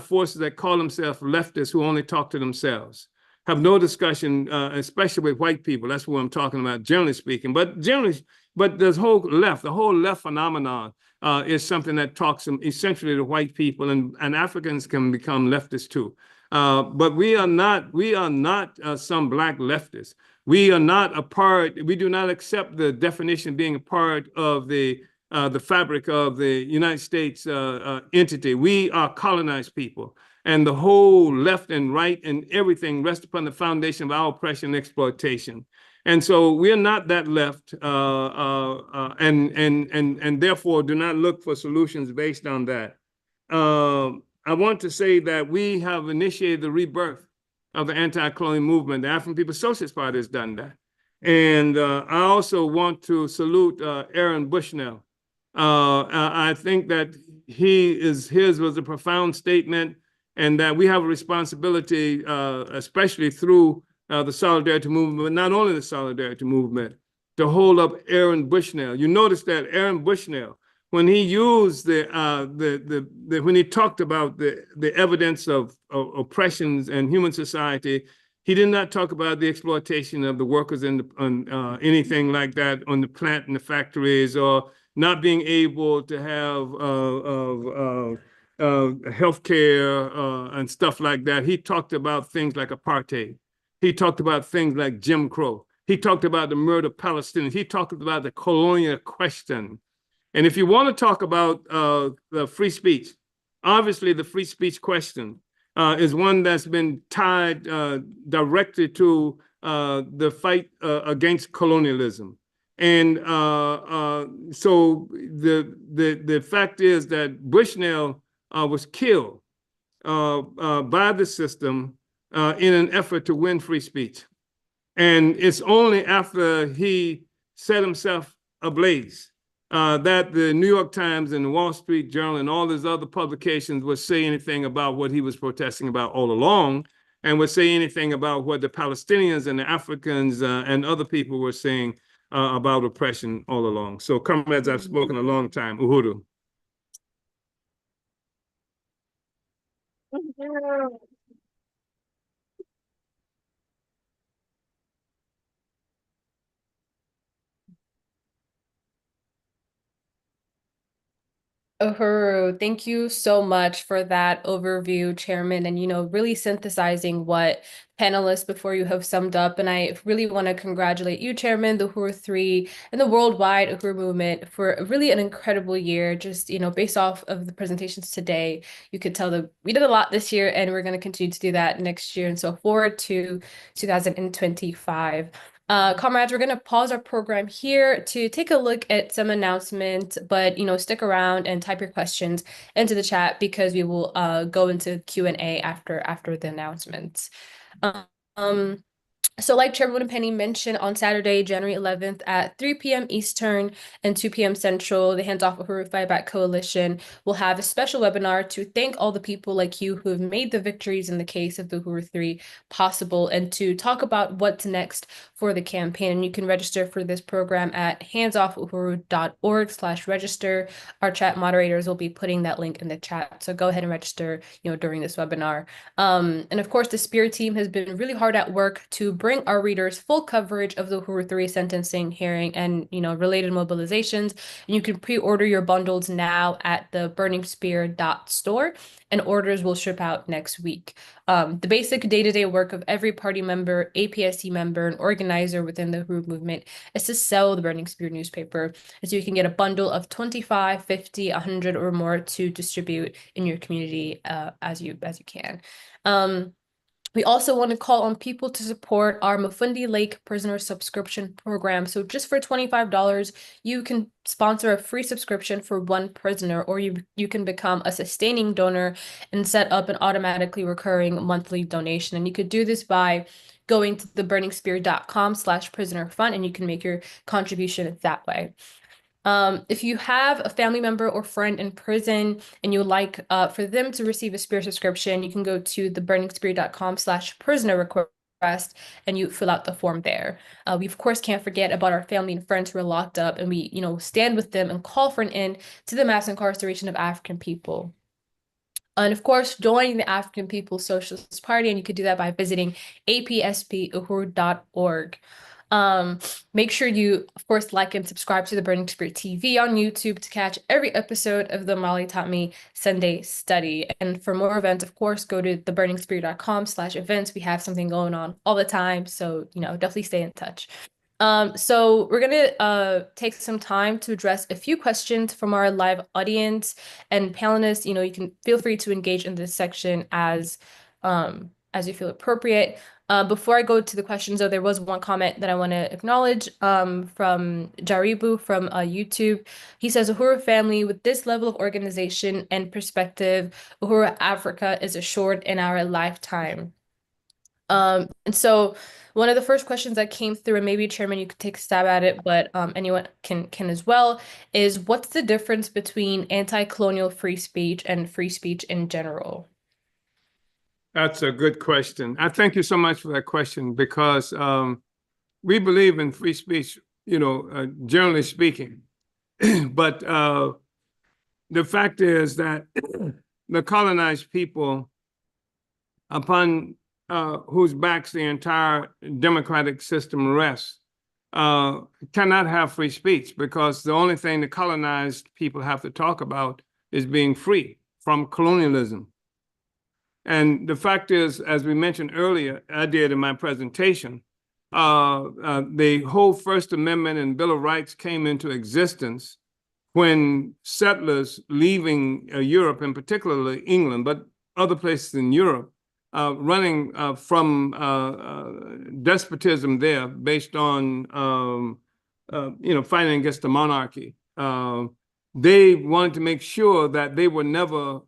forces that call themselves leftists who only talk to themselves, have no discussion, especially with white people. That's what I'm talking about, generally speaking. But the whole left phenomenon is something that talks essentially to white people, and Africans can become leftists too. But we are not some black leftists. We are not a part. We do not accept the definition of being a part of the fabric of the United States entity. We are colonized people. And the whole left and right and everything rests upon the foundation of our oppression and exploitation. And so we're not that left, and therefore do not look for solutions based on that. I want to say that we have initiated the rebirth of the anti-colonial movement. The African People's Socialist Party has done that. And I also want to salute Aaron Bushnell. I think that his was a profound statement, and that we have a responsibility, especially through the Solidarity Movement, but not only the Solidarity Movement, to hold up Aaron Bushnell. You notice that Aaron Bushnell, when he used when he talked about the evidence of oppressions in human society, he did not talk about the exploitation of the workers on anything like that on the plant and the factories, or not being able to have healthcare and stuff like that. He talked about things like apartheid. He talked about things like Jim Crow. He talked about the murder of Palestinians. He talked about the colonial question. And if you want to talk about the free speech, obviously the free speech question is one that's been tied directly to the fight against colonialism. And so the fact is that Bushnell was killed by the system in an effort to win free speech. And it's only after he set himself ablaze that the New York Times and the Wall Street Journal and all these other publications would say anything about what he was protesting about all along, and would say anything about what the Palestinians and the Africans and other people were saying about oppression all along. So, comrades, I've spoken a long time. Uhuru. Uhuru, thank you so much for that overview, Chairman, and really synthesizing what panelists before you have summed up. And I really want to congratulate you, Chairman, the Uhuru 3, and the worldwide Uhuru movement for really an incredible year. Just, based off of the presentations today, you could tell that we did a lot this year, and we're going to continue to do that next year. And so forward to 2025. Comrades, we're going to pause our program here to take a look at some announcements, but stick around and type your questions into the chat because we will go into Q&A after the announcements. So like Chairwoman Penny mentioned, on Saturday, January 11th at 3 p.m. Eastern and 2 p.m. Central, the Hands Off Uhuru Fight Back Coalition will have a special webinar to thank all the people like you who have made the victories in the case of the Uhuru 3 possible, and to talk about what's next for the campaign. And you can register for this program at handsoffuhuru.org/register. Our chat moderators will be putting that link in the chat. So go ahead and register, during this webinar. And of course, the Spirit team has been really hard at work to bring our readers full coverage of the Uhuru 3 sentencing hearing and related mobilizations. And you can pre-order your bundles now at the burningspear.store, and orders will ship out next week. The basic day-to-day work of every party member, APSP member, and organizer within the Uhuru movement is to sell the Burning Spear newspaper, and so you can get a bundle of 25, 50, 100 or more to distribute in your community as you can. We also want to call on people to support our Mafundi Lake prisoner subscription program. So just for $25, you can sponsor a free subscription for one prisoner, or you can become a sustaining donor and set up an automatically recurring monthly donation. And you could do this by going to theburningspear.com/prisoner fund, and you can make your contribution that way. If you have a family member or friend in prison and you would like for them to receive a Spear subscription, you can go to theburningspear.com/prisoner request and you fill out the form there. We of course can't forget about our family and friends who are locked up, and we stand with them and call for an end to the mass incarceration of African people. And of course, join the African People's Socialist Party, and you could do that by visiting apspuhuru.org. Make sure you, of course, like and subscribe to the Burning Spear TV on YouTube to catch every episode of the Omali Taught Me Sunday Study. And for more events, of course, go to theburningspear.com/events. We have something going on all the time, so definitely stay in touch. So we're gonna take some time to address a few questions from our live audience and panelists. You can feel free to engage in this section as you feel appropriate. Before I go to the questions, though, there was one comment that I want to acknowledge from Jaribu from YouTube. He says, Uhuru family, with this level of organization and perspective, Uhuru Africa is assured in our lifetime. And so one of the first questions that came through, and maybe Chairman, you could take a stab at it, but anyone can as well, is what's the difference between anti-colonial free speech and free speech in general? That's a good question. I thank you so much for that question, because we believe in free speech, generally speaking. But the fact is that the colonized people, upon whose backs the entire democratic system rests, cannot have free speech, because the only thing the colonized people have to talk about is being free from colonialism. And the fact is, as we mentioned earlier, I did in my presentation, the whole First Amendment and Bill of Rights came into existence when settlers leaving Europe, and particularly England, but other places in Europe, running from despotism there based on fighting against the monarchy. They wanted to make sure that they were never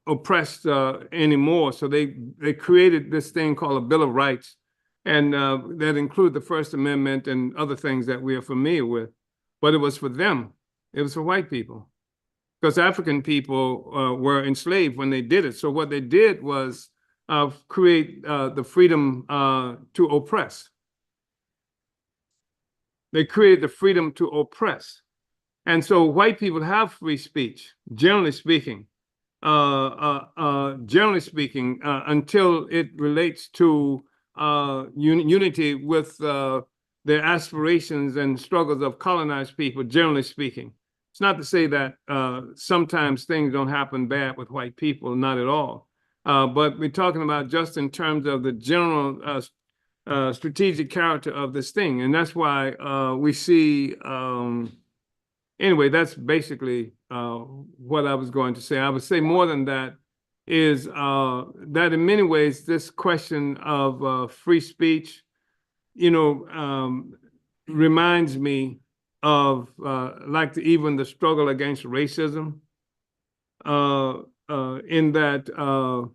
oppressed anymore. So they created this thing called a Bill of Rights, and that include the First Amendment and other things that we are familiar with. But it was for them. It was for white people, because African people were enslaved when they did it. So what they did was create the freedom to oppress. They created the freedom to oppress. And so white people have free speech, generally speaking, until it relates to unity with their aspirations and struggles of colonized people, generally speaking. It's not to say that sometimes things don't happen bad with white people, not at all. But we're talking about just in terms of the general strategic character of this thing. And that's why we see, anyway, that's basically what I was going to say. I would say more than that is that in many ways, this question of free speech, reminds me of even the struggle against racism, in that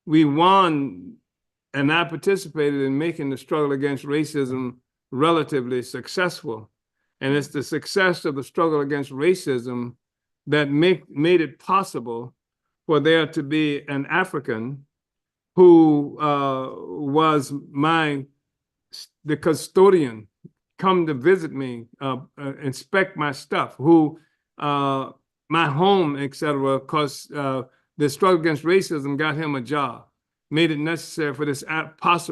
we won, and I participated in making the struggle against racism relatively successful. And it's the success of the struggle against racism that made it possible for there to be an African who was the custodian, come to visit me, inspect my stuff, who my home, etc., because the struggle against racism got him a job, made it necessary for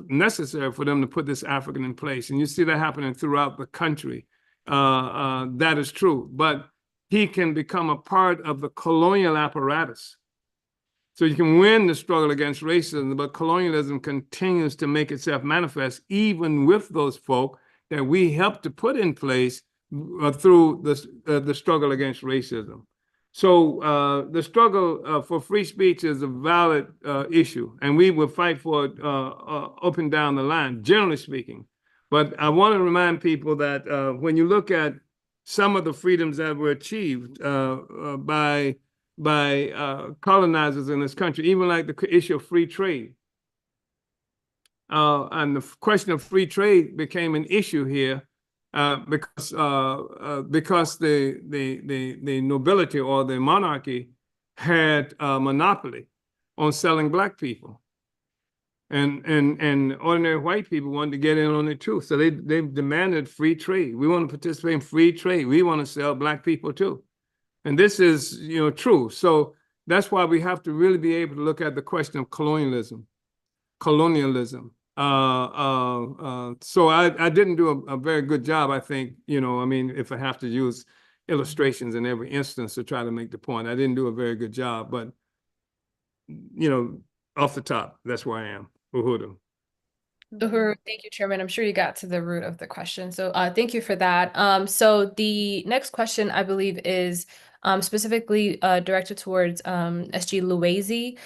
necessary for them to put this African in place. And you see that happening throughout the country. That is true, but he can become a part of the colonial apparatus. So you can win the struggle against racism, but colonialism continues to make itself manifest even with those folk that we helped to put in place through the struggle against racism. So the struggle for free speech is a valid issue, and we will fight for it up and down the line, generally speaking. But I want to remind people that when you look at some of the freedoms that were achieved by colonizers in this country, even like the issue of free trade. And the question of free trade became an issue here because the nobility or the monarchy had a monopoly on selling black people. And ordinary white people wanted to get in on it too. So they demanded free trade. We want to participate in free trade. We want to sell black people too. And this is, true. So that's why we have to really be able to look at the question of colonialism. So I didn't do a very good job, I think, if I have to use illustrations in every instance to try to make the point. I didn't do a very good job, but, off the top, that's where I am. Uhuru. Uhuru, thank you, Chairman. I'm sure you got to the root of the question. So thank you for that. So the next question, I believe, is specifically directed towards SG Luwezi.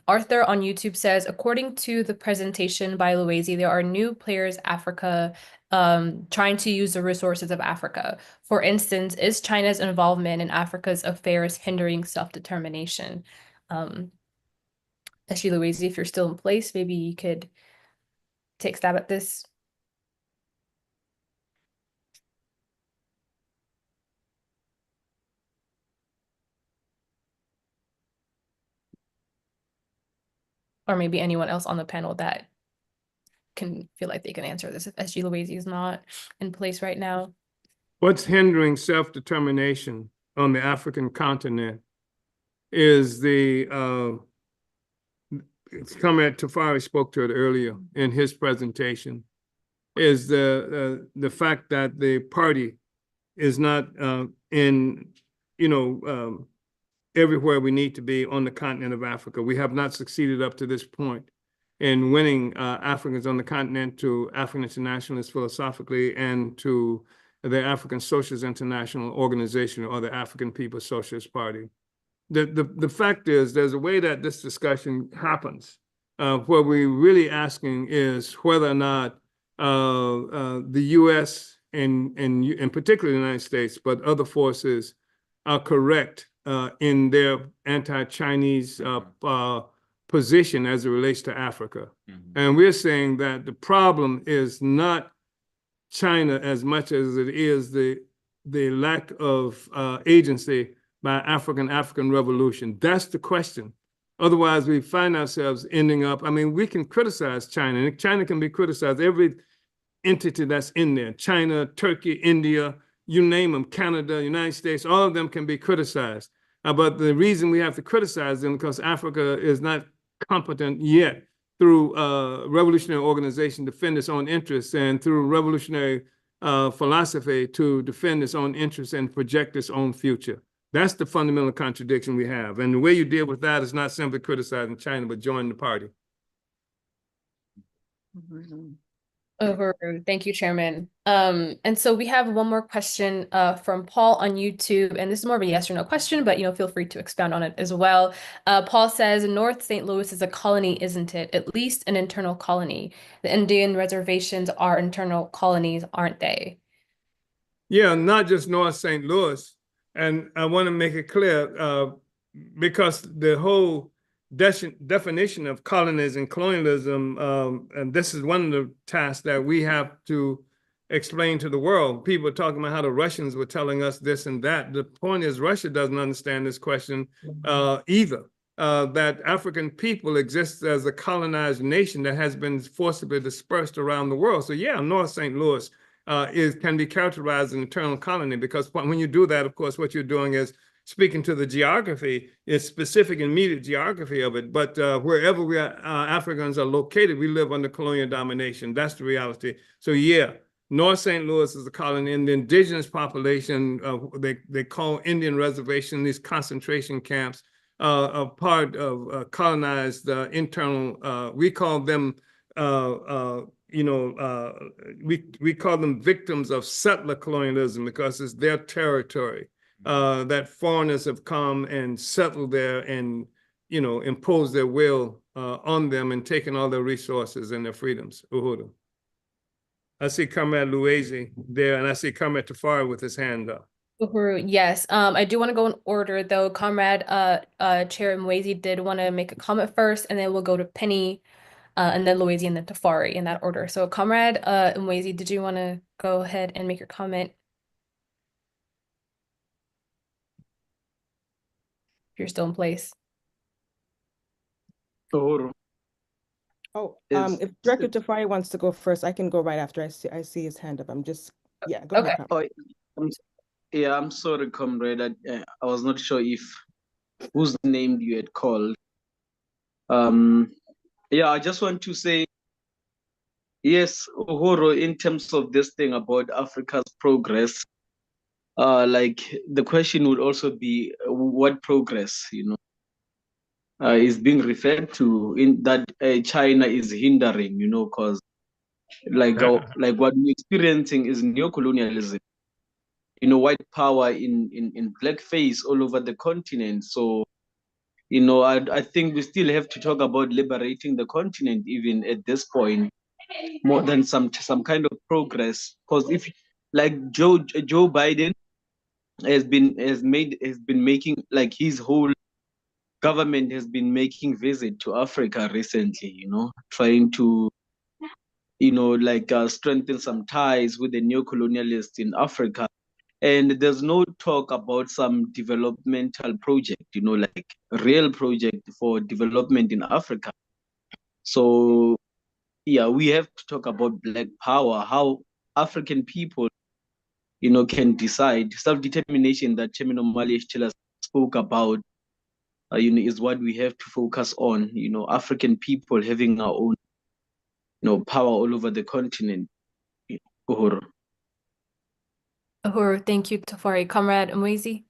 Arthur on YouTube says, according to the presentation by Luwezi, there are new players Africa trying to use the resources of Africa. For instance, is China's involvement in Africa's affairs hindering self-determination? SG Luwezi, if you're still in place, maybe you could take a stab at this. Or maybe anyone else on the panel that can feel like they can answer this if SG Luwezi is not in place right now. What's hindering self-determination on the African continent is the comment Tafari spoke to it earlier in his presentation, is the fact that the party is not in, everywhere we need to be on the continent of Africa. We have not succeeded up to this point in winning Africans on the continent to African internationalists philosophically and to the African Socialist International Organization or the African People's Socialist Party. the fact is there's a way that this discussion happens. What we're really asking is whether or not the U.S. and particularly the United States, but other forces are correct in their anti-Chinese position as it relates to Africa. And we're saying that the problem is not China as much as it is the lack of agency by African revolution. That's the question. Otherwise, we find ourselves ending up, I mean, we can criticize China, and China can be criticized. Every entity that's in there, China, Turkey, India, you name them, Canada, United States, all of them can be criticized. But the reason we have to criticize them because Africa is not competent yet through revolutionary organization to defend its own interests and through revolutionary philosophy to defend its own interests and project its own future. That's the fundamental contradiction we have. And the way you deal with that is not simply criticizing China, but joining the party. Uhuru, thank you, Chairman. And so we have one more question from Paul on YouTube, and this is more of a yes or no question, but feel free to expound on it as well. Paul says, North St. Louis is a colony, isn't it? At least an internal colony. The Indian reservations are internal colonies, aren't they? Yeah, not just North St. Louis. And I want to make it clear, because the whole definition of colonies and colonialism, and this is one of the tasks that we have to explain to the world. People are talking about how the Russians were telling us this and that. The point is Russia doesn't understand this question either, that African people exist as a colonized nation that has been forcibly dispersed around the world. So yeah, North St. Louis can be characterized as an internal colony, because when you do that, of course, what you're doing is speaking to the geography, is specific immediate geography of it. But wherever we are, Africans are located, we live under colonial domination. That's the reality. So yeah, North St. Louis is a colony, and the indigenous population, they call Indian reservation, these concentration camps, are part of colonized internal, we call them we call them victims of settler colonialism because it's their territory that foreigners have come and settled there and, imposed their will on them and taken all their resources and their freedoms. Uhuru. I see Comrade Luezi there, and I see Comrade Tafari with his hand up. Uhuru, yes. I do want to go in order though. Comrade Chair Mwezi did want to make a comment first, and then we'll go to Penny, and then Luezi, and then Tafari in that order. So Comrade Mwezi, did you want to go ahead and make your comment? If you're still in place. Uhuru. Oh, Yes. if Director Tafari wants to go first, I can go right after. I see his hand up. I'm just, yeah, go ahead. Okay. I'm sorry, comrade. I was not sure if whose name you had called. Yeah, I just want to say, yes, Uhuru, in terms of this thing about Africa's progress, like the question would also be what progress, is being referred to in that China is hindering, because like what we're experiencing is neocolonialism, white power in blackface all over the continent. So, I think we still have to talk about liberating the continent even at this point, more than some kind of progress. Because if like Joe Biden has been making, like, his whole government has been making visit to Africa recently, trying to strengthen some ties with the neocolonialists in Africa. And there's no talk about some developmental project, like real project for development in Africa. So yeah, we have to talk about Black power, how African people, can decide. Self-determination that Chairman Omali Yeshitela spoke about, is what we have to focus on. African people having our own, power all over the continent. Uhuru. Uhuru, thank you, Tafari. Comrade Mwezi.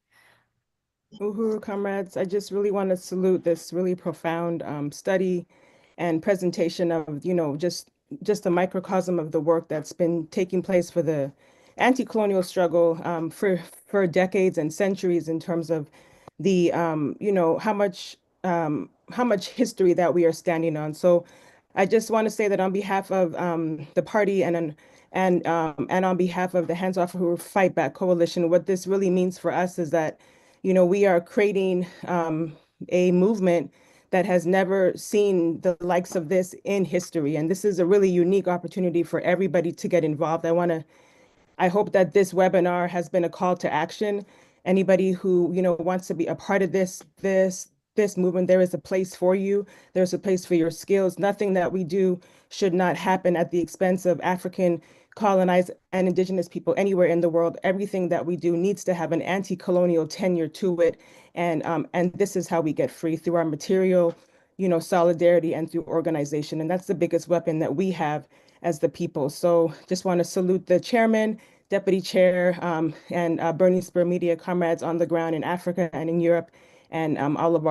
Uhuru, comrades, I just really want to salute this really profound study and presentation of, just a microcosm of the work that's been taking place for the anti-colonial struggle for decades and centuries in terms of the how much history that we are standing on. So I just want to say that on behalf of the party and on behalf of the Hands Off Uhuru Fight Back Coalition, what this really means for us is that, we are creating a movement that has never seen the likes of this in history. And this is a really unique opportunity for everybody to get involved. I hope that this webinar has been a call to action. Anybody who, wants to be a part of this movement, there is a place for you. There's a place for your skills. Nothing that we do should not happen at the expense of African, colonized, and indigenous people anywhere in the world. Everything that we do needs to have an anti-colonial tenure to it. And this is how we get free, through our material, solidarity, and through organization. And that's the biggest weapon that we have as the people. So just want to salute the chairman, deputy chair, and Burning Spear Media comrades on the ground in Africa and in Europe, and all of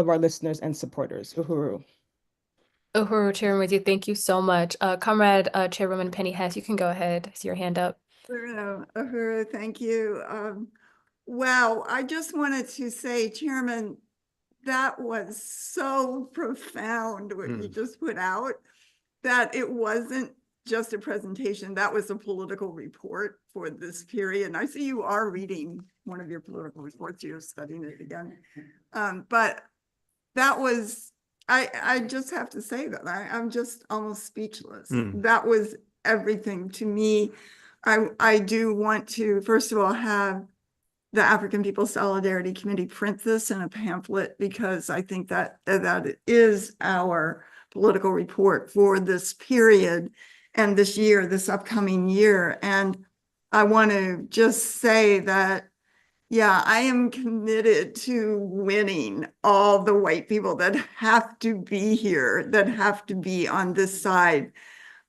our listeners and supporters. Uhuru. Uhuru, Chairman Mugeri, thank you so much. Comrade Chairwoman Penny Hess, you can go ahead. I see your hand up. Uhuru, thank you. Wow, I just wanted to say, Chairman, that was so profound what you just put out, that it wasn't just a presentation, that was a political report for this period. And I see you are reading one of your political reports, you're studying it again. But that was, I just have to say that I'm just almost speechless. That was everything to me. I do want to, first of all, have the African People's Solidarity Committee print this in a pamphlet, because I think that is our political report for this period and this year, this upcoming year. And I want to just say that, yeah, I am committed to winning all the white people that have to be here, that have to be on this side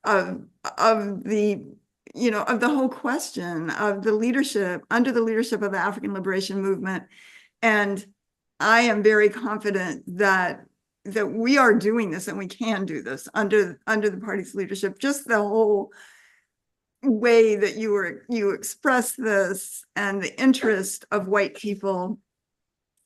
of the, of the whole question of the leadership, under the leadership of the African Liberation Movement. And I am very confident that we are doing this, and we can do this under the party's leadership. Just the whole way that you express this, and the interest of white people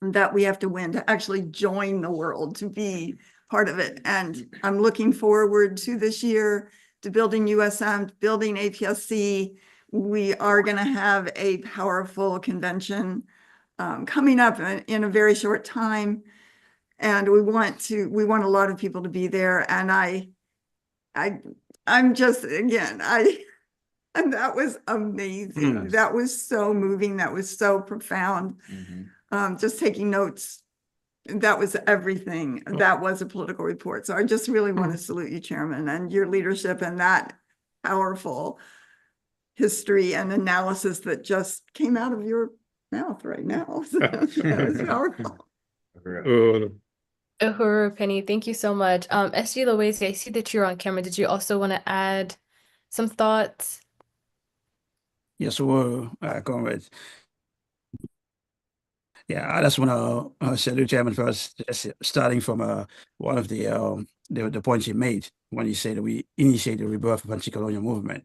that we have to win to actually join the world, to be part of it. And I'm looking forward to this year, to building USM, building APSC. We are going to have a powerful convention coming up in a very short time. And we want a lot of people to be there. And I'm just, again, and that was amazing. That was so moving. That was so profound. Just taking notes. That was everything. That was a political report. So I just really want to salute you, Chairman, and your leadership, and that powerful history and analysis that just came out of your mouth right now. So that was powerful. Uhuru, Penny, thank you so much. SG Lowazy, I see that you're on camera. Did you also want to add some thoughts? Yes, well, comrades. Yeah, I just want to salute Chairman first, just starting from one of the points he made when he said that we initiate the rebirth of anti-colonial movement.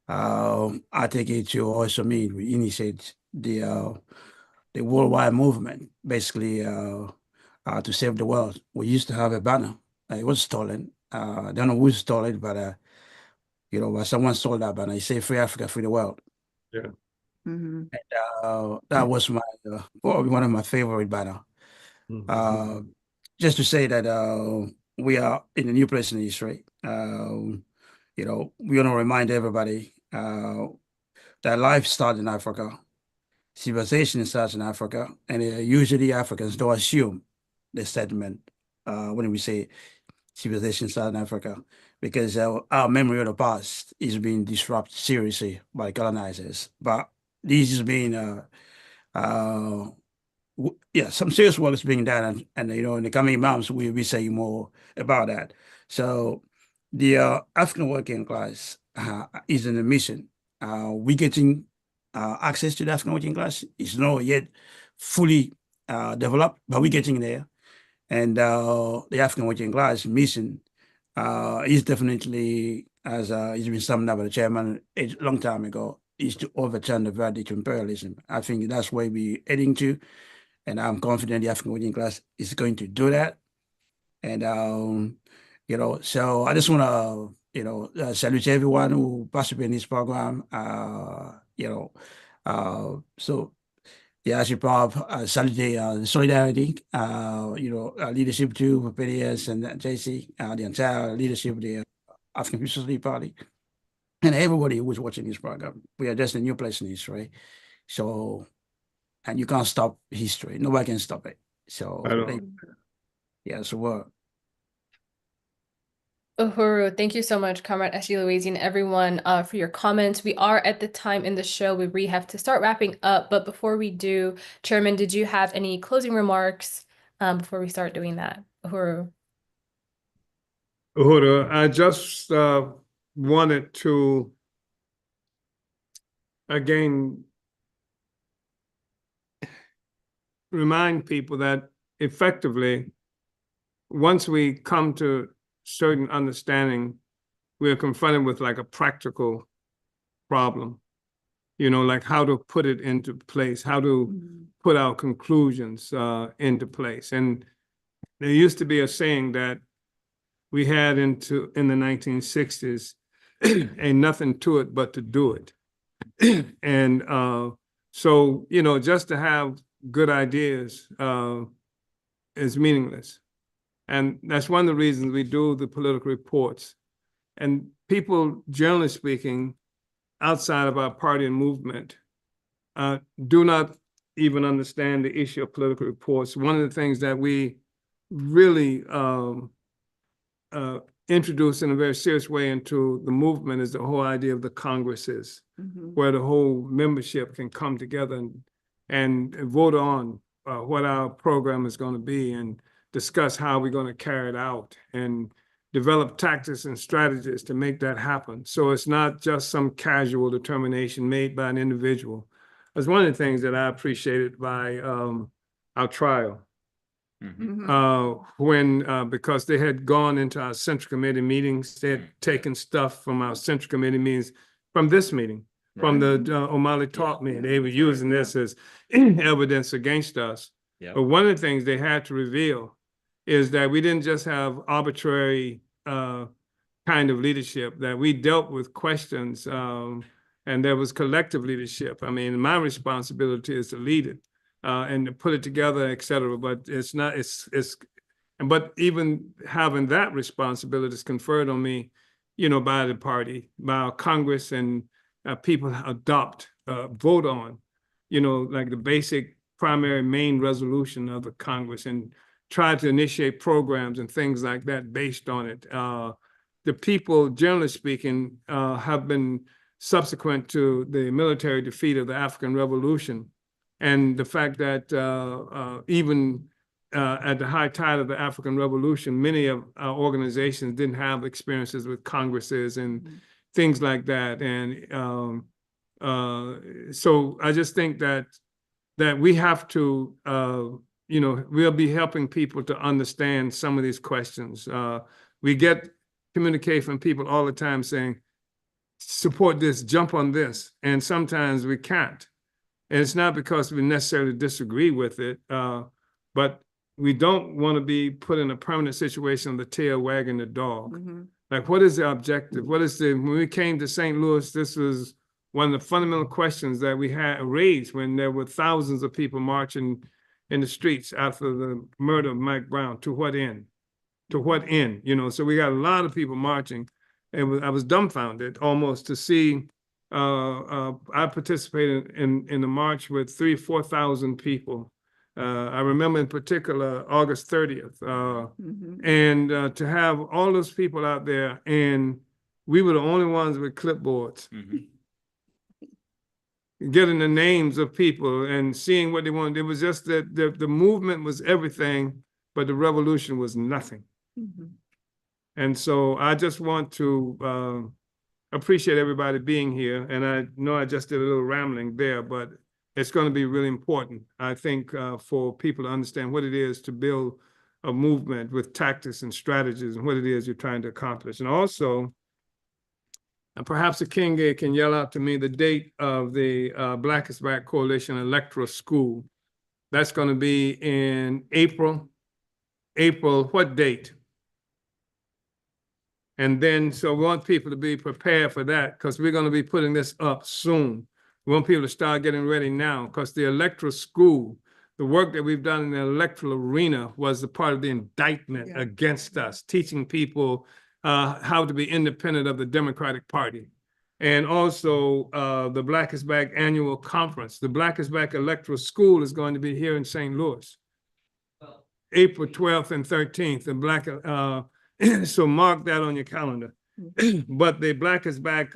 I take it to also mean we initiate the worldwide movement, basically to save the world. We used to have a banner. It was stolen. I don't know who stole it, but someone stole that banner. It said "Free Africa, free the world." Yeah. And that was my probably one of my favorite banner. Just to say that we are in a new place in history. We want to remind everybody that life started in Africa, civilization starts in Africa, and usually Africans don't assume the statement when we say civilization started in Africa, because our memory of the past is being disrupted seriously by colonizers. But this is being some serious work is being done, and in the coming months we'll be saying more about that. So the African working class is in a mission. We getting access to the African working class. It's not yet fully developed, but we're getting there. And the African working class mission is definitely, as it's been summed up by the chairman a long time ago, is to overturn the verdict of imperialism. I think that's where we're heading to. And I'm confident the African working class is going to do that. And, you know, so I just want to, you know, salute everyone who participated in this program. You know, so yeah, I should probably salute the solidarity, you know, leadership to PDS and JC, the entire leadership of the African People's Society Party, and everybody who was watching this program. We are just a new place in history. So, and you can't stop history. Nobody can stop it. So, yeah, so Uhuru, thank you so much, Comrade Louise, and everyone for your comments. We are at the time in the show where we have to start wrapping up. But before we do, Chairman, did you have any closing remarks before we start doing that? Uhuru. Uhuru, I just wanted to, again, remind people that effectively, once we come to certain understanding, we're confronted with like a practical problem, you know, like how to put it into place, how to put our conclusions into place. And there used to be a saying that we had in the 1960s, ain't nothing to it but to do it. And so, you know, just to have good ideas is meaningless. And that's one of the reasons we do the political reports. And people, generally speaking, outside of our party and movement, do not even understand the issue of political reports. One of the things that we really introduced in a very serious way into the movement is the whole idea of the Congresses, where the whole membership can come together and vote on what our program is going to be and discuss how we're going to carry it out and develop tactics and strategies to make that happen. So it's not just some casual determination made by an individual. That's one of the things that I appreciated by our trial. Because they had gone into our Central Committee meetings, they had taken stuff from our Central Committee meetings, from this meeting, from the Omali taught me, they were using this as evidence against us. But one of the things they had to reveal is that we didn't just have arbitrary kind of leadership, that we dealt with questions and there was collective leadership. I mean, my responsibility is to lead it and to put it together, et cetera. But it's not, but even having that responsibility is conferred on me, you know, by the party, by our Congress, and people adopt, vote on, you know, like the basic primary main resolution of the Congress, and try to initiate programs and things like that based on it. The people, generally speaking, have been subsequent to the military defeat of the African Revolution, and the fact that even at the high tide of the African Revolution, many of our organizations didn't have experiences with Congresses and things like that. And so I just think that we have to, you know, we'll be helping people to understand some of these questions. We get communication from people all the time saying, support this, jump on this. And sometimes we can't. And it's not because we necessarily disagree with it, but we don't want to be put in a permanent situation of the tail wagging the dog. Like, what is the objective? What is when we came to St. Louis, this was one of the fundamental questions that we had raised when there were thousands of people marching in the streets after the murder of Mike Brown. To what end? To what end? You know, so we got a lot of people marching. And I was dumbfounded almost to see, I participated in the march with 4,000 people. I remember in particular, August 30th. And to have all those people out there, and we were the only ones with clipboards. Getting the names of people and seeing what they wanted. It was just that the movement was everything, but the revolution was nothing. And so I just want to appreciate everybody being here. And I know I just did a little rambling there, but it's going to be really important, I think, for people to understand what it is to build a movement with tactics and strategies and what it is you're trying to accomplish. And also, and perhaps the King can yell out to me the date of the Black is Back Coalition Electoral School That's going to be in April. April, what date? And then, so we want people to be prepared for that because we're going to be putting this up soon. We want people to start getting ready now because the electoral school, the work that we've done in the electoral arena was a part of the indictment against us, teaching people how to be independent of the Democratic Party. And also the Black is Back annual conference. The Black is Back electoral school is going to be here in St. Louis. April 12th and 13th, the Black, so mark that on your calendar. But the Black is Back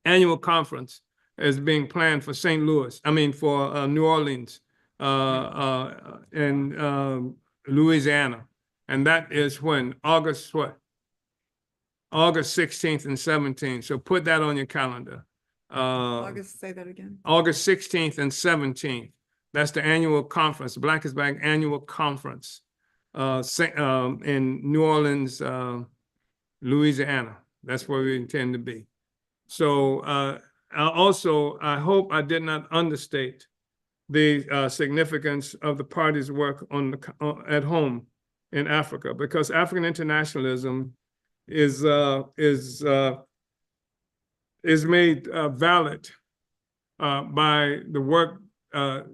annual conference is being planned for St. Louis, for New Orleans and Louisiana. And that is when? August what? August 16th and 17th. So put that on your calendar. August, say that again. August 16th and 17th. That's the annual conference, Black is Back annual conference in New Orleans, Louisiana. That's where we intend to be. So I hope I did not understate the significance of the party's work at home in Africa, because African internationalism is made valid by the work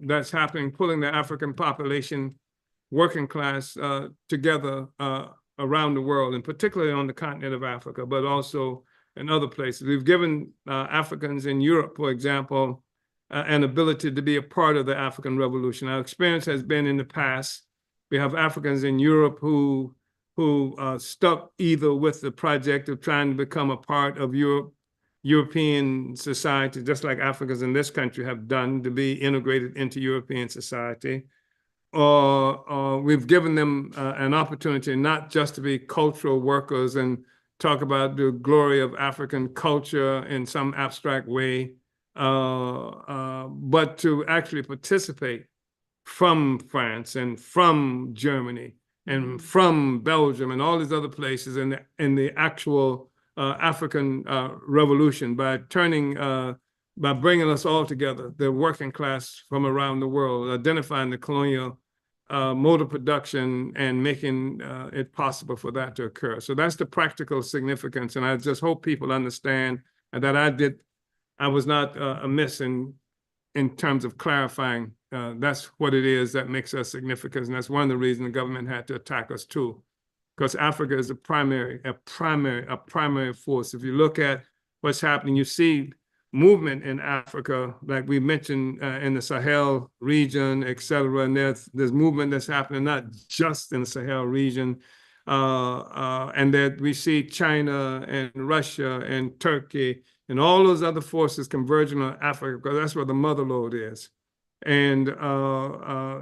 that's happening, pulling the African population, working class together around the world, and particularly on the continent of Africa, but also in other places. We've given Africans in Europe, for example, an ability to be a part of the African Revolution. Our experience has been in the past. We have Africans in Europe who stuck either with the project of trying to become a part of European society, just like Africans in this country have done to be integrated into European society, or we've given them an opportunity not just to be cultural workers and talk about the glory of African culture in some abstract way, but to actually participate from France and from Germany and from Belgium and all these other places in the actual African revolution by bringing us all together, the working class from around the world, identifying the colonial mode of production and making it possible for that to occur. So that's the practical significance. And I just hope people understand that I was not amiss in terms of clarifying that's what it is that makes us significant. And that's one of the reasons the government had to attack us too, because Africa is a primary force. If you look at what's happening, you see movement in Africa, like we mentioned in the Sahel region, et cetera. And there's movement that's happening not just in the Sahel region, and that we see China and Russia and Turkey and all those other forces converging on Africa, because that's where the mother lode is. And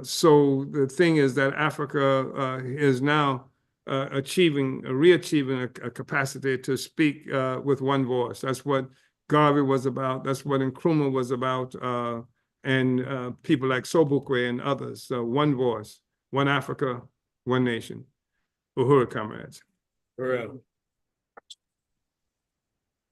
so the thing is that Africa is now reachieving a capacity to speak with one voice. That's what Garvey was about. That's what Nkrumah was about, and people like Sobukwe and others. So one voice, one Africa, one nation. Uhuru, comrades. Uhuru.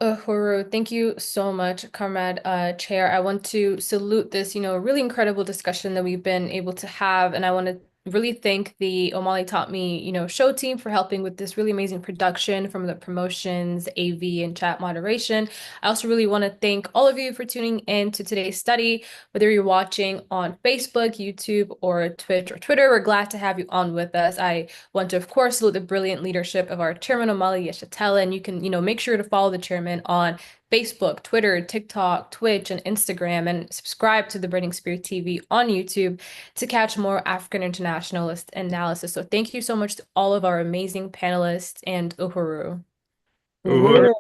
Uhuru, thank you so much, Comrade Chair. I want to salute this, really incredible discussion that we've been able to have, and I want to really thank the Omali Taught Me, show team for helping with this really amazing production, from the promotions, AV, and chat moderation. I also really want to thank all of you for tuning in to today's study, whether you're watching on Facebook, YouTube, or Twitch or Twitter. We're glad to have you on with us. I want to, of course, salute the brilliant leadership of our chairman, Omali Yeshitela, and you can, make sure to follow the chairman on Facebook, Twitter, TikTok, Twitch, and Instagram, and subscribe to the Burning Spear TV on YouTube to catch more African internationalist analysis. So thank you so much to all of our amazing panelists and Uhuru. Uhuru.